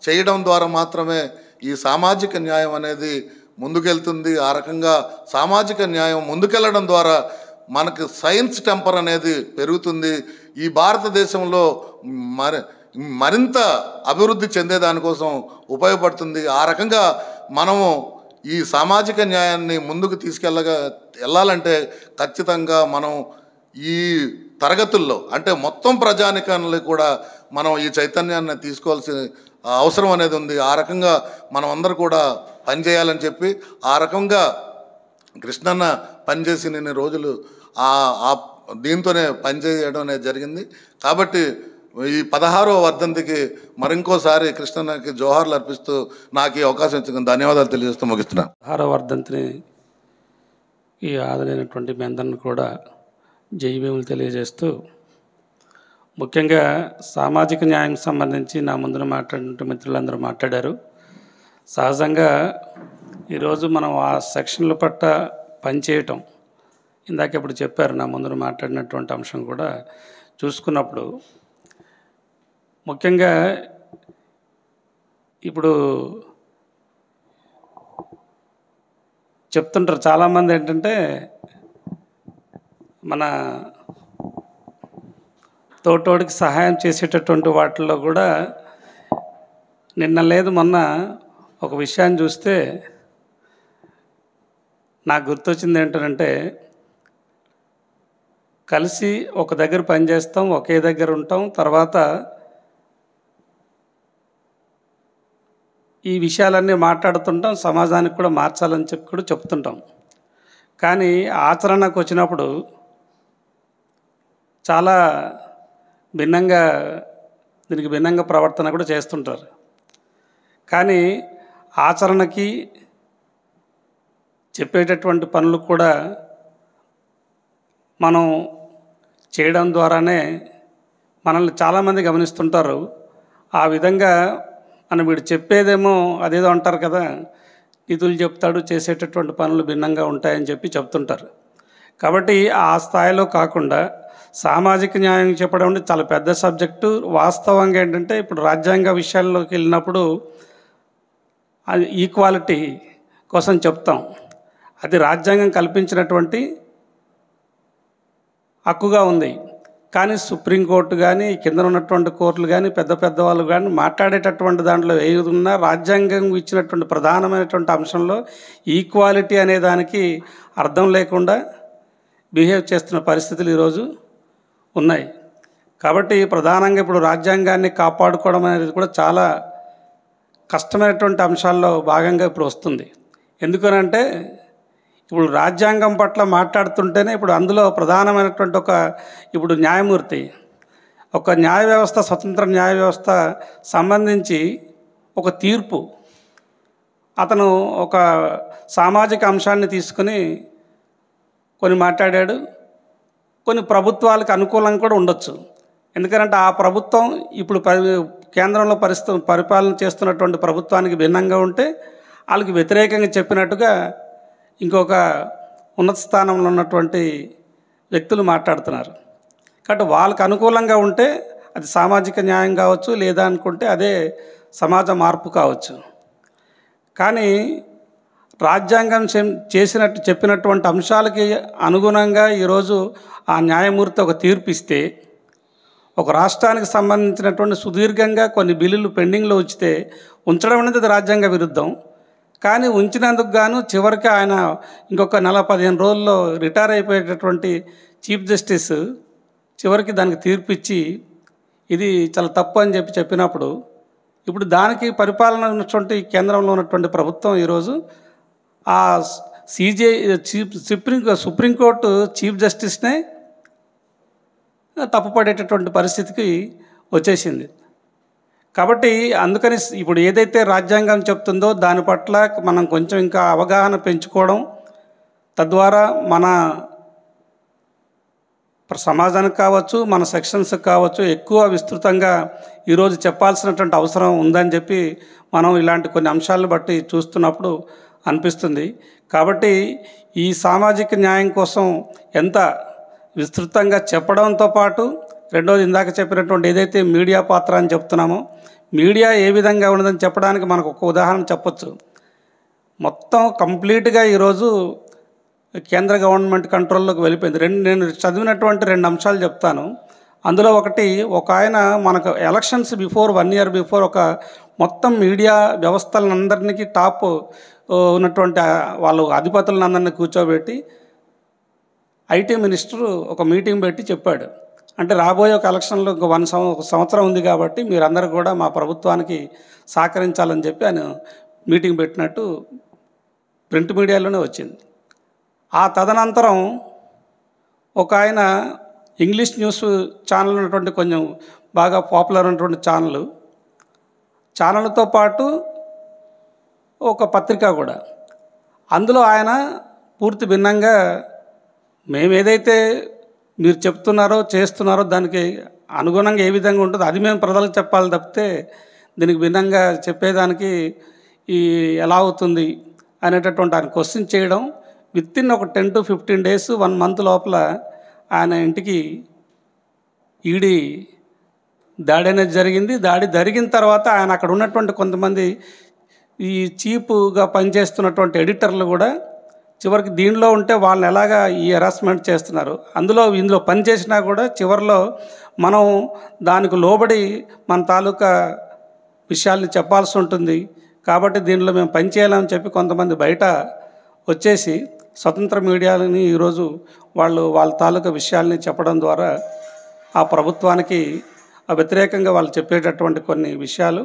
చేయడం ద్వారా మాత్రమే ఈ సామాజిక న్యాయం అనేది ముందుకెళ్తుంది. ఆ రకంగా సామాజిక న్యాయం ముందుకెళ్ళడం ద్వారా మనకు సైన్స్ టెంపర్ అనేది పెరుగుతుంది. ఈ భారతదేశంలో మరింత అభివృద్ధి చెందేదానికోసం ఉపయోగపడుతుంది. ఆ రకంగా మనము ఈ సామాజిక న్యాయాన్ని ముందుకు వెళ్ళాలంటే ఖచ్చితంగా మనం ఈ తరగతుల్లో అంటే మొత్తం ప్రజానికాన్ని కూడా మనం ఈ చైతన్యాన్ని తీసుకోవాల్సిన అవసరం అనేది ఉంది. ఆ రకంగా మనం అందరూ కూడా పనిచేయాలని చెప్పి ఆ రకంగా కృష్ణన్న పనిచేసి నేను రోజులు దీంతోనే పనిచేయడం అనేది జరిగింది. కాబట్టి ఈ 16వ వర్ధంతికి మరింకోసారి కృష్ణన్నకి జోహార్లు అర్పిస్తూ నాకు ఈ అవకాశం ఇచ్చిన ధన్యవాదాలు తెలియజేస్తూ ముగిస్తున్నాను. 16వ వర్ధంతిని ఈ ఆదరైనటువంటి మీ అందరిని కూడా జైభీములు తెలియజేస్తూ, ముఖ్యంగా సామాజిక న్యాయం సంబంధించి నా ముందున మాట్లాడిన మిత్రులందరూ మాట్లాడారు. సహజంగా ఈరోజు మనం ఆ సెక్షన్ల పట్ల పనిచేయటం, ఇందాక ఇప్పుడు చెప్పారు నా ముందున మాట్లాడినటువంటి అంశం కూడా చూసుకున్నప్పుడు, ముఖ్యంగా ఇప్పుడు చెప్తుంటారు చాలామంది ఏంటంటే మన తోటోడికి సహాయం చేసేటటువంటి వాటిల్లో కూడా నిన్న లేదు మొన్న ఒక విషయాన్ని చూస్తే నాకు గుర్తొచ్చింది ఏంటంటే, కలిసి ఒక దగ్గర పనిచేస్తాం, ఒకే దగ్గర ఉంటాం, తర్వాత ఈ విషయాలన్నీ మాట్లాడుతుంటాం, సమాజానికి కూడా మార్చాలని చెప్పి కూడా చెప్తుంటాం. కానీ ఆచరణకు వచ్చినప్పుడు చాలా దీనికి భిన్నంగా ప్రవర్తన కూడా చేస్తుంటారు. కానీ ఆచరణకి చెప్పేటటువంటి పనులు కూడా మనం చేయడం ద్వారానే మనల్ని చాలామంది గమనిస్తుంటారు. ఆ విధంగా మనం వీడు చెప్పేదేమో అదేదో అంటారు కదా, నిధులు చెప్తాడు, చేసేటటువంటి పనులు భిన్నంగా ఉంటాయని చెప్పి చెప్తుంటారు. కాబట్టి ఆ స్థాయిలో కాకుండా సామాజిక న్యాయం చెప్పడం అంటే చాలా పెద్ద సబ్జెక్టు. వాస్తవంగా ఏంటంటే ఇప్పుడు రాజ్యాంగ విషయాల్లోకి వెళ్ళినప్పుడు అది ఈక్వాలిటీ కోసం చెప్తాం. అది రాజ్యాంగం కల్పించినటువంటి హక్కుగా ఉంది. కానీ సుప్రీంకోర్టు కానీ కింద ఉన్నటువంటి కోర్టులు కానీ పెద్ద వాళ్ళు కానీ మాట్లాడేటటువంటి దాంట్లో ఏది ఉన్నా రాజ్యాంగం ఇచ్చినటువంటి ప్రధానమైనటువంటి అంశంలో ఈక్వాలిటీ అనే దానికి అర్థం లేకుండా బిహేవ్ చేస్తున్న పరిస్థితులు ఈరోజు ఉన్నాయి. కాబట్టి ప్రధానంగా ఇప్పుడు రాజ్యాంగాన్ని కాపాడుకోవడం అనేది కూడా చాలా కష్టమైనటువంటి అంశాల్లో భాగంగా ఇప్పుడు వస్తుంది. ఎందుకనంటే ఇప్పుడు రాజ్యాంగం పట్ల మాట్లాడుతుంటేనే ఇప్పుడు అందులో ప్రధానమైనటువంటి ఇప్పుడు న్యాయమూర్తి ఒక న్యాయ వ్యవస్థ, స్వతంత్ర న్యాయ వ్యవస్థ సంబంధించి ఒక తీర్పు, అతను ఒక సామాజిక అంశాన్ని తీసుకుని కొన్ని మాట్లాడాడు. కొన్ని ప్రభుత్వాలకు అనుకూలంగా కూడా ఉండొచ్చు. ఎందుకంటే ఆ ప్రభుత్వం ఇప్పుడు కేంద్రంలో పరిపాలన చేస్తున్నటువంటి ప్రభుత్వానికి భిన్నంగా ఉంటే వాళ్ళకి వ్యతిరేకంగా చెప్పినట్టుగా ఇంకొక ఉన్నత స్థానంలో ఉన్నటువంటి వ్యక్తులు మాట్లాడుతున్నారు. కాబట్టి వాళ్ళకు అనుకూలంగా ఉంటే అది సామాజిక న్యాయం కావచ్చు, లేదా అనుకుంటే అదే సమాజ మార్పు కావచ్చు. కానీ రాజ్యాంగం చెప్పినటువంటి అంశాలకి అనుగుణంగా ఈరోజు ఆ న్యాయమూర్తి ఒక తీర్పు ఇస్తే, ఒక రాష్ట్రానికి సంబంధించినటువంటి సుదీర్ఘంగా కొన్ని బిల్లులు పెండింగ్లో ఉంచడం అనేది అది రాజ్యాంగ విరుద్ధం. కానీ ఉంచినందుకు గాను చివరికి ఆయన ఇంకొక 15 రోజుల్లో రిటైర్ అయిపోయేటటువంటి చీఫ్ జస్టిస్ చివరికి దానికి తీర్పు ఇచ్చి ఇది చాలా తప్పు అని చెప్పినప్పుడు ఇప్పుడు దానికి పరిపాలన ఉన్నటువంటి కేంద్రంలో ఉన్నటువంటి ప్రభుత్వం ఈరోజు ఆ సుప్రీంకోర్టు చీఫ్ జస్టిస్నే తప్పుపడేటటువంటి పరిస్థితికి వచ్చేసింది. కాబట్టి అందుకని ఇప్పుడు ఏదైతే రాజ్యాంగం చెప్తుందో దాని పట్ల మనం కొంచెం ఇంకా అవగాహన పెంచుకోవడం, తద్వారా మన సమాజానికి కావచ్చు, మన సెక్షన్స్కి కావచ్చు ఎక్కువ విస్తృతంగా ఈరోజు చెప్పాల్సినటువంటి అవసరం ఉందని చెప్పి మనం ఇలాంటి కొన్ని అంశాలను బట్టి చూస్తున్నప్పుడు అనిపిస్తుంది. కాబట్టి ఈ సామాజిక న్యాయం కోసం ఎంత విస్తృతంగా చెప్పడంతో పాటు రెండోది ఇందాక చెప్పినటువంటి ఏదైతే మీడియా పాత్ర అని చెప్తున్నామో, మీడియా ఏ విధంగా ఉన్నదని చెప్పడానికి మనకు ఒక ఉదాహరణ చెప్పొచ్చు. మొత్తం కంప్లీట్గా ఈరోజు కేంద్ర గవర్నమెంట్ కంట్రోల్లోకి వెళ్ళిపోయింది. నేను చదివినటువంటి 2 అంశాలు చెప్తాను. అందులో ఒకటి, ఒక ఆయన మనకు ఎలక్షన్స్ బిఫోర్ 1 year బిఫోర్ ఒక మొత్తం మీడియా వ్యవస్థలందరికీ టాప్ ఉన్నటువంటి వాళ్ళు అధిపతులందరినీ కూర్చోబెట్టి ఐటీ మినిస్టర్ ఒక మీటింగ్ పెట్టి చెప్పాడు. అంటే రాబోయే ఒక ఎలక్షన్లో ఒక సంవత్సరం ఉంది కాబట్టి మీరందరూ కూడా మా ప్రభుత్వానికి సహకరించాలని చెప్పి ఆయన మీటింగ్ పెట్టినట్టు ప్రింట్ మీడియాలోనే వచ్చింది. ఆ తదనంతరం ఒక ఆయన ఇంగ్లీష్ న్యూస్ ఛానల్ ఉన్నటువంటి కొంచెం బాగా పాపులర్ ఉన్నటువంటి ఛానల్తో పాటు ఒక పత్రిక కూడా, అందులో ఆయన పూర్తి భిన్నంగా మేము ఏదైతే మీరు చెప్తున్నారో చేస్తున్నారో దానికి అనుగుణంగా ఏ విధంగా ఉంటుందో అది మేము ప్రజలకు చెప్పాలి తప్పితే దీనికి భిన్నంగా చెప్పేదానికి ఎలా అవుతుంది అనేటటువంటి ఆయన క్వశ్చన్ చేయడం, వితిన్ ఒక 10 to 15 days 1 month లోపల ఆయన ఇంటికి ఈడీ దాడి అనేది జరిగింది. దాడి జరిగిన తర్వాత ఆయన అక్కడ ఉన్నటువంటి కొంతమంది ఈ చీప్గా పనిచేస్తున్నటువంటి ఎడిటర్లు కూడా చివరికి దీనిలో ఉంటే వాళ్ళని ఎలాగా ఈ హెరాస్మెంట్ చేస్తున్నారు, ఇందులో పనిచేసినా కూడా చివరిలో మనం దానికి లోబడి మన తాలూకా విషయాల్ని చెప్పాల్సి ఉంటుంది. కాబట్టి దీనిలో మేము పనిచేయాలని చెప్పి కొంతమంది బయట వచ్చేసి స్వతంత్ర మీడియాని ఈరోజు వాళ్ళ తాలూకా విషయాల్ని చెప్పడం ద్వారా ఆ ప్రభుత్వానికి వ్యతిరేకంగా వాళ్ళు చెప్పేటటువంటి కొన్ని విషయాలు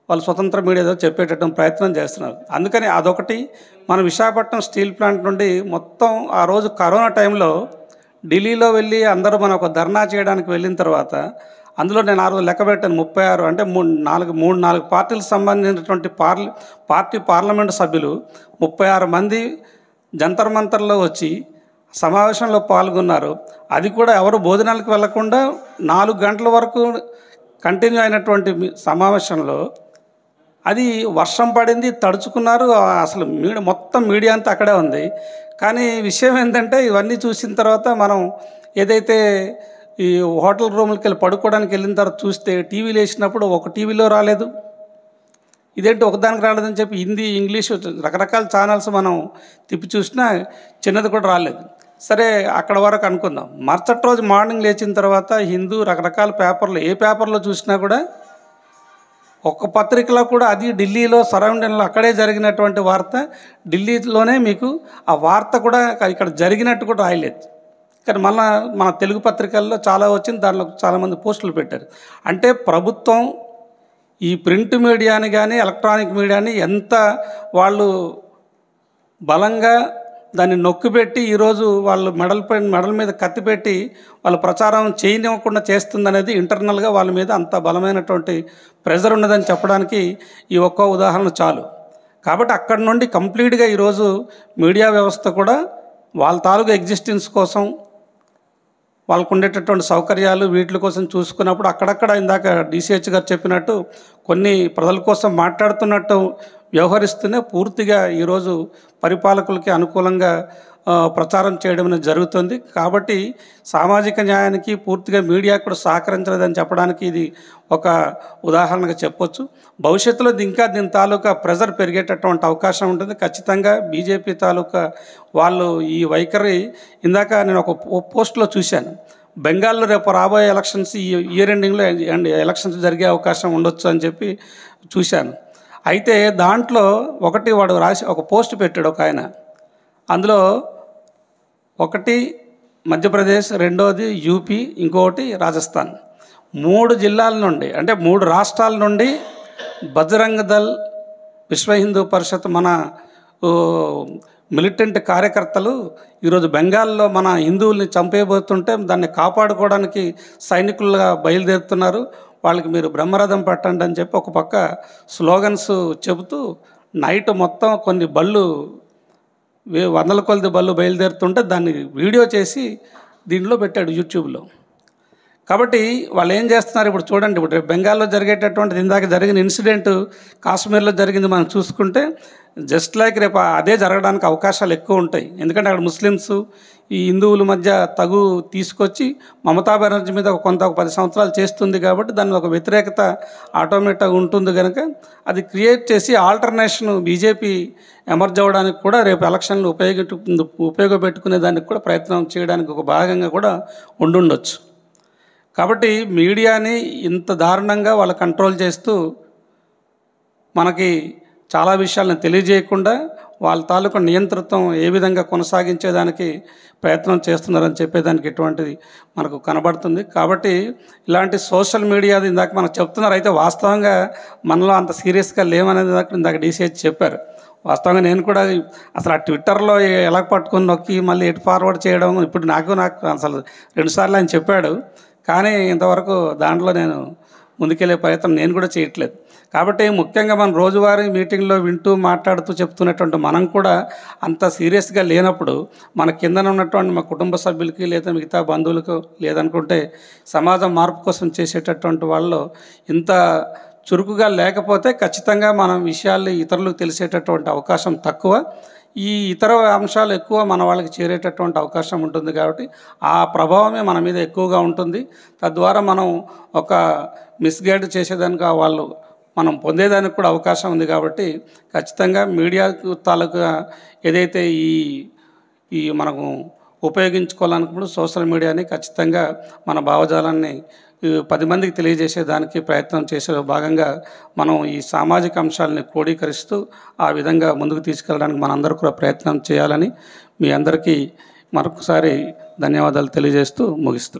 వాళ్ళు స్వతంత్ర మీడియాతో చెప్పేటటువంటి ప్రయత్నం చేస్తున్నారు. అందుకని అదొకటి. మన విశాఖపట్నం స్టీల్ ప్లాంట్ నుండి మొత్తం ఆ రోజు కరోనా టైంలో ఢిల్లీలో వెళ్ళి అందరూ మనం ఒక ధర్నా చేయడానికి వెళ్ళిన తర్వాత అందులో నేను ఆ రోజు లెక్క పెట్టాను 36 అంటే 4 పార్టీలకు సంబంధించినటువంటి పార్లమెంటు సభ్యులు 36 మంది జంతర్ మంతర్లో వచ్చి సమావేశంలో పాల్గొన్నారు. అది కూడా ఎవరు భోజనాలకు వెళ్లకుండా 4 గంటల వరకు కంటిన్యూ అయినటువంటి సమావేశంలో అది వర్షం పడింది, తడుచుకున్నారు. అసలు మొత్తం మీడియా అంతా అక్కడే ఉంది. కానీ విషయం ఏంటంటే ఇవన్నీ చూసిన తర్వాత మనం ఏదైతే ఈ హోటల్ రూమ్లకి వెళ్ళి పడుకోవడానికి వెళ్ళిన తర్వాత చూస్తే టీవీలు వేసినప్పుడు ఒక టీవీలో రాలేదు, ఇదేంటి ఒకదానికి రాలేదని చెప్పి హిందీ, ఇంగ్లీషు రకరకాల ఛానల్స్ మనం తిప్పి చూసినా చిన్నది కూడా రాలేదు. సరే అక్కడ వరకు అనుకుందాం. మరుసటి రోజు మార్నింగ్ లేచిన తర్వాత హిందూ రకరకాల పేపర్లు ఏ పేపర్లో చూసినా కూడా ఒక్క పత్రికలో కూడా అది ఢిల్లీలో సరౌండింగ్లో అక్కడే జరిగినటువంటి వార్త, ఢిల్లీలోనే మీకు ఆ వార్త కూడా ఇక్కడ జరిగినట్టు కూడా రాయలేదు. కానీ మళ్ళీ మన తెలుగు పత్రికల్లో చాలా వచ్చింది, దాంట్లో చాలామంది పోస్టులు పెట్టారు. అంటే ప్రభుత్వం ఈ ప్రింట్ మీడియాని కానీ ఎలక్ట్రానిక్ మీడియాని ఎంత వాళ్ళు బలంగా దాన్ని నొక్కిపెట్టి ఈరోజు వాళ్ళు మెడల మీద కత్తి పెట్టి వాళ్ళు ప్రచారం చేయనివ్వకుండా చేస్తుందనేది ఇంటర్నల్గా వాళ్ళ మీద అంత బలమైనటువంటి ప్రెజర్ ఉన్నదని చెప్పడానికి ఈ ఒక్క ఉదాహరణ చాలు. కాబట్టి అక్కడి నుండి కంప్లీట్గా ఈరోజు మీడియా వ్యవస్థ కూడా వాళ్ళ తాలూకు ఎగ్జిస్టెన్స్ కోసం వాళ్ళకు ఉండేటటువంటి సౌకర్యాలు వీటి కోసం చూసుకున్నప్పుడు అక్కడక్కడ ఇందాక డిసిహెచ్ గారు చెప్పినట్టు కొన్ని ప్రజల కోసం మాట్లాడుతున్నట్టు వ్యవహరిస్తూనే పూర్తిగా ఈరోజు పరిపాలకులకి అనుకూలంగా ప్రచారం చేయడం అనేది జరుగుతుంది. కాబట్టి సామాజిక న్యాయానికి పూర్తిగా మీడియా కూడా సహకరించలేదని చెప్పడానికి ఇది ఒక ఉదాహరణగా చెప్పొచ్చు. భవిష్యత్తులో ఇంకా దీని తాలూకా ప్రెజర్ పెరిగేటటువంటి అవకాశం ఉంటుంది. ఖచ్చితంగా బీజేపీ తాలూకా వాళ్ళు ఈ వైఖరి ఇందాక నేను ఒక పోస్ట్లో చూశాను, బెంగాల్లో రేపు రాబోయే ఎలక్షన్స్ ఈ ఇయర్ ఎండింగ్లో ఎలక్షన్స్ జరిగే అవకాశం ఉండొచ్చు అని చెప్పి చూశాను. అయితే దాంట్లో ఒకటి వాడు రాసి ఒక పోస్ట్ పెట్టాడు ఒక ఆయన, అందులో ఒకటి మధ్యప్రదేశ్, రెండోది యూపీ, ఇంకొకటి రాజస్థాన్. 3 జిల్లాల నుండి అంటే 3 రాష్ట్రాల నుండి బజరంగ దళ్, విశ్వ హిందూ పరిషత్ మన మిలిటెంట్ కార్యకర్తలు ఈరోజు బెంగాల్లో మన హిందువుల్ని చంపేయబోతుంటే దాన్ని కాపాడుకోవడానికి సైనికులుగా బయలుదేరుతున్నారు. వాళ్ళకి మీరు బ్రహ్మరథం పట్టండి అని చెప్పి ఒక పక్క స్లోగన్స్ చెబుతూ నైట్ మొత్తం కొన్ని బళ్ళు వందల కొలది బళ్ళు బయలుదేరుతుంటే దాన్ని వీడియో చేసి దీంట్లో పెట్టాడు యూట్యూబ్లో. కాబట్టి వాళ్ళు ఏం చేస్తున్నారు ఇప్పుడు చూడండి. ఇప్పుడు రేపు బెంగాల్లో జరిగేటటువంటిది ఇందాక జరిగిన ఇన్సిడెంట్ కాశ్మీర్లో జరిగింది మనం చూసుకుంటే జస్ట్ లైక్ రేపు అదే జరగడానికి అవకాశాలు ఎక్కువ ఉంటాయి. ఎందుకంటే అక్కడ ముస్లిమ్స్ ఈ హిందువుల మధ్య తగు తీసుకొచ్చి మమతా బెనర్జీ మీద ఒక 10 సంవత్సరాలు చేస్తుంది కాబట్టి దాని ఒక వ్యతిరేకత ఆటోమేటిక్గా ఉంటుంది కనుక అది క్రియేట్ చేసి ఆల్టర్నేషన్ బీజేపీ ఎమర్జ్ అవ్వడానికి కూడా రేపు ఎలక్షన్లు ఉపయోగపెట్టుకునే దానికి కూడా ప్రయత్నం చేయడానికి ఒక భాగంగా కూడా ఉండుండొచ్చు. కాబట్టి మీడియాని ఇంత దారుణంగా వాళ్ళు కంట్రోల్ చేస్తూ మనకి చాలా విషయాలను తెలియజేయకుండా వాళ్ళ తాలూకా నియంతృత్వం ఏ విధంగా కొనసాగించేదానికి ప్రయత్నం చేస్తున్నారని చెప్పేదానికి ఎటువంటిది మనకు కనబడుతుంది. కాబట్టి ఇలాంటి సోషల్ మీడియాది ఇందాక మనకు చెప్తున్నారు. అయితే వాస్తవంగా మనలో అంత సీరియస్గా లేమనేది ఇందాక డీసీహెచ్ చెప్పారు. వాస్తవంగా నేను కూడా అసలు ఆ ట్విట్టర్లో ఎలా పట్టుకొని నొక్కి మళ్ళీ ఎటు ఫార్వర్డ్ చేయడం ఇప్పుడు నాకు అసలు 2 సార్లు ఆయన చెప్పాడు. కానీ ఇంతవరకు దాంట్లో నేను ముందుకెళ్ళే ప్రయత్నం నేను కూడా చేయట్లేదు. కాబట్టి ముఖ్యంగా మనం రోజువారీ మీటింగ్లో వింటూ మాట్లాడుతూ చెప్తున్నటువంటి మనం కూడా అంత సీరియస్గా లేనప్పుడు మన కిందన ఉన్నటువంటి మా కుటుంబ సభ్యులకి లేదా మిగతా బంధువులకు లేదనుకుంటే సమాజం మార్పు కోసం చేసేటటువంటి వాళ్ళు ఇంత చురుకుగా లేకపోతే ఖచ్చితంగా మనం విషయాలు ఇతరులకు తెలిసేటటువంటి అవకాశం తక్కువ, ఈ ఇతర అంశాలు ఎక్కువ మన వాళ్ళకి చేరేటటువంటి అవకాశం ఉంటుంది. కాబట్టి ఆ ప్రభావమే మన మీద ఎక్కువగా ఉంటుంది. తద్వారా మనం ఒక మిస్గైడ్ చేసేదానికి వాళ్ళు మనం పొందేదానికి కూడా అవకాశం ఉంది. కాబట్టి ఖచ్చితంగా మీడియా తాలూకా ఏదైతే ఈ మనకు ఉపయోగించుకోవాలనుకున్నప్పుడు సోషల్ మీడియాని ఖచ్చితంగా మన భావజాలాన్ని 10 మందికి తెలియజేసేదానికి ప్రయత్నం చేసే భాగంగా మనం ఈ సామాజిక అంశాలని క్రోడీకరిస్తూ ఆ విధంగా ముందుకు తీసుకెళ్ళడానికి మనందరూ కూడా ప్రయత్నం చేయాలని మీ అందరికీ మరొకసారి ధన్యవాదాలు తెలియజేస్తూ ముగిస్తున్నాను.